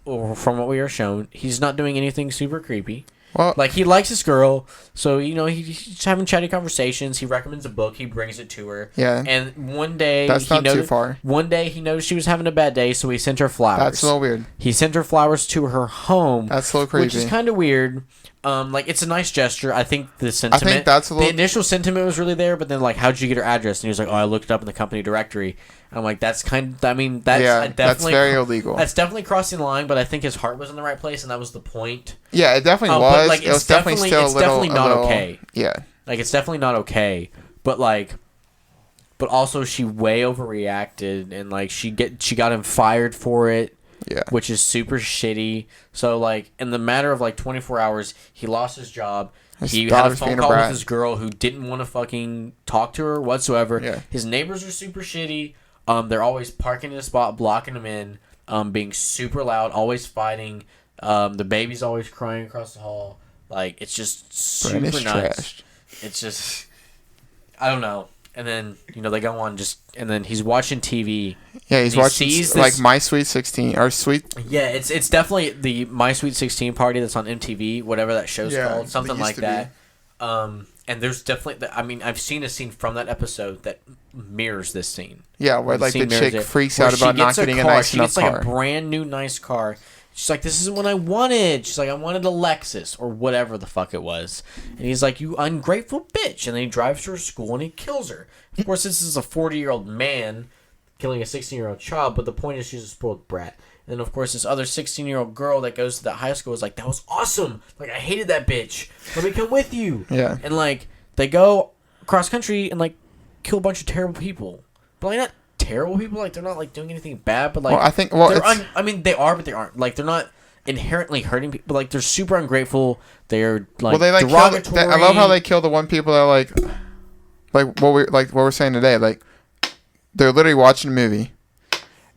or from what we are shown, he's not doing anything super creepy. Well, like he likes this girl, so he's having chatty conversations. He recommends a book. He brings it to her. Yeah. And one day too far. One day he noticed she was having a bad day, so he sent her flowers. That's a little weird. He sent her flowers to her home. That's a little creepy. Which is kind of weird. Like it's a nice gesture. I think the sentiment. I think that's a little. The initial sentiment was really there, but then like, how'd you get her address? And he was like, oh, I looked it up in the company directory. And I'm like, that's kind of. I mean, that's very illegal. That's definitely crossing the line, but I think his heart was in the right place, and that was the point. Yeah, it definitely was. Like, it was definitely still it's definitely not okay. Yeah. Like it's definitely not okay, but like. But also, she way overreacted, and like she got him fired for it. Yeah. Which is super shitty. So like in the matter of like 24 hours, he lost his job. He had a phone call with this girl who didn't want to fucking talk to her whatsoever. Yeah. His neighbors are super shitty. They're always parking in a spot, blocking him in, being super loud, always fighting. The baby's always crying across the hall. Like it's just super nuts. Trashed. It's just I don't know. And then, they go on and then he's watching TV. Yeah, he's watching like My Sweet 16 or Sweet. Yeah, it's definitely the My Sweet 16 party that's on MTV, whatever that show's called, something like that. And there's definitely, I've seen a scene from that episode that mirrors this scene. Yeah, where like the chick freaks out about not getting a nice enough car. She gets like a brand new nice car. She's like, this isn't what I wanted. She's like, I wanted a Lexus or whatever the fuck it was. And he's like, you ungrateful bitch. And then he drives to her school and he kills her. Of course, this is a 40-year-old man killing a 16-year-old child, but the point is she's a spoiled brat. And then, of course, this other 16-year-old girl that goes to that high school is like, that was awesome. Like, I hated that bitch. Let me come with you. Yeah. And, like, they go cross country and, like, kill a bunch of terrible people. But, like, not terrible people. Like, they're not, like, doing anything bad. But, like, well, I think, they are, but they aren't. Like, they're not inherently hurting people. Like, they're super ungrateful. They're, like, derogatory. I love how they kill the one people that are, like what we're saying today. Like, they're literally watching a movie,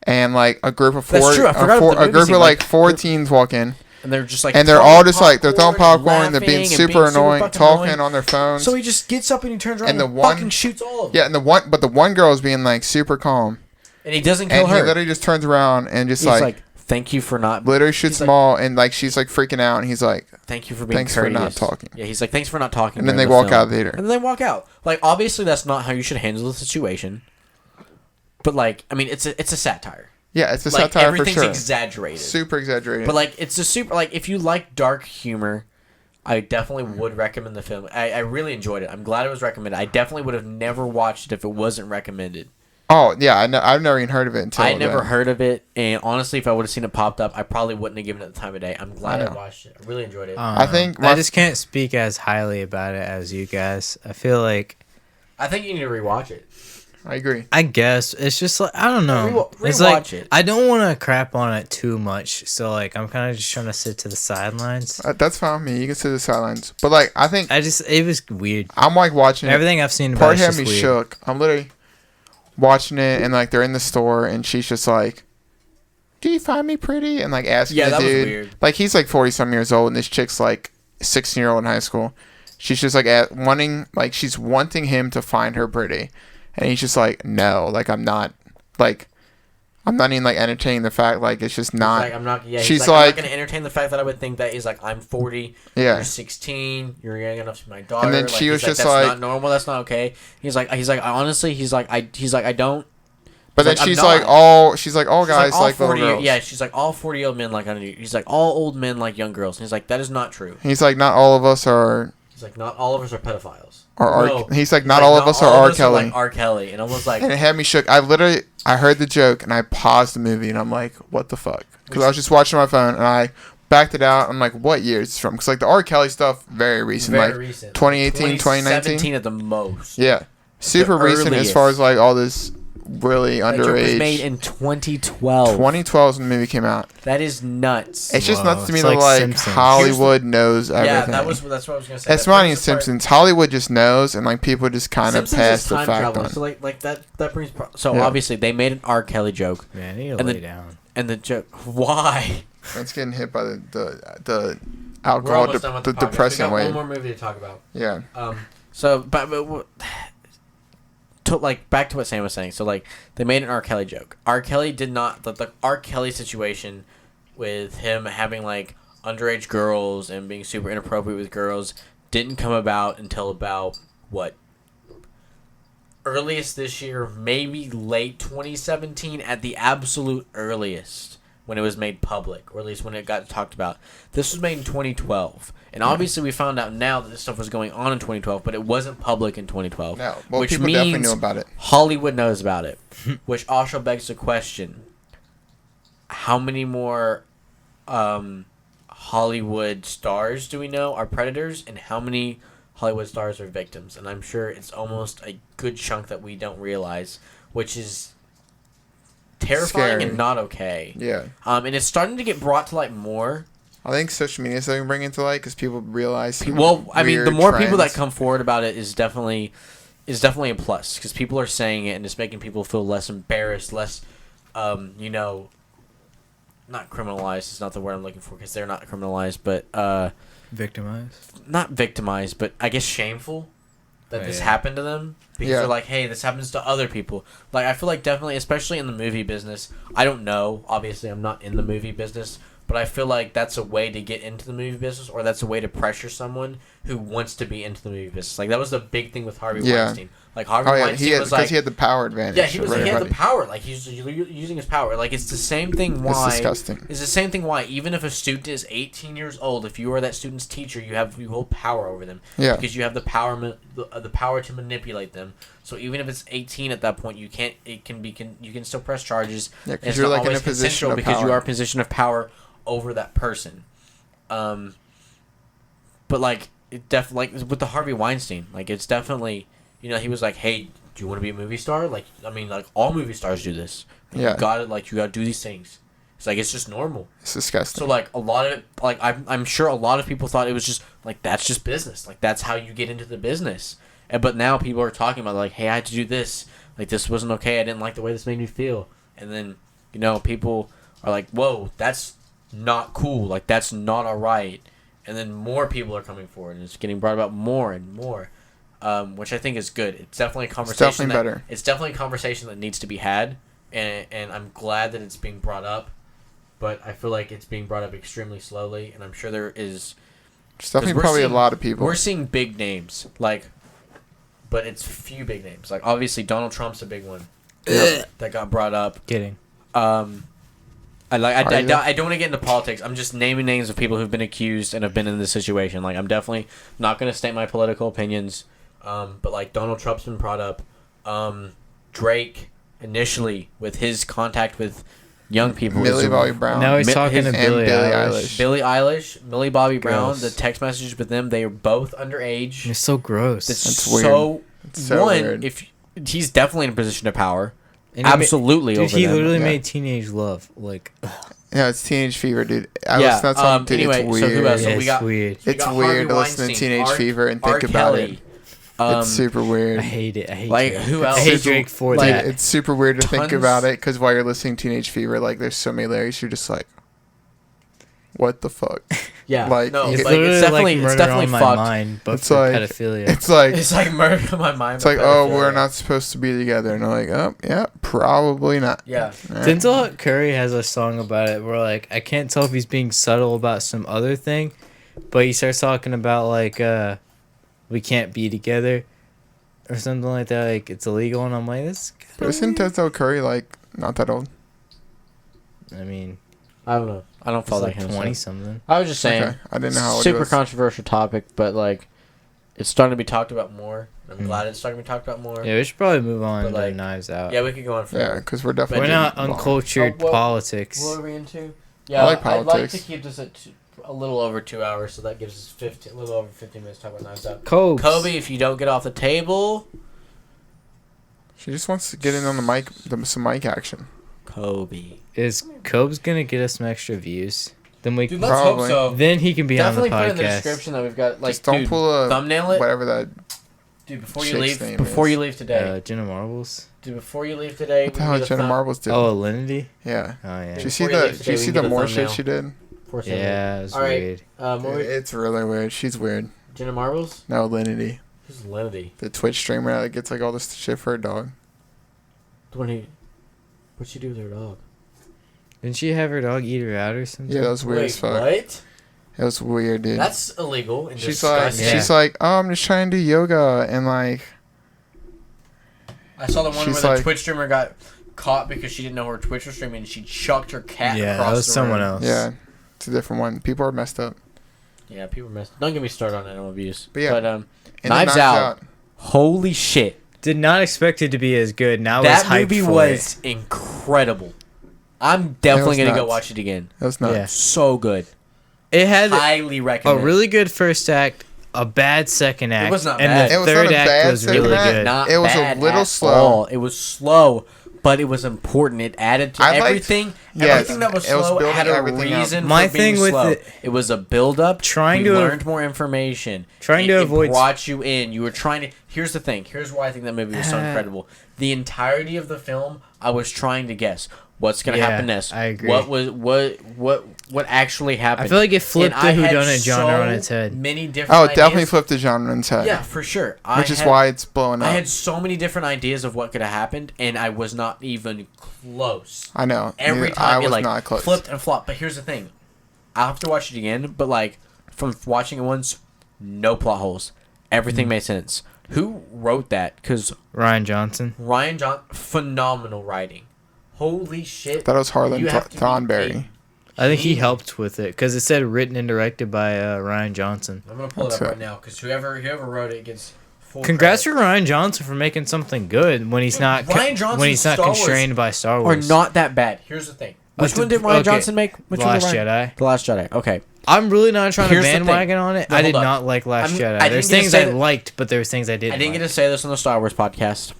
and like a group of That's true. I forgot about the a movie group scene, of like like, 4 teens walk in. And they're just like, And they're all just like, they're throwing popcorn, and they're being laughing and super annoying, fucking talking annoying. on their phones. So he just gets up and he turns around And and, the one- fucking shoots all of them. Yeah, and the one girl is being like super calm, And he doesn't kill and her. he literally just turns around and just He's like, like, thank you for not. literally shoots he's them like, all, and like she's like freaking out, and he's like, thank you for being thanks for courteous. not talking. Yeah, he's like, thanks for not talking. And then during they the walk film." out of the theater. And then they walk out. Like, obviously, that's not how you should handle the situation. But like, I mean, it's a satire. Yeah, it's a Like, satire for everything's sure. exaggerated. Super exaggerated. But like, it's a super like if you like dark humor, I definitely would recommend the film. I really enjoyed it. I'm glad it was recommended. I definitely would have never watched it if it wasn't recommended. Oh yeah, I've never even heard of it until. I had never then. heard of it, and honestly, if I would have seen it popped up, I probably wouldn't have given it the time of day. I'm glad I know. watched it. I really enjoyed it. I think I my- just can't speak as highly about it as you guys. I feel like I think you need to rewatch it. I agree. I guess it's just like I don't know. It's Rewatch like it. I don't want to crap on it too much, so like I'm kind of just trying to sit to the sidelines. That's fine with me. You can sit the sidelines, but like I think It was weird. I'm like watching Everything I've seen about Part it's had just me weird. shook. I'm literally watching it, and like they're in the store, and she's just like, "Do you find me pretty?" And like asking Yeah, the that was dude. weird. Like he's like 40-some years old, and this chick's like 16-year-old in high school. She's just like she's wanting him to find her pretty, and he's just like, "No, like I'm not even like entertaining the fact like it's just not." Like, I'm not. Yeah, She's he's like, I'm like- not gonna entertain the fact that I would think that he's like, I'm 40. Yeah. You're 16. You're young enough to be my daughter. And then like, she he's was just that's like- not normal. That's not okay. He's like, honestly, I don't. But then like, I'm she's not. like, all guys all like little 40 girls. Yeah, she's like all 40-year-old men like under you. He's like all old men like young girls. And he's like, that is not true. He's like, not all of us are. He's like, not all of us are pedophiles. He's like, not all of us are R. Kelly. Like R. Kelly, and I was like, And it had me shook. I heard the joke and I paused the movie and I'm like, what the fuck? Because I was just watching my phone and I backed it out. I'm like, what year is this from? Because like the R. Kelly stuff, very recent. very like recent. 2018, 2019. 2017 at the most. Yeah. Super The recent as earliest. far as like all this really That joke was underage. made in 2012. 2012 is when the movie came out. That is nuts. It's just Whoa, nuts to me it's that like like Simpsons. Hollywood knows everything. Yeah, that's what I was gonna say. It's That not brings even the part- Simpsons. Hollywood just knows, and like people just kind of Simpsons pass is the time fact travel. on. So like that brings. So Yeah. obviously they made an R. Kelly joke, Man, I need to And lay the- down. and the joke. Why? It's getting hit by the We're alcohol, almost done with the the podcast. We depressing got way. one more movie to talk about. Yeah. So, but to like back to what Sam was saying. So like they made an R. Kelly joke. R. Kelly did not the R. Kelly situation with him having like underage girls and being super inappropriate with girls didn't come about until about what earliest this year, maybe late 2017 at the absolute earliest when it was made public, or at least when it got talked about. This was made in 2012. And obviously we found out now that this stuff was going on in 2012, but it wasn't public in 2012. No. Well, which people means definitely knew about it. Hollywood knows about it. Which also begs the question, how many more Hollywood stars do we know are predators, and how many Hollywood stars are victims? And I'm sure it's almost a good chunk that we don't realize, which is terrifying Scary. and not okay. Yeah. And it's starting to get brought to light more. I think social media is starting to bring it to light because people realize. some Well, I mean, the weird more people that trends. come forward about it is definitely a plus, because people are saying it and it's making people feel less embarrassed, less, not criminalized is not the word I'm looking for, because they're not criminalized, but Victimized. not victimized, but I guess shameful that Oh, this yeah. happened to them, because Yeah. they're like, hey, this happens to other people. Like, I feel like definitely, especially in the movie business, I don't know, obviously I'm not in the movie business, but I feel like that's a way to get into the movie business, or that's a way to pressure someone who wants to be into the movie business. Like, that was the big thing with Harvey Yeah. Weinstein. Like, Harvey Oh yeah, Weinstein was like, he had the power advantage. yeah, he over had the everybody. power. Like, he's using his power. Like, it's the same thing why... It's disgusting. It's the same thing why, even if a student is 18 years old, if you are that student's teacher, you hold power over them. Yeah. Because you have the power to manipulate them. So even if it's 18 at that point, you can still press charges. Yeah, and 'cause it's you're not like in a always position consensual of because you power. are a position of power over that person. But like like with the Harvey Weinstein, like it's definitely, he was like, hey, do you want to be a movie star? Like, I mean, like all movie stars do this. Yeah. You gotta do these things. It's like, it's just normal. It's disgusting. So like a lot of like I'm sure a lot of people thought it was just like, that's just business. Like that's how you get into the business. But now people are talking about like, hey, I had to do this Like, this wasn't okay. I didn't like the way this made me feel. And then, you know, people are like, whoa, that's not cool. Like, that's not all right. And then more people are coming forward, and it's getting brought about more and more, which I think is good. It's definitely a conversation. It's definitely better. It's definitely a conversation that needs to be had, and I'm glad that it's being brought up. But I feel like it's being brought up extremely slowly, and I'm sure there is. It's definitely probably a lot of people. We're seeing big names, like, but it's few big names. Like, obviously, Donald Trump's a big one that got brought up. Kidding. I don't want to get into politics. I'm just naming names of people who've been accused and have been in this situation. Like, I'm definitely not going to state my political opinions. But like, Donald Trump's been brought up. Drake initially with his contact with young people. Millie Bobby Brown. Now he's talking to Billie Eilish. Billie Eilish, Millie Bobby Brown. Gross. The text messages with them, they are both underage. It's so gross. That's weird. It's so one, weird. if he's definitely in a position of power. And he Absolutely, dude, over he them. literally Yeah. made Teenage Love. Like, Yeah, it's Teenage Fever, dude. Yeah, That's something, dude. anyway, It's so who weird. else? So yeah, we it's got- weird. We It's got weird Harvey to listen to Weinstein, Teenage Fever and think R. about Kelly. it. It's super weird. I hate it. I hate Like, Drake. who else? I hate Super- Drake for like, that. It's super weird to think Tons- about it because while you're listening to Teenage Fever, like, there's so many lyrics, you're just like, what the fuck? Yeah, Like, no, it's It's like, literally it's definitely, like it's Murder definitely on My fucked. Mind, but It's for like- pedophilia. It's like, It's like murder on my mind. it's like, oh, we're not supposed to be together. And I'm like, oh, yeah, probably not. Yeah. Alright. Denzel Curry has a song about it where, like, I can't tell if he's being subtle about some other thing, but he starts talking about, like, we can't be together or something like that. Like, it's illegal, and I'm like, this. But isn't Denzel Curry, like, not that old? I mean, I don't know. I don't it's follow like that kind of 20 stuff. something. I was just saying. Okay. I didn't know how old he Super was. controversial topic, but like, it's starting to be talked about more. I'm Mm. glad it's starting to be talked about more. Yeah, we should probably move on But, to like, Knives Out. Yeah, we could go on for. Yeah, because we're definitely We're not getting long. uncultured Oh, what- politics. What are we into? Yeah, like I'd like politics. to keep this at a little over 2 hours, so that gives us a little over 15 minutes to talk about Knives Out. Cobes. Kobe, if you don't get off the table, She just wants to get in on the mic, some mic action. Kobe. Is Cobes gonna get us some extra views? Then we Dude, let's hope Probably. so. then he can be Definitely on put the in the podcast. description that we've got. Like, Just don't dude, pull a thumbnail it. whatever that. Dude, before you chick's leave, name before is. you leave today, Jenna Marbles. dude, before you leave today, What the hell we is need a Jenna thumb- Marbles doing? Oh, Alinity. Yeah. Oh yeah. Did you see Before you the? leave Did today, you we see can the get a more shit thumbnail. she did? for a second. Yeah, it was All right. weird. It's really weird. She's weird. Jenna Marbles? No, Linity, Who's Lenity? the Twitch streamer that gets like all this shit for her dog. What'd she do with her dog? Didn't she have her dog eat her out or something? Yeah, that was weird Wait, as fuck. what? It was weird, dude. That's illegal and she's like, disgusting. Yeah. she's like, oh, I'm just trying to do yoga, and like, I saw the one she's where the like- Twitch streamer got caught because she didn't know her Twitch was streaming and she chucked her cat Yeah, across that was the someone room. else. yeah, it's a different one. People are messed up. Yeah, people messed. Don't get me started on animal abuse. But yeah, But And Knives then Out. Holy shit. Did not expect it to be as good. Now That was hyped movie for was incredible. I'm definitely It was going to go nuts. watch it again. That was nuts. Yeah. So good. it. It had Highly a recommend. really good first act, a bad second act, was not and bad. the It was not third a act bad was second really act. good. Not It was a bad little at slow. all. It was slow, but it was important. It added to I liked- everything. yes, Everything that was it was slow building had a everything up. reason My for being thing with slow. it- It was a build-up. Trying we to- learned more information. trying It- to it avoid- brought you in. You were trying to. Here's the thing. Here's why I think that movie was so incredible. The entirety of the film, I was trying to guess what's gonna Yeah, happen next. I agree. What actually happened. I feel like it flipped And the I had whodunit genre so on its head. Many different. Oh, it definitely ideas. flipped the genre in its head. Yeah, for sure. Which is why it's blowing up. I had so many different ideas of what could have happened, and I was not even close. I know. Every I time it was like not close. flipped and flopped. But here's the thing, I'll have to watch it again. But like from watching it once, no plot holes. Everything made sense. Who wrote that? Because Ryan Johnson. Ryan phenomenal writing. Holy shit! That was Harlan You have to be Thornberry. I think he genius. helped with it because it said written and directed by Ryan Johnson. I'm gonna pull it That's up it. right now because whoever wrote it gets full Congrats credit. for Ryan Johnson for making something good when he's Dude, not Ryan Johnson's when he's not Star Wars constrained by Star Are Wars. not that bad. Here's the thing. Which one did Ryan okay. Johnson make? Which one did Last Ryan- Jedi. The Last Jedi. Okay. I'm really not trying Here's to the thing. bandwagon on it. No, I did hold up. not like Last Jedi. I There's didn't get to things say I that- liked, but there was things I didn't. I didn't get like. to say this on the Star Wars podcast,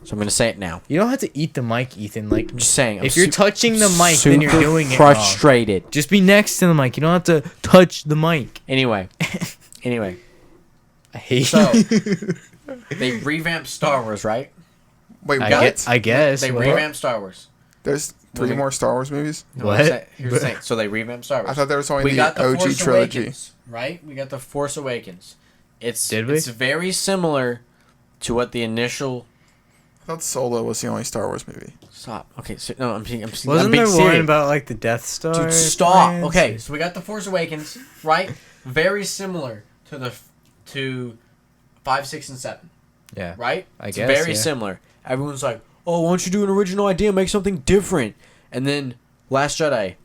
so I'm going to say it now. You don't have to eat the mic, Ethan. Like, I'm just saying. if you're touching the mic, then you're super doing it wrong. frustrated. Just be next to the mic. You don't have to touch the mic. Anyway, I hate so you. they revamped Star Wars, right? Wait, I, what? I guess. They What? revamped Star Wars. There's 3 more Star Wars movies? No, What? Here's the thing. So they revamped Star Wars. I thought there was only We the got the OG Force trilogy. Awakens, right? We got the Force Awakens. Did we? It's very similar to what the initial. I thought Solo was the only Star Wars movie. Stop. Okay, so no, I'm being Wasn't being there serious. one about like the Death Star? Dude, stop. plans? Okay, so we got the Force Awakens, right? Very similar to 5, 6, and 7, Yeah. right? I It's guess, very yeah. similar. Everyone's like, "Oh, why don't you do an original idea, make something different?" And then Last Jedi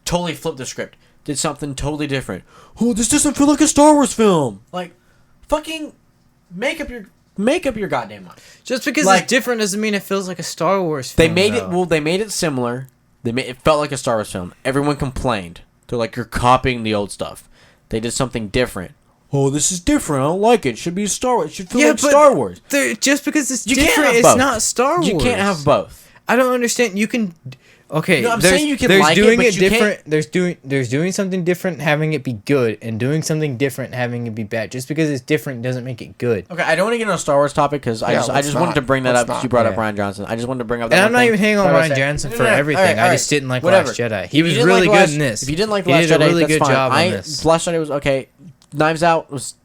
totally flipped the script, did something totally different. Oh, this doesn't feel like a Star Wars film. Like, fucking make up your goddamn mind. Just because Like- it's different doesn't mean it feels like a Star Wars They film. made though. it. Well, they made it similar. It felt like a Star Wars film. Everyone complained. They're like, "You're copying the old stuff." They did something different. Oh, this is different. I don't like it. It should be Star Wars. It should feel like but Star Wars. just because it's You can't different, have it's both. not Star Wars. You can't have both. I don't understand. You can. Okay, No, I'm there's, saying you can there's like it, doing but it you can't- different. There's doing something different, having it be good, and doing something different, having it be bad. Just because it's different doesn't make it good. Okay, I don't want to get on a Star Wars topic because I Yeah, just let's wanted not. to bring that Let's up because not. you brought up Yeah. Ryan Johnson. I just wanted to bring up that And one I'm not thing. even hating on But I Ryan was Johnson saying- for No, no, no. everything. Alright, I just alright. didn't like Whatever. Last Jedi. If He you was didn't really like good Last- in this. If you didn't like He Last did a Jedi, really that's good fine. job on this. Last Jedi was okay. Knives Out was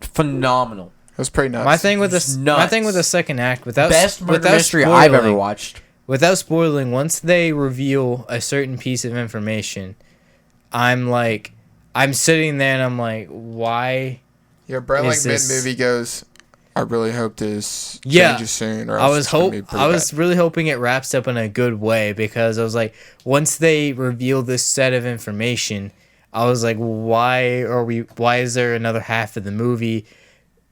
phenomenal. It was pretty nuts. My thing with It's the second act, Best murder mystery I've ever watched. Without spoiling, once they reveal a certain piece of information, I'm sitting there and I'm like, why? Yeah, Brent, like Is this- mid-movie goes, I really hope this Yeah. changes soon. Or I else was it's gonna be pretty I was bad." really hoping it wraps up in a good way, because I was like, once they reveal this set of information, I was like, why is there another half of the movie?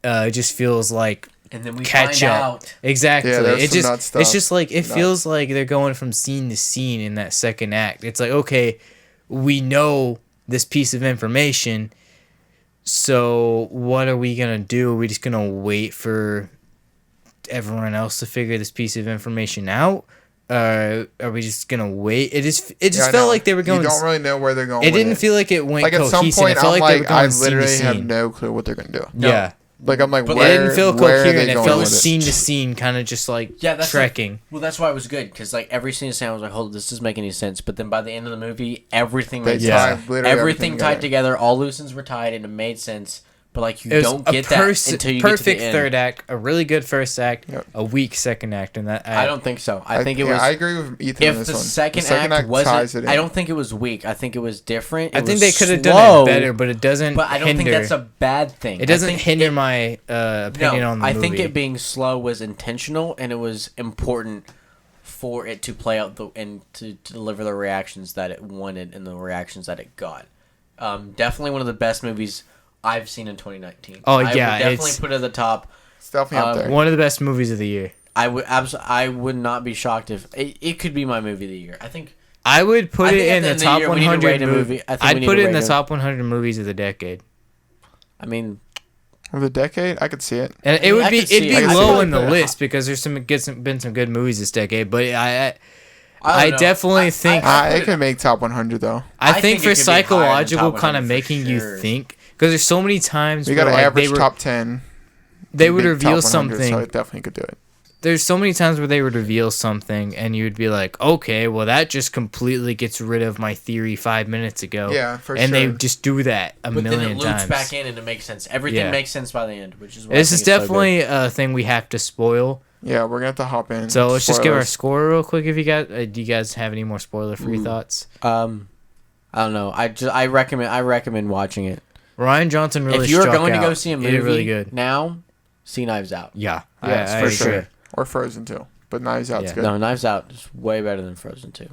It just feels like And then we catch find up. out. Exactly. Yeah, there's It some nut just stuff. it's just like it Nuts. feels like they're going from scene to scene in that second act. It's like, okay, we know this piece of information, so what are we gonna do? Are we just gonna wait for everyone else to figure this piece of information out? Are we just gonna wait? It just Yeah, I felt know. like they were going. You don't really know where they're going. It with didn't feel like it went like at some cohesive. point. It felt I'm like they were like, going I scene to literally have scene. no clue what they're gonna do. Yeah. Like I'm like, But where, It didn't feel where are coherent. they It going felt with it? scene to scene, kind of just like Yeah, that's trekking. Well, that's why it was good because like every scene I was like, "Hold, this doesn't make any sense." But then by the end of the movie, everything They made Yeah. tied sense. literally Everything tied together. All loose ends were tied, and it made sense. But like you It was don't a get that until you get to perfect the end. third act, a really good first act, Yep. a weak second act, and that I don't think so. I think it yeah, was. I agree with Ethan on If this the one. second, The second act ties wasn't, it in. I don't think it was weak. I think it was different. I It think was they could have slow, done it better, but it doesn't. But I don't hinder. think that's a bad thing. It doesn't I think hinder my opinion on the I movie. think it being slow was intentional, and it was important for it to play out and to deliver the reactions that it wanted and the reactions that it got. Definitely one of the best movies I've seen in 2019. Oh, I yeah, would definitely it's- put it at the top. It's definitely up there. one of the best movies of the year. I would not be shocked if it could be my movie of the year. I think. I would put I it think at in the the end of the top year, we need to 100 rate a movies. movie. I think we I'd need put to it in the rate it. top 100 movies of the decade. I mean, Of the decade, I could see it. And I mean, I could see it'd it. be I low feel in the like list because there's been some good movies this decade, but I don't know. definitely think It could make top 100 though. I I think think for it could be higher than psychological top kind of 100 for making sure. you think, because there's so many times We got where an like, average top 10. they would big reveal top 100, something. so it definitely could do it. There's so many times where they would reveal something and you would be like, okay, well that just completely gets rid of my theory 5 minutes ago. Yeah, for and sure. they just do that a but then million it loops times. back in and it makes sense. Everything Yeah. makes sense by the end, which is why This I is think it's so good. definitely a thing we have to spoil. Yeah, we're gonna have to hop in. So let's just give our Spoilers. score real quick. If you got, do you guys have any more spoiler-free thoughts? I don't know. I recommend watching it. Ryan Johnson really. If you're struck going to go out. see a He movie did really good. now, see Knives Out. Yeah, Yes, I for agree. sure. Or Frozen too. But Knives Out's Yeah. good. No, Knives Out is way better than Frozen 2.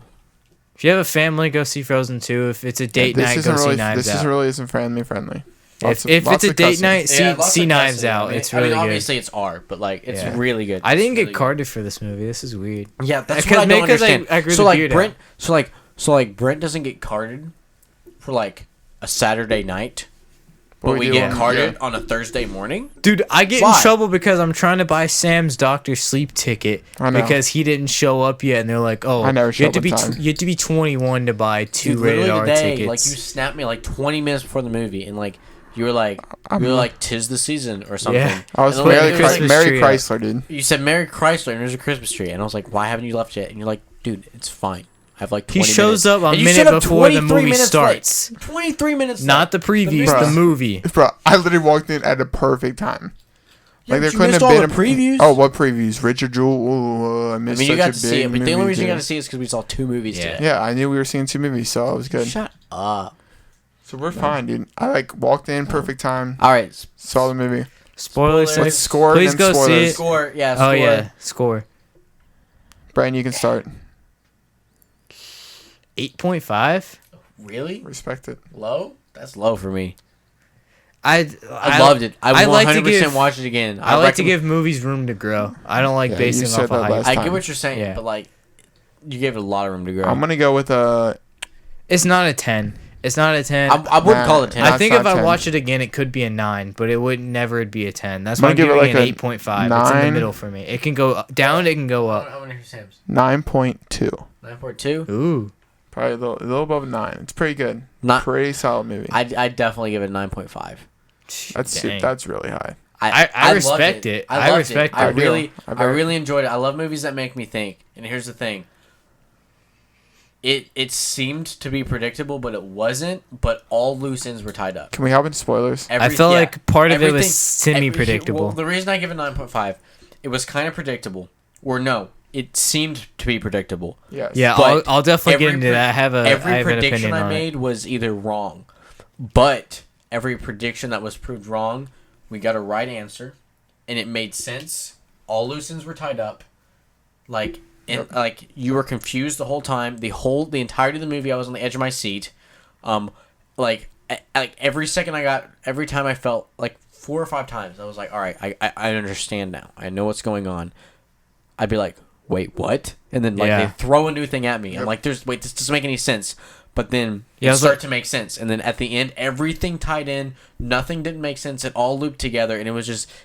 If you have a family, go see Frozen 2. If it's a date this night, isn't go really, see Knives This Out. really isn't family friendly. If it's a date night, see Knives Out. It's really good. Obviously, it's R, but like it's Yeah. really good. I didn't It's get really good. carded for this movie. This is weird. Yeah, that's Because- what I don't because I- understand. I grew so the like beard Brent, out. so like Brent doesn't get carded for like a Saturday night, but we do get on- carded yeah. on a Thursday morning. Dude, I get Why? in trouble because I'm trying to buy Sam's doctor sleep ticket I know. because he didn't show up yet, and they're like, "Oh, I never you show have to up be on time. you have to be 21 to buy 2 Dude, rated literally R today, tickets." like you snapped me like 20 minutes before the movie, and like You were like, "'Tis the season" or something. Yeah. I was And then Mary, it was like- Mary tree Chrysler, dude. You said Merry Chrysler and there's a Christmas tree, and I was like, "Why haven't you left yet?" And you're like, "Dude, it's fine. I have like 20 He shows minutes." up a And you minute showed up before the 23 movie minutes starts. late. 23 minutes. Not the late. previews, Bruh. the movie. Bro, I literally walked in at a perfect time. Yeah, Like there but you couldn't missed have all been the previews. Oh, what previews? Richard Jewell. Ooh, I I missed mean, you such got a to see it, big but the only movie, reason you got dude. to see it is because we saw 2 movies Yeah. today. Yeah, I knew we were seeing 2 movies, so it was good. Shut up. So we're fine, dude. I like walked in perfect time, All right. saw the movie. Spoilers. Spoilers. Let's score Please and then go see spoilers. it. Score. Yeah. Score. Oh yeah, score. Brian, you can start. 8.5. Really? Respect it. Low? That's low for me. I loved it. I would like 100% to give, watch it again. I like to give movies room to grow. I don't like Yeah, basing you said off of that hype. last I time. get what you're saying, Yeah. but like, you gave it a lot of room to grow. I'm gonna go with It's not a 10. It's not a 10. I wouldn't Nah, call it 10. nah. I think it's if not I 10. watch it again, it could be a 9, but it would never be a 10. That's I'm why I'm gonna give giving it it like an 8.5. a It's in the 9. middle for me. It can go down, it can go up. I want to hear Sam's. 9.2. 9.2? Ooh. Probably a little above 9. It's pretty good. Not. Pretty solid movie. I'd definitely give it 9.5. Dang. That's really high. I loved respect it. I loved respect I it. really, I I very- really enjoyed it. I love movies that make me think. And here's the thing. It seemed to be predictable, but it wasn't. But all loose ends were tied up. Can we hop into spoilers? I feel like part of it was Everything- semi-predictable. Well, the reason I give it 9.5, it was kind of predictable. Or no, it seemed to be predictable. Yes. Yeah, But I'll definitely get every into that. I have every an prediction opinion I on made was either wrong, but every prediction that was proved wrong, we got a right answer, and it made sense. All loose ends were tied up, like like you were confused the whole time. The entirety of the movie, I was on the edge of my seat. Like every second every time I felt like 4 or 5 times, I was like, all right, I understand now. I know what's going on. I'd be like, wait, what? And then like they throw a new thing at me. I'm like, this doesn't make any sense. But then it started to make sense. And then at the end, everything tied in. Nothing didn't make sense. It all looped together, and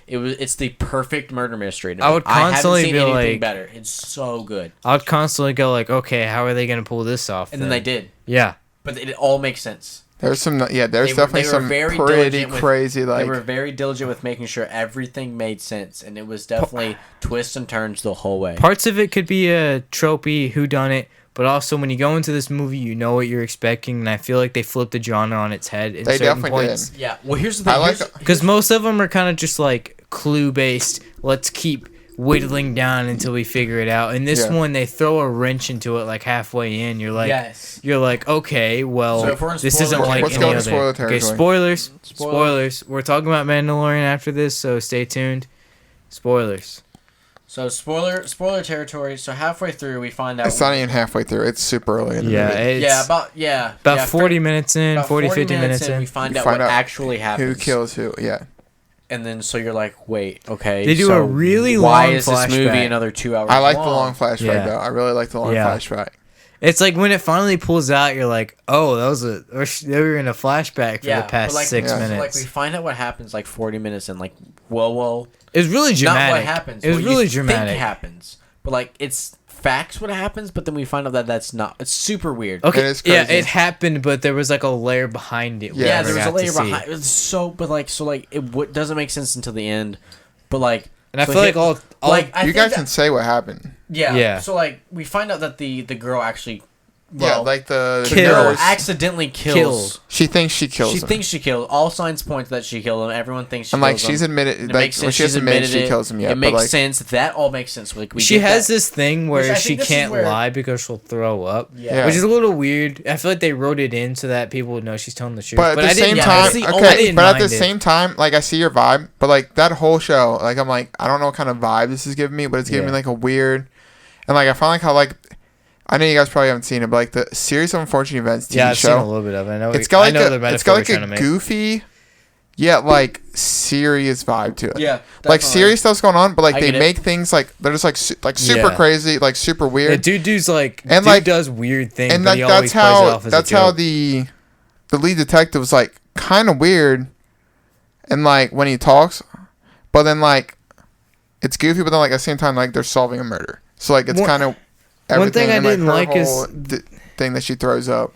it's the perfect murder mystery. I would constantly haven't seen be anything like- better. It's so good. I would constantly go like, okay, how are they gonna pull this off? And then they did. Yeah. But it all makes sense. There's some. Yeah. There's They were definitely some very pretty diligent with- crazy They like. were very diligent with making sure everything made sense, and it was definitely twists and turns the whole way. Parts of it could be a tropey whodunit, but also when you go into this movie, you know what you're expecting, and I feel like they flipped the genre on its head in They certain definitely points. did. Yeah. Well, here's the thing. I like. Because most of them are kind of just like clue based. Let's keep whittling down until we figure it out. And this Yeah. one, they throw a wrench into it like halfway in. You're like, Yes. you're like, okay, well, So if we're in this spoilers, isn't like let's any go other. into spoiler Okay, territory. spoilers. Spoilers. Spoilers. We're talking about Mandalorian after this, so stay tuned. Spoilers. So spoiler territory. So halfway through, we find out. It's not even halfway through. It's super early in the Yeah, movie. it's about 40 minutes in, about 40, 50 minutes in. we find You out find what out actually happens. Who kills who? Yeah. And then so you're like, wait, okay. They do so a really why long is this movie flashback. another 2 hours? I like the long flashback Yeah. though. I really like the long Yeah. flashback. It's like when it finally pulls out, you're like, oh, that was they were in a flashback for the past but 6 Yeah. So like minutes. we find out what happens like 40 minutes in. Like, whoa. It was really dramatic. Not what happens. It was what really you dramatic. Think happens, but like it's facts what happens. But then we find out that that's not. It's super weird. Okay, It is yeah, crazy. it happened, but there was like a layer behind it. we Yeah, Yeah, never there was a got to layer see. behind. It's so, but like, so like it doesn't make sense until the end. But like, And I so feel like here- all like I You think guys that- can say what happened. yeah. So like we find out that the girl actually. Yeah, Well, like the Kills. girl nurse. accidentally kills. Killed. She thinks she kills She him. thinks she killed. All signs point that she killed him. Everyone thinks she and like kills she's him. admitted, It like makes when sense. she has She's admitted admitted she it. kills him. Yeah, It but makes like sense. That all makes sense. Like we she get has that. this thing Which I where think she this is can't where- lie because she'll throw up. Yeah. Which is a little weird. I feel like they wrote it in so that people would know she's telling the truth. But at the I didn't same yeah, time, that's the only- I okay. didn't But at the mind it. same time, like I see your vibe, but like that whole show, like I'm like I don't know what kind of vibe this is giving me, but it's giving me Yeah. like a weird, and like I find like how like I know you guys probably haven't seen it, but like the Series of Unfortunate Events TV yeah, I've seen a show, little bit of it. I know. it's got like I know the a metaphor it's got like they're a trying to make. goofy, yet like serious vibe to it. Yeah. Like definitely. serious stuff's going on, but like I they get it. make things like they're just like like super Yeah. crazy, like super The weird. dude's like, And, dude like- does weird things, And but like he always that's plays it how off as that's a how joke. the lead detective was like kind of weird, and like when he talks, but then like it's goofy, but then like at the same time like they're solving a murder, so like it's One- kind of one thing I didn't like is thing that she throws up.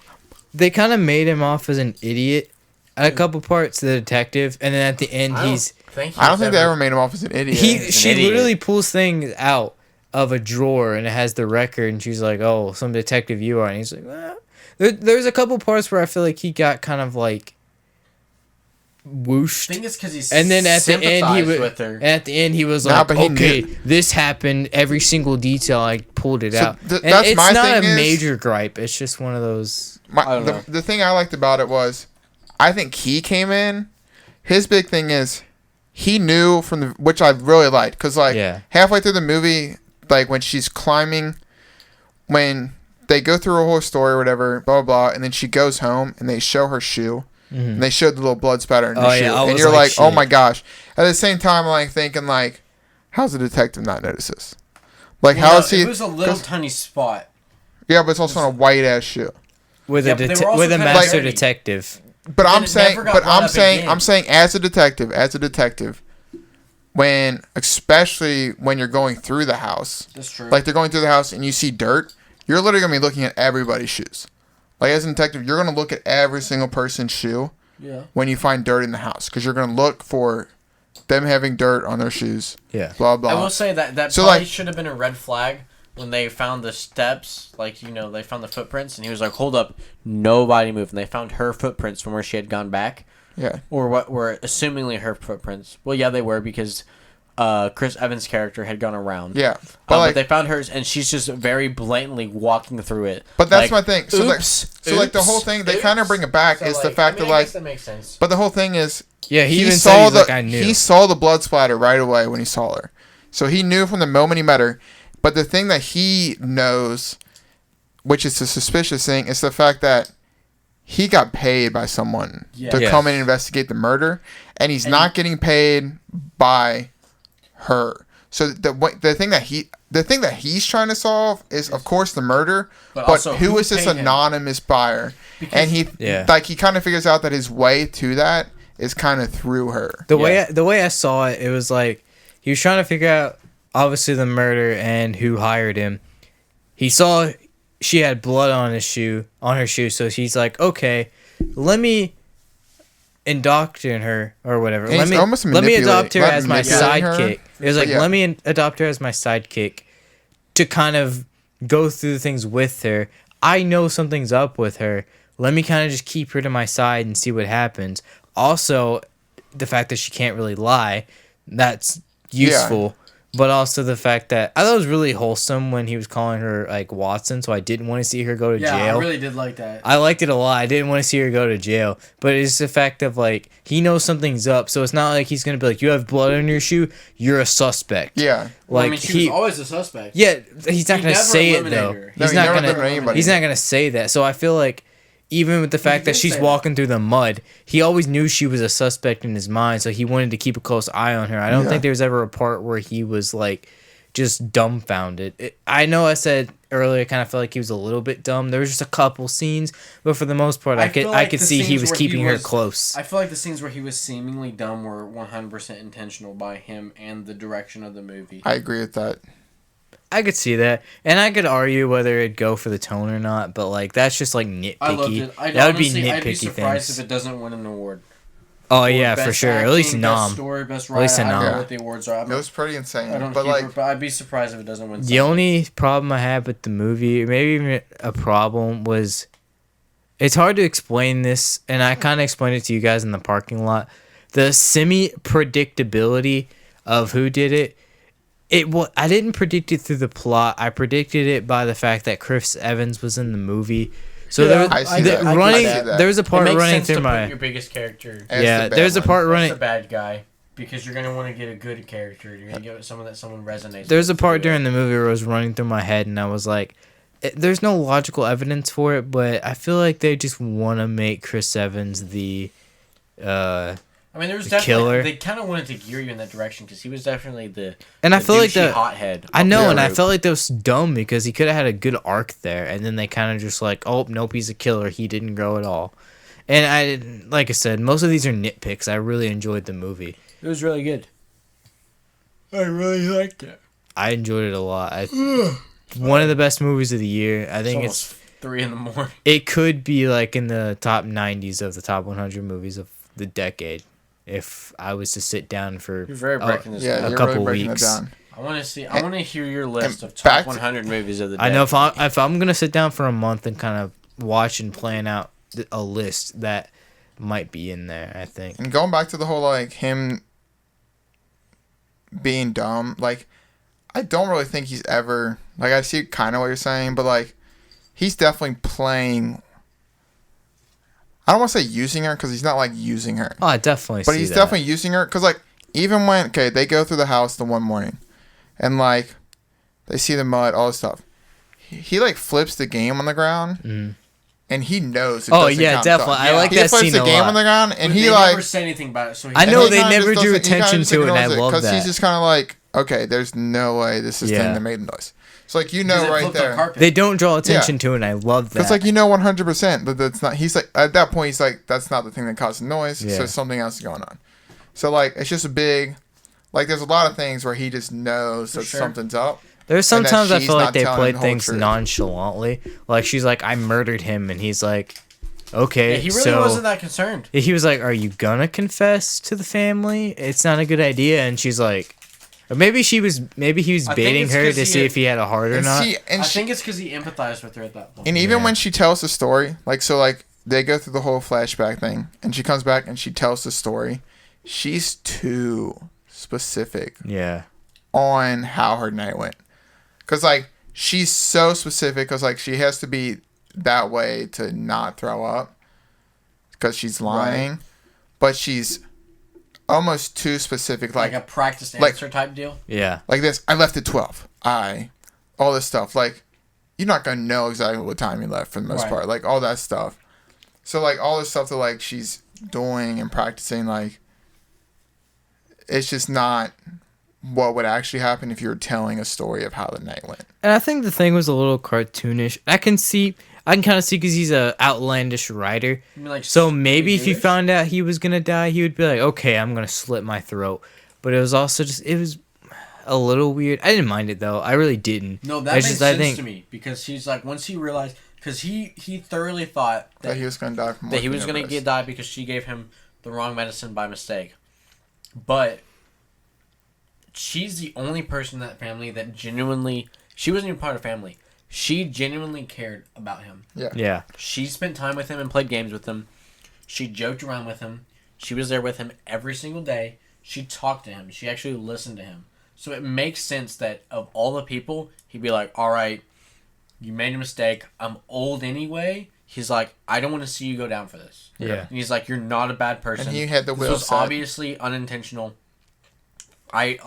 they kind of made him off as an idiot a couple parts, the detective, and then at the end I don't think they ever made him off as an idiot. She literally pulls things out of a drawer and it has the record, and she's like, "Oh, some detective you are," and he's like, "Well." There's a couple parts where I feel like he got kind of like whooshed. I think it's because he's and then at the end he was like, "Okay, this happened. Every single detail, I pulled it out." And that's it's my not thing a major gripe. It's just one of those. The thing I liked about it was, I think he came in. His big thing is, he knew from the, which I really liked, because like halfway through the movie, like when she's climbing, when they go through a whole story or whatever, blah, blah, blah, and then she goes home and they show her shoe. Mm-hmm. And they showed the little blood spatter in her shoe. And you're like, oh my gosh. At the same time, I'm like thinking, like, how's the detective not notice this? Like, how is he? It was a little tiny spot. Yeah, but it's also on a white ass shoe. With a master detective. But I'm saying as a detective, when, especially when you're going through the house. That's true. Like, they're going through the house and you see dirt. You're literally going to be looking at everybody's shoes. Like, as a detective, you're going to look at every single person's shoe when you find dirt in the house. Because you're going to look for them having dirt on their shoes. Yeah. Blah, blah. I will say that probably should have been a red flag when they found the steps. Like, they found the footprints. And he was like, hold up. Nobody moved. And they found her footprints from where she had gone back. Yeah. Or what were assumingly her footprints. Well, yeah, they were because... Chris Evans' character had gone around. Yeah. But they found hers, and she's just very blatantly walking through it. But that's my thing. So, like, the whole thing, they kind of bring it back is the fact that, like... that makes sense. But the whole thing is... Yeah, he even said I knew. He saw the blood splatter right away when he saw her. So he knew from the moment he met her. But the thing that he knows, which is the suspicious thing, is the fact that he got paid by someone to come in and investigate the murder. And he's not getting paid by... her. So the thing that he's trying to solve is, of course, the murder, but who is this anonymous buyer? And he kind of figures out that his way to that is kind of through her. The way I saw it, it was like he was trying to figure out obviously the murder and who hired him. He saw she had blood on her shoe, so he's like, okay, let me indoctrinate her or whatever. And let me adopt her as my sidekick. It was like, let me adopt her as my sidekick to kind of go through things with her. I know something's up with her. Let me kind of just keep her to my side and see what happens. Also, the fact that she can't really lie, that's useful. Yeah. But also the fact that I thought it was really wholesome when he was calling her like Watson, so I didn't want to see her go to jail. Yeah, I really did like that. I liked it a lot. I didn't want to see her go to jail. But it's the fact of like he knows something's up, so it's not like he's gonna be like, you have blood on your shoe, you're a suspect. Yeah. Like she was always a suspect. Yeah, he's not gonna say it though. He's not gonna say that. So I feel like even with the fact that she's walking through the mud, he always knew she was a suspect in his mind, so he wanted to keep a close eye on her. I don't think there was ever a part where he was like just dumbfounded. I know I said earlier I kind of felt like he was a little bit dumb. There was just a couple scenes, but for the most part, I could see he was keeping her close. I feel like the scenes where he was seemingly dumb were 100% intentional by him and the direction of the movie. I agree with that. I could see that, and I could argue whether it'd go for the tone or not, but like that's just like nitpicky. I loved it. That would be nitpicky. I'd be surprised things. if it doesn't win an award. Oh yeah, for sure. Acting, at least nom. Best story, best writer. I don't know what the awards are. It was pretty insane. But I'd be surprised if it doesn't win. The only problem I had with the movie, maybe even a problem, was it's hard to explain this, and I kind of explained it to you guys in the parking lot. The semi-predictability of who did it. I didn't predict it through the plot. I predicted it by the fact that Chris Evans was in the movie. So there was a part running through my. Put your biggest character. There's a part running. The bad guy, because you're gonna want to get a good character. You're gonna get someone that someone resonates. There's a part during the movie where it was running through my head, and I was like, "There's no logical evidence for it," but I feel like they just want to make Chris Evans the. I mean, there was definitely killer. They kind of wanted to gear you in that direction because he was definitely the. And I feel like the hothead. I know, and I felt like that was dumb because he could have had a good arc there, and then they kind of just like, oh nope, he's a killer. He didn't grow at all. And like I said, most of these are nitpicks. I really enjoyed the movie. It was really good. I really liked it. I enjoyed it a lot. One of the best movies of the year. I think 3 in the morning. It could be like in the top 90s of the top 100 movies of the decade. If I was to sit down for You're very breaking this Yeah, down. you're couple really breaking weeks. it down. I want to see. I want to hear your list of back top to- 100 movies of the day. I know if I'm gonna sit down for a month and kind of watch and plan out a list that might be in there. I think. And going back to the whole like him being dumb, like I don't really think he's ever like I see kind of what you're saying, but like he's definitely playing. I don't want to say using her because he's not like using her, Oh, I definitely. but see he's that. definitely using her because like even when they go through the house the one morning, and like they see the mud, all this stuff, he like flips the game on the ground. Mm. And he knows. It Oh doesn't yeah, count definitely. done. I like He that flips scene the a game lot. on the ground, and But he they like. never say anything about it. So he I know he they kinda never just drew doesn't- he kinda attention just to it, and I ignores love because that. he's just kind of like, okay, there's no way this is the Yeah. thing that made the noise. It's like you Because know it right flipped the there. carpet. They don't draw attention to it, and I love that. It's like you know 100% that that's not. He's like at that point he's like that's not the thing that caused the noise. Yeah. So something else is going on. So like it's just a big, like there's a lot of things where he just knows that sure. something's up. There's and that sometimes I she's feel like not they telling played the whole things truth. nonchalantly. Like she's like, "I murdered him," and he's like, "Okay." Yeah, he really so wasn't that concerned. he was like, "Are you gonna confess to the family? It's not a good idea." And she's like, or maybe he was I think baiting it's her 'cause to he see had- if he had a heart or And not. she and I she, think it's because he empathized with her at that point. and even Yeah. when she tells the story, like so like they go through the whole flashback thing, and she comes back and she tells the story. She's too specific Yeah, on how her night went. Because, like, she's so specific because, like, she has to be that way to not throw up because she's lying. But she's almost too specific. like Like a practice like- answer type deal. yeah. like this, I left at 12. All this stuff. Like, you're not going to know exactly what time you left for the most Right. part. Like, all that stuff. So, like, all this stuff that, like, she's doing and practicing, like, it's just not what would actually happen if you were telling a story of how the night went. And I think the thing was a little cartoonish. I can kind of see because he's a outlandish writer. You mean like So maybe if he Jewish? found out he was gonna die, he would be like, "Okay, I'm gonna slit my throat." But it was also just it was a little weird. I didn't mind it though. I really didn't. No, that It's makes just, I sense think- to me because he's like once he realized because he thoroughly thought That he was going to die from that he was morphine going to overdose. get died because she gave him the wrong medicine by mistake. But she's the only person in that family that genuinely she wasn't even part of family. She genuinely cared about him. Yeah. She spent time with him and played games with him. She joked around with him. She was there with him every single day. She talked to him. She actually listened to him. So it makes sense that of all the people, he'd be like, all right, you made a mistake. I'm old anyway. He's like, I don't want to see you go down for this. Yeah. And he's like, you're not a bad person. And he had the This will was set. obviously unintentional. If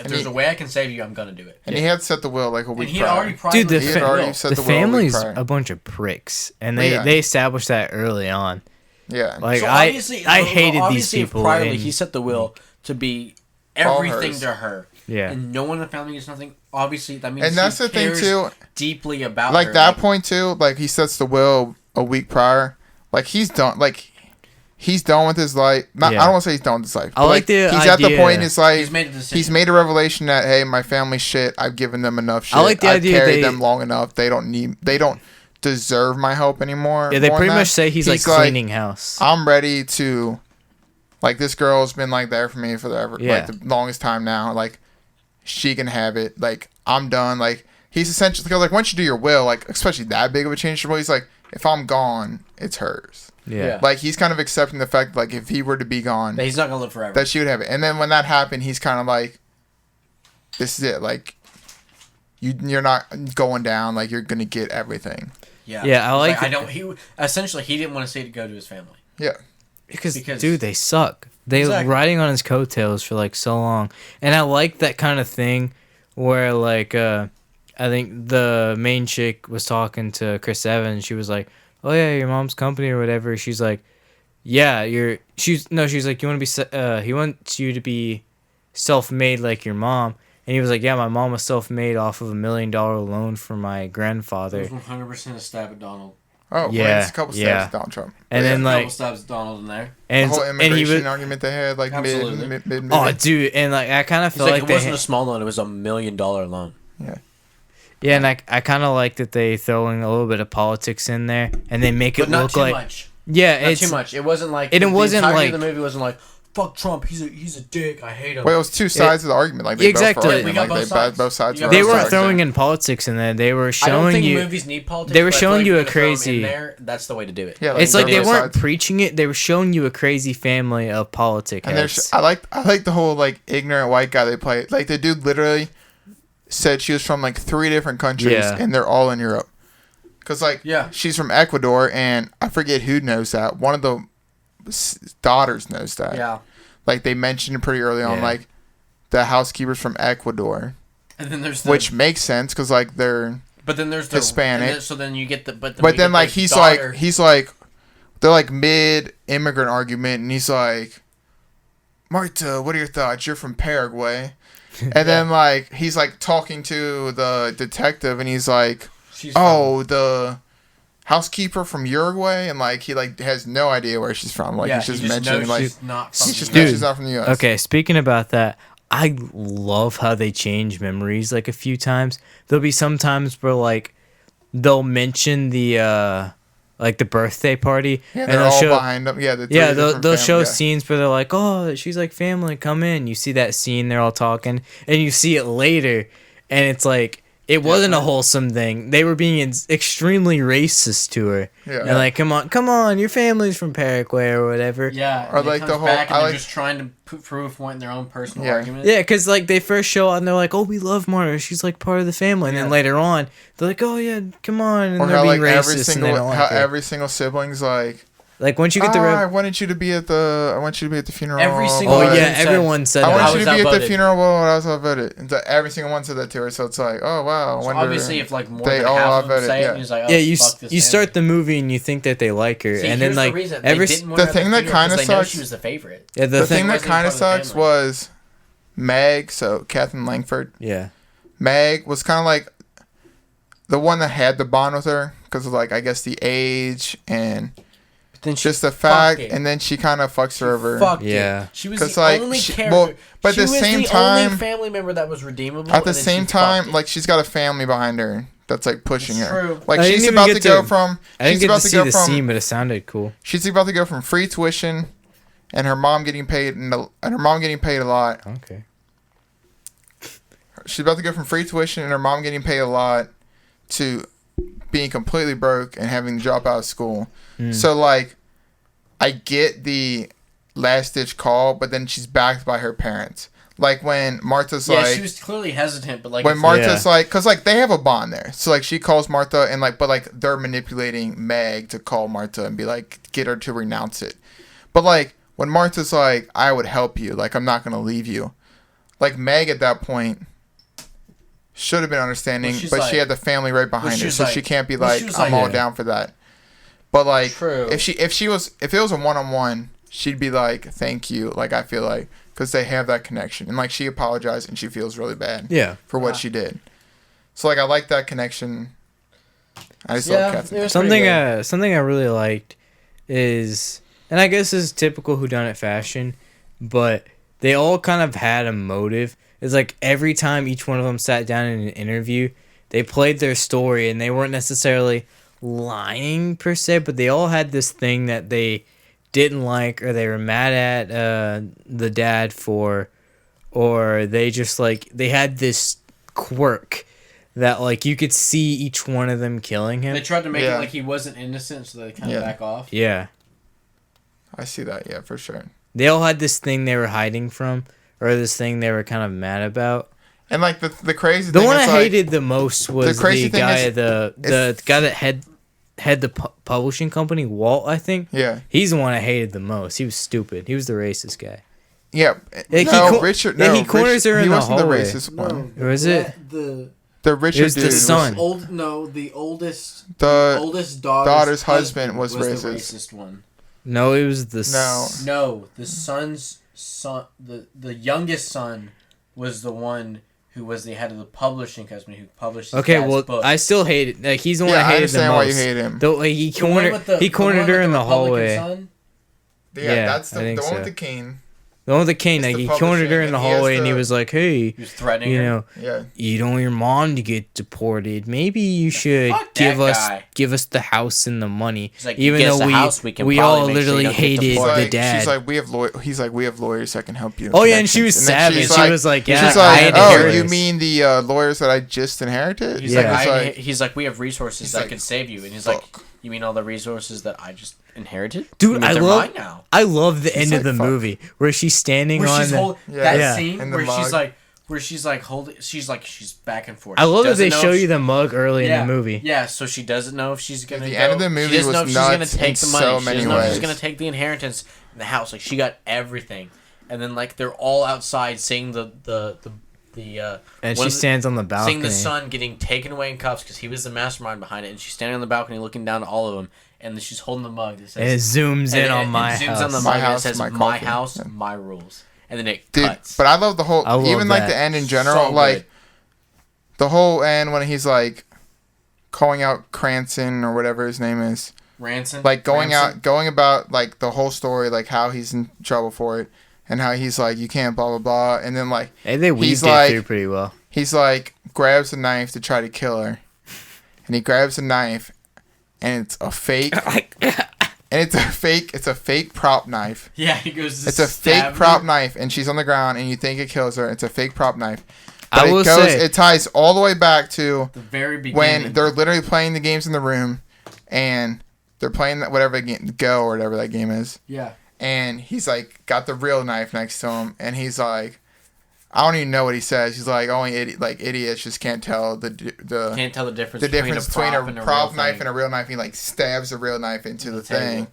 And there's he- a way I can save you, I'm going to do it. And he had set the will like a And week he had prior. already Dude, privately the He set had the already will. set The the will a week family's prior. a bunch of pricks, and they Yeah. they established that early on. Yeah. Like So I obviously- hated these obviously, people. Privately, and- he set the will to be All everything hers. to her. Yeah. And no one in the family gets nothing. Obviously, that means And that's he the thing cares too. deeply about Like her. that point too. Like he sets the will a week prior. Like he's done. Like he's done with his life. Not, Yeah. I don't want to say he's done with his life. I but, like the he's at the idea- point in his life. He's made a decision. He's made a revelation that hey, my family's shit. I've given them enough shit. I like the I've idea carried they- them long enough. They don't deserve my help anymore. Yeah, they more pretty than much that. say he's like cleaning house. I'm ready to, like, this girl's been like there for me for Yeah. like the longest time now. Like, she can have it. Like, I'm done. Like, he's essentially because like once you do your will, like especially that big of a change to will, he's like, if I'm gone, it's hers. Yeah. Like he's kind of accepting the fact like if he were to be gone, That he's not gonna live forever. that she would have it. And then when that happened, he's kind of like, this is it. Like, you're not going down. Like you're gonna get everything. yeah. Yeah, I like I it. don't. He essentially he didn't want to see it go to his family. Yeah. Because Because- dude, they suck. They Exactly. riding on his coattails for like so long, and I like that kind of thing where like I think the main chick was talking to Chris Evans. She was like, "Oh yeah, your mom's company or whatever." She's like, "Yeah, she's like, you want to be he wants you to be self-made like your mom." And he was like, "Yeah, my mom was self-made off of $1 million loan from my It grandfather." was 100% a stab at Donald. Oh, Yeah, yeah. It's a couple steps yeah. to Donald Trump. And But then yeah, Couple like, stabs at Donald in there. and the whole and he immigration was, argument they had like Absolutely. mid. oh dude, and like I kind of He's felt like, like it wasn't they, a small loan; it was $1 million loan. Yeah. Yeah, and I kind of like that they throw in a little bit of politics in there, and they make it But not look too like much. yeah, Not it's too much. It wasn't like and it wasn't the like the movie wasn't like fuck Trump. He's a dick. I hate him. Well, it was two sides of the argument. Like they Exactly. both were We arguing, got like both they sides. both sides. You got were they both weren't sides. throwing in politics in there. They were I don't showing think you. movies need politics. they were but I feel showing like you if a you're gonna throw 'em crazy- In there, that's the way to do it. Yeah, It's like they both weren't sides. preaching it. They were showing you a crazy family of politic And heads. I like the whole like ignorant white guy they played. Like the dude literally said she was from like 3 different countries Yeah. and they're all in Europe. Cause like Yeah. she's from Ecuador and I forget who knows that. One of the daughters knows that. Yeah. Like they mentioned pretty early on, Yeah. like the housekeeper's from Ecuador, And then there's the, which makes sense because like they're. but then there's the Hispanic. and then, so then you get the But you then get like the he's daughter. like they're like mid immigrant argument and he's like, Marta, what are your thoughts? You're from Paraguay. And then like he's like talking to the detective and he's like, She's oh, the housekeeper from Uruguay, and like he like has no idea where she's from. Like yeah, he's just he mentioning knows like she's not from he just the knows Dude. she's not from the U.S. Okay, speaking about that, I love how they change memories like a few times. There'll be some times where like they'll mention the like the birthday party Yeah, and they're they'll all show behind them. Yeah, the three yeah, different they'll show yeah. scenes where they're like, "Oh, she's like family, come in." You see that scene, they're all talking, and you see it later, and it's like it wasn't a wholesome thing. They were being extremely racist to her, Yeah. and like, come on, your family's from Paraguay or whatever." Yeah, Or and it like comes the whole- back and I they're like- just trying to prove a point in their own personal Yeah. argument. Yeah, because like they first show up and they're like, "Oh, we love Marta. She's like part of the family." And then Yeah. later on, they're like, "Oh yeah, come on," and Or they're how being like every racist and they single don't like how her. every single sibling's like, Like once you get the I wanted you to be at the funeral. Every single oh one yeah, said- everyone said I that. How want you was to be that at the voted? funeral. Well, I was outvoted. And every single one said that to her. So it's like, oh wow. I So wonder, obviously, if like more they than all half of them outvoted, say yeah. it, he's like, oh, Yeah, you fuck this you family. start the movie and you think that they like her, See, and then here's like the reason. every They didn't want the her at thing that funeral kinda 'cause they know sucks- she was the favorite. yeah The thing that wasn't kind of part of the sucks family. was Meg. So Kathleen Langford. yeah. Meg was kind of like the one that had the bond with her because of like I guess the age and But then she just the fact, fucked it. and then she kind of fucks her over. Fucked Yeah. it. She was 'Cause, the like, only she- character. well, but at she the was same the time- only family member that was redeemable. At the and then same she time, fucked it. like she's got a family behind her that's like pushing It's her. true. Like I she's didn't even about get to go to- from. I didn't She's get about to to see go the from. scene, but it sounded cool. She's about to go from free tuition, and her mom getting paid, and her mom getting paid a lot. Okay. She's about to go from free tuition and her mom getting paid a lot to being completely broke and having to drop out of school. So like, I get the last ditch call, but then she's backed by her parents. Like when Martha's Yeah, like, she was clearly hesitant, but like when it's- Martha's like, cause like they have a bond there. So like she calls Martha and like, but like they're manipulating Meg to call Martha and be like, get her to renounce it. But like when Martha's like, I would help you. Like I'm not gonna leave you. Like Meg at that point should have been understanding, Well, she's but she like- had the family right behind her, she's so like- she can't be well, like, she was I'm like- all Yeah. down for that. But like, True. if it was a one-on-one, she'd be like, thank you. Like I feel like because they have that connection, and like she apologized and she feels really bad Yeah. for what Ah. she did. So like I like that connection. I just Yeah, love Kathleen. it was pretty good. Something I really liked is, and I guess this is typical whodunit fashion, but they all kind of had a motive. It's like every time each one of them sat down in an interview, they played their story, and they weren't necessarily lying per se, but they all had this thing that they didn't like, or they were mad at the dad for, or they just like they had this quirk that like you could see each one of them killing him. They tried to make Yeah. it like he wasn't innocent, so they kind Yeah. of back off. Yeah. I see that, yeah, for sure. They all had this thing they were hiding from, or this thing they were kind of mad about. And like the crazy The thing one is I like, hated the most was the crazy the thing guy, is- the guy that had the publishing company, Walt, I think. yeah, He's the one I hated the most. He was stupid. He was the racist guy. yeah. Like, no, he Richard. yeah, No, he corners her he in the wasn't hallway. the racist one. Or is it? The The Richard was the dude son. the oldest The oldest daughter's husband was the racist. racist one. No, it was the No. No, the son's son, the youngest son, was the one who was the head of the publishing company who published. His Okay, dad's well, books. I still hate it. Like he's the one Yeah, I I hated the understand most. why you hate him. Though, like, he The one cornered with the- he the cornered one her with in the Republican hallway. son? Yeah, Yeah, that's I think the one so. with the cane. The one with the cane. It's Like the he cornered her publishing, in the and he has hallway, and he the- was like, "Hey, He was threatening you her. know, Yeah. you don't want your mom to get deported. Maybe you should Fuck that guy. give us the house and the money." He's like, Even "You get us though the house, we can we probably all make sure you literally don't get hated He's deported." the like, dad. she's like, we have lawyers that can help you. Oh yeah, and she was connections." And then savage. she's She was like, "Yeah, she's I like, oh, inherited you this." mean the lawyers that I just inherited? He's Yeah. like, It's he's like, we have resources he's that like, can save you, and he's like, fuck. you mean all the resources that I just inherited? Dude, You mean I they're love mine now. I love the end of like, the fuck. movie where she's standing Where on she's the. holding Yeah. that Yeah. scene In the where she's mug. like holding, she's back and forth. I She love that doesn't they know show if you the mug early yeah, in the movie. Yeah, so she doesn't know if she's gonna. The go. end of the movie she doesn't know was if she's gonna nuts take in the money. so She many doesn't know if she's ways. gonna take the inheritance in the house. Like she got everything, and then like they're all outside seeing the And one she of the- stands on the balcony. seeing the son getting taken away in cuffs because he was the mastermind behind it, and she's standing on the balcony looking down at all of them, and then she's holding the mug that says, And it zooms in and on it my zooms house. on the My mug and it house, says my my coffee." house, Yeah. my rules, and then it Dude, cuts. but I love the whole, I love even like that. the end in general, So like good. the whole end when he's like calling out Cranston or whatever his name is, Ransom, like going Ramson? out, going about like the whole story, like how he's in trouble for it, and how he's like, you can't, blah blah blah, and then like Hey, they weaved it like- through pretty well. he's like grabs a knife to try to kill her, and he grabs a knife, and it's a fake, and it's a fake prop knife. Yeah, he goes. To It's a stab fake prop her. knife, and she's on the ground, and you think it kills her. It's a fake prop knife. I But will it goes, say- it ties all the way back to The very beginning. when they're literally playing the games in the room, and they're playing that whatever game, Go or whatever that game is, yeah. and he's like got the real knife next to him, and he's like, I don't even know what he says. He's like, only idiots just can't tell the Can't tell the difference. the difference between a and prop real knife thing. and a real knife. He like stabs a real knife into the table. thing.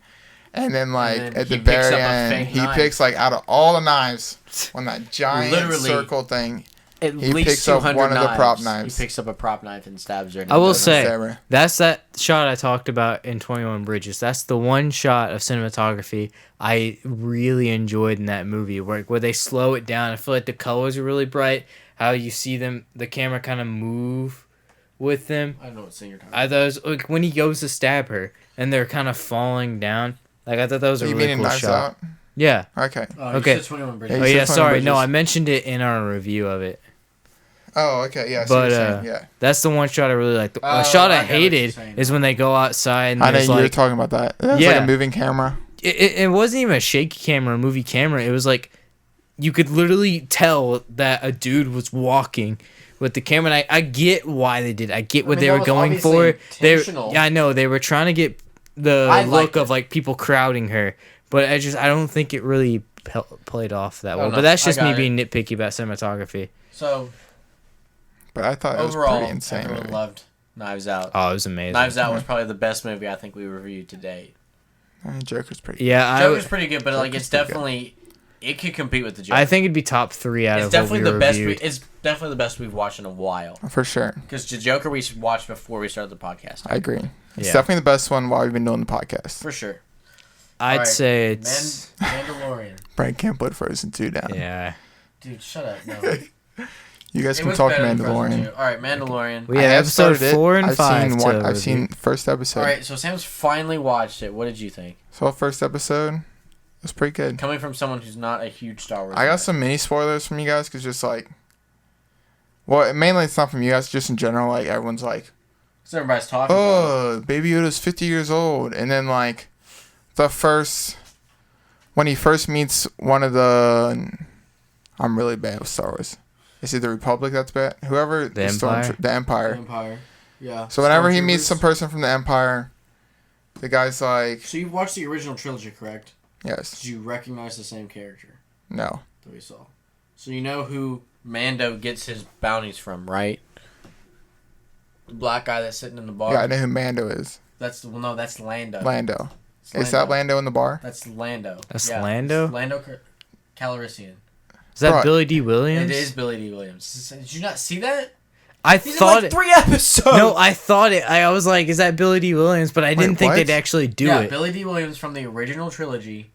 And then like then at he the picks very up a end, fake he knife. picks like out of all the knives on that giant Literally, circle thing. At He least picks up 200 one of the knives. prop knives. He picks up a prop knife and stabs her. and I will doesn't say Whatever. that's that shot I talked about in 21 Bridges. That's the one shot of cinematography I really enjoyed in that movie, where they slow it down. I feel like the colors are really bright. How you see them, the camera kind of move with them. I don't know what scene you're talking I thought it was like when he goes to stab her and they're kind of falling down. Like I thought that was a You really mean in cool Knives shot. Out? Yeah. Okay. about. Okay. You said 21 Bridges. Yeah, Oh you said yeah, 21 sorry. No, Bridges. I mentioned it in our review of it. Oh, okay. Yeah. I see what But you're saying. Yeah. that's the one shot I really liked. Oh, A shot I I get what you're hated saying. is when they go outside and I know there's you were like talking about that. That was like Yeah. a moving camera. it wasn't even a shaky camera, a movie camera. It was like you could literally tell that a dude was walking with the camera. And I get why they did. I get what mean, they that were was going obviously for. intentional. Yeah, I know they were trying to get the I look liked of it. like people crowding her, but I don't think it really played off that well. no, But that's I just me got being nitpicky about cinematography. So But I thought it was overall, pretty insane. everyone movie. loved Knives Out. Oh, it was amazing. Knives Out was probably the best movie I think we reviewed to date. Joker's pretty. Yeah, Joker's pretty good, but like Joker's it's pretty good. definitely it could compete with the Joker. I think it'd be top 3 out it's of definitely what we the best. reviewed. It's definitely the best we've watched in a while. For sure. Because the Joker we watched before we started the podcast. I agree. It's Yeah. definitely the best one while we've been doing the podcast. For sure. I'd Alright, say it's Mandalorian. Brent can't put Frozen 2 down. yeah. Dude, shut up. No. You guys It can was talk better than Frozen Mandalorian. 2. Alright, Mandalorian. We I had have episode started it. 4 and I've 5. Seen to one. I've review. seen first episode. Alright, so Sam's finally watched it. What did you think? So first episode was pretty good. Coming from someone who's not a huge Star Wars I got guy. some mini spoilers from you guys because just like, well, mainly it's not from you guys, just in general. Like everyone's like, 'Cause everybody's talking about oh, Baby Yoda's 50 years old, and then like, when he first meets one of the, I'm really bad with Star Wars. Is it the Republic that's bad? Whoever The Empire? The it. Empire. Empire. Yeah. So whenever he meets Stormtroopers. some person from the Empire, the guy's like, So you watched the original trilogy, correct? yes, Did you recognize the same character no, that we saw? So you know who Mando gets his bounties from, right? The black guy that's sitting in the bar. yeah, I know who Mando is. That's that's Lando. Lando. It's Is that Lando in the bar? That's Lando. That's Yeah, Lando? it's Lando Calrissian. Is that Bro, Billy D. Williams? It is Billy D. Williams. Did you not see that? I He's thought in like it. 3 episodes. No, I thought it. I was like, is that Billy D. Williams? But I didn't think what? they'd actually do yeah, it. Billy D. Williams from the original trilogy.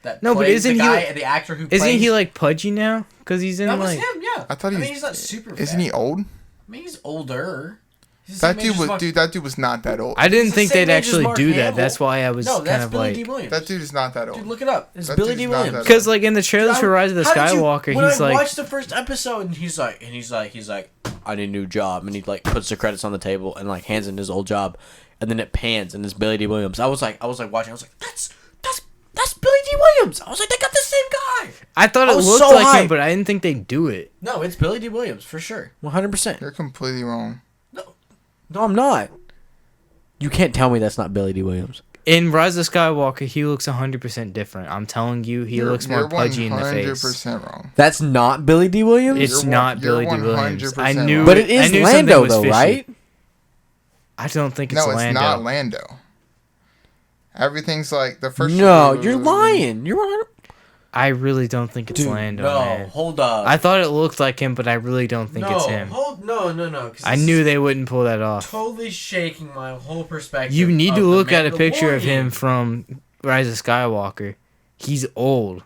That No, but plays isn't the he guy, like- the actor who Isn't plays, he like pudgy now? Because he's in that was like. him? Yeah. I thought he I was. mean, he's not super. Isn't fat. he old? I mean, he's older. He's the That same dude age as was Mark- that dude was not that old. I didn't He's the think same they'd age as actually Mark do that. Hamill. That's why I was No, kind that's of Billy like, D. Williams. That dude is not that old. Dude, look it up. It's That Billy dude's D. not that Williams. old. because like in the trailers for Rise of the How did you- Skywalker, when he's I like, watched the first episode, and he's like, I need a new job, and he like puts the credits on the table and like hands in his old job, and then it pans and it's Billy D. Williams. I was like watching. I was like, that's Billy D. Williams. I was like, they got the same guy. I thought I it was looked so like hyped. him, but I didn't think they'd do it. No, it's Billy D. Williams for sure, 100%. You're completely wrong. No, I'm not. You can't tell me that's not Billy D. Williams. In Rise of Skywalker, he looks 100% different. I'm telling you, he looks more pudgy in the face. You're 100% wrong. That's not Billy D. Williams. It's not you're Billy D. Williams. 100% I knew, wrong. But it is I knew Lando, something was though, fishy. right? I don't think it's No, it's Lando. not Lando. Everything's like the first. No, you're lying. You're lying. I really don't think it's Lando. No, Man. hold up. I thought it looked like him, but I really don't think it's him. No. I knew they wouldn't pull that off. Totally shaking my whole perspective. You need to of look the at a picture of him Mandalorian. from Rise of Skywalker. He's old.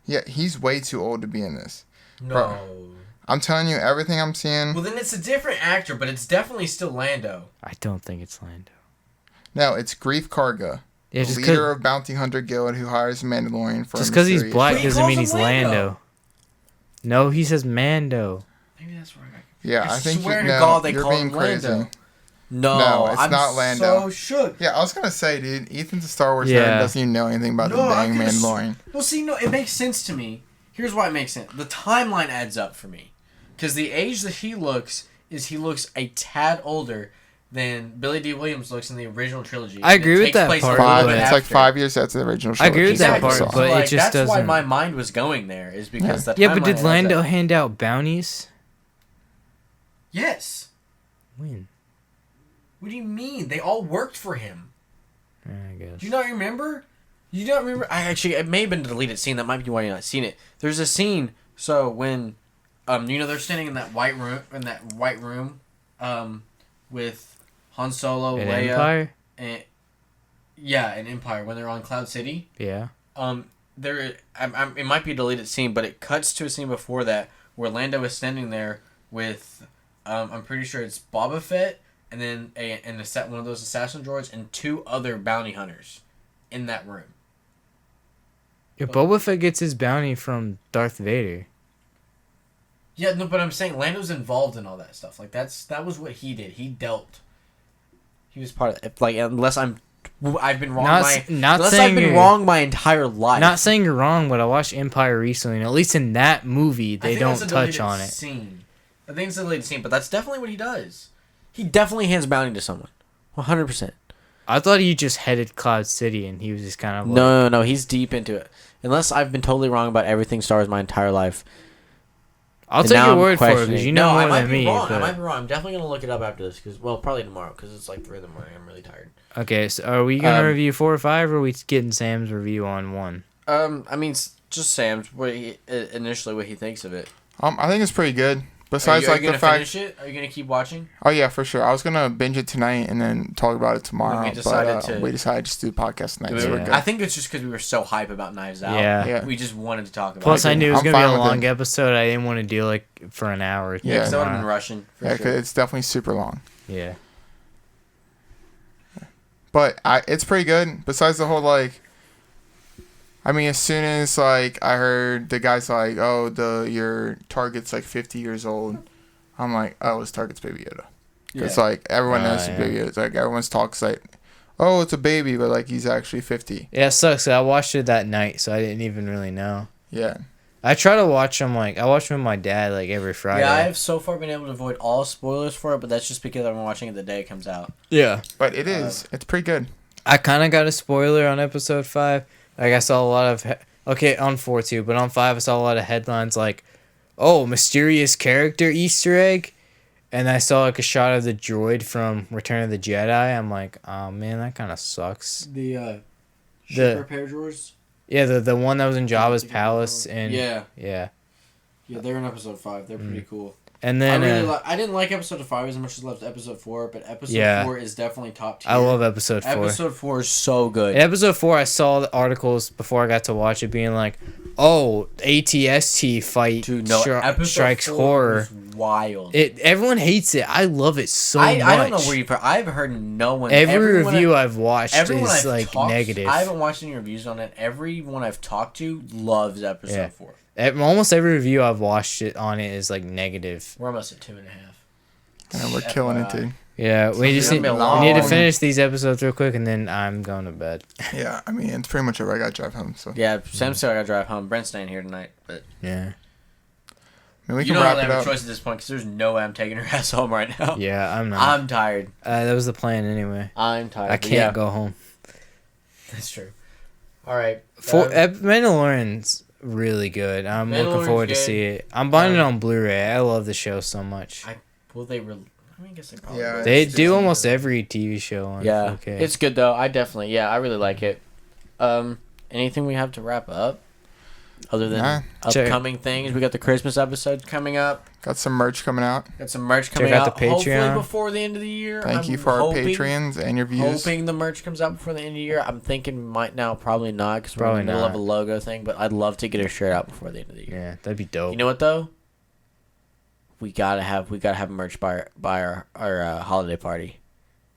Yeah, he's way too old to be in this. No. I'm telling you, everything I'm seeing. Well, then it's a different actor, but it's definitely still Lando. I don't think it's Lando. No, it's Grief Karga, Yeah, just leader because of Bounty Hunter Guild, who hires a Mandalorian for. he's mysterious- black But he doesn't calls mean him he's Lando. Lando. No, he says Mando. Maybe that's where I got. Yeah, I I think swear you, to no, God they you're call being him crazy. Lando. No, No, it's I'm not Lando. so shook. Yeah, I was gonna say, dude, Ethan's a Star Wars Yeah. fan, doesn't even know anything about the dang Mandalorian. Well, see, no, it makes sense to me. Here's why it makes sense. The timeline adds up for me, because the age that he looks a tad older than Billy D. Williams looks in the original trilogy. I and it agree with takes that place a part, little Five, bit it's like after. 5 years after the original. I agree with that trilogy, part, so- but it like, just that's why doesn't- my mind was going there, is because the Yeah, but timeline did adds Lando up. hand out bounties? Yes. When? What do you mean? They all worked for him. I guess. Do you not remember? You don't remember? It may have been a deleted scene. That might be why you're not seeing it. There's a scene. So when, they're standing in that white room, with Han Solo, An Leia, Empire? and an Empire when they're on Cloud City. Yeah. It might be a deleted scene, but it cuts to a scene before that where Lando is standing there with, I'm pretty sure it's Boba Fett, and then one of those assassin droids and 2 other bounty hunters in that room. Yeah, Boba Fett gets his bounty from Darth Vader. Yeah, no, but I'm saying Lando's involved in all that stuff. Like that was what he did. He dealt. He was part of it. Like I've been wrong. I've been wrong my entire life. Not saying you're wrong, but I watched Empire recently, and at least in that movie, I they think don't that's a touch deleted on it. Scene. I think it's a deleted scene, but that's definitely what he does. He definitely hands bounty to someone. 100%. I thought he just headed Cloud City, and he was just kind of like... No. He's deep into it. Unless I've been totally wrong about everything Star Wars my entire life. I'll And take now your I'm word for it, questioning. because you know I more might than be me. wrong. But... I might be wrong. I'm definitely going to look it up after this. Probably tomorrow, because it's like 3 in the morning. I'm really tired. Okay, so are we going to review 4 or 5, or are we getting Sam's review on 1? I mean, just Sam's, initially what he thinks of it. I think it's pretty good. Besides, are you like gonna the fact. finish it? Are you gonna keep watching? Oh yeah, for sure. I was gonna binge it tonight and then talk about it tomorrow. We decided but to- we decided just to do the podcast tonight. So we're Yeah. good. I think it's just because we were so hype about Knives Out. Yeah. We just wanted to talk about Plus, it. I knew it was I'm going to be fine a with long it. episode. I didn't want to do, like, for an hour. Yeah, because that would have been tomorrow. rushing. For Yeah, 'cause sure. it's definitely super long. Yeah. But it's pretty good. Besides the whole like, I mean, as soon as like I heard the guy's like, "Oh, your target's like 50 years old," I'm like, "Oh, his target's Baby Yoda." It's like everyone knows yeah. Baby Yoda. It's like everyone's talks like, "Oh, it's a baby," but like he's actually 50. Yeah, it sucks. I watched it that night, so I didn't even really know. Yeah. I try to watch them, like, I watch them with my dad, like, every Friday. Yeah, I have so far been able to avoid all spoilers for it, but that's just because I've been watching it the day it comes out. Yeah. But it's pretty good. I kind of got a spoiler on episode 5. Like, I saw a lot of... okay, on 4 too, but on 5 I saw a lot of headlines like, "Oh, mysterious character Easter egg." And I saw, like, a shot of the droid from Return of the Jedi. I'm like, oh, man, that kind of sucks. The The- repair drawers? Yeah, the one that was in Jabba's palace. And Yeah, Yeah. they're in episode 5. They're pretty cool. And then... I didn't like episode 5 as much as I loved episode 4, but episode Yeah. 4 is definitely top tier. I love episode 4. Episode 4 is so good. In episode 4, I saw the articles before I got to watch it being like, "Oh, ATST fight Dude, no, episode strikes 4 horror." was wild. Everyone hates it. I love it so much. I don't know where you've heard. I've heard no one. Every review I've watched is like negative. I haven't watched any reviews on it. Everyone I've talked to loves episode 4. Almost every review I've watched it on it is like negative. We're almost at 2.5. And we're killing it, dude. Yeah, we just need to finish these episodes real quick, and then I'm going to bed. Yeah, I mean, it's pretty much over. I got to drive home. So yeah, Sam said I got to drive home. Brent's staying here tonight, but yeah. I mean, we you can don't wrap really it have up. a choice at this point because there's no way I'm taking her ass home right now. Yeah, I'm not. I'm tired. That was the plan anyway. I'm tired. I can't go home. That's true. All right. Mandalorian's really good. I'm looking forward to see it. I'm buying it on Blu-ray. I love the show so much. I guess they probably Yeah, will. They do almost every TV show on 4K. It's good though. I really like it. Anything we have to wrap up? Other than upcoming things, we got the Christmas episodes coming up. Got some merch coming out. Check out the Patreon. Hopefully before the end of the year. Thank you for our Patreons and your views. Hoping the merch comes out before the end of the year. I'm thinking might now, probably not, because we're in the middle of a logo thing. But I'd love to get a shirt out before the end of the year. Yeah, that'd be dope. You know what though? We gotta have merch by our holiday party.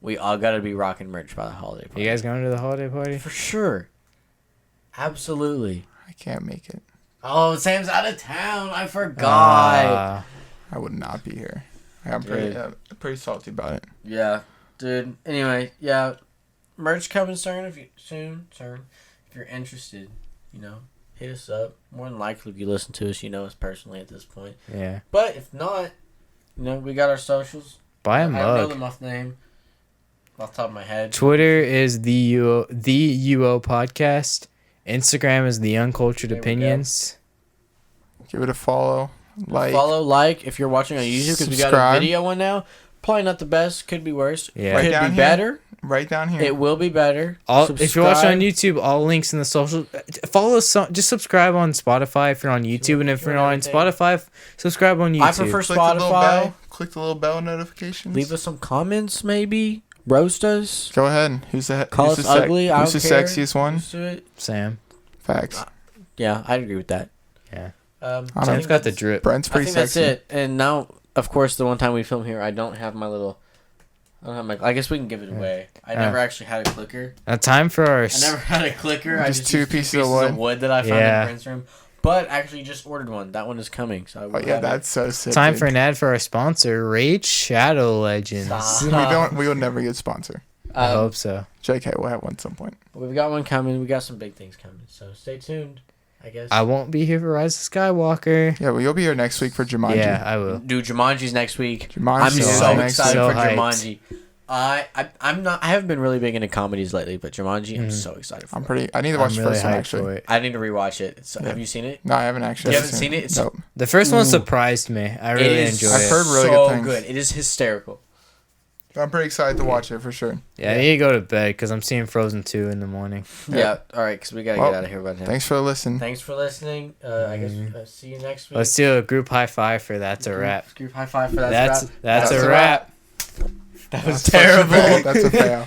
We all gotta be rocking merch by the holiday party. You guys going to the holiday party? For sure. Absolutely. I can't make it. Oh, Sam's out of town. I forgot. I would not be here. I'm pretty salty about it. Yeah, dude. Anyway, yeah, merch coming soon. If you're interested, hit us up. More than likely, if you listen to us, you know us personally at this point. Yeah. But if not, we got our socials. Buy a mug. I know the name off the top of my head. Twitter is the UO podcast. Instagram is the Uncultured Opinions. Give it a follow. Like if you're watching on YouTube, because we got a video one now. Probably not the best. Could be worse. Yeah. Could be better. Right down here. It will be better. If you're watching on YouTube, all links in the social. Follow us. Just subscribe on Spotify if you're on YouTube, and if you're not on Spotify, subscribe on YouTube. I prefer Spotify. Click the little bell notifications. Leave us some comments, maybe. Roast us. Go ahead. Who's the ugly? Who's the sexiest one? Sam. Facts. Yeah, I'd agree with that. Yeah. Sam's got the drip. Brent's pretty sexy. That's it. And now, of course, the one time we film here, I don't have my little. I guess we can give it away. I never actually had a clicker. Time for our. I never had a clicker. I just two used pieces of wood that I found in Brent's room. But actually, just ordered one. That one is coming. So that's so sick. Time for an ad for our sponsor, Raid Shadow Legends. We will never get sponsor. I hope so. JK, we'll have one at some point. We've got one coming. We got some big things coming. So stay tuned. I guess I won't be here for Rise of Skywalker. Yeah, well, you'll be here next week for Jumanji. Yeah, I will. Dude, Jumanji's next week. I'm so excited for hyped. Jumanji. I'm not. I haven't been really big into comedies lately, but Jumanji, I'm so excited for. I need to watch the first one actually. I need to rewatch it. So, have you seen it? No, I haven't actually. You haven't seen it? Nope. The first one surprised me. I really enjoyed it. I've heard really so good things. good. It is hysterical. I'm pretty excited to watch it for sure. Yeah, I need to go to bed because I'm seeing Frozen 2 in the morning. Yeah. All right, because we gotta get out of here by now. Thanks for listening. I guess see you next week. Let's do a group high five for That's a Wrap. Group high five for That's a Wrap. That's a wrap. That was terrible. That's a fail.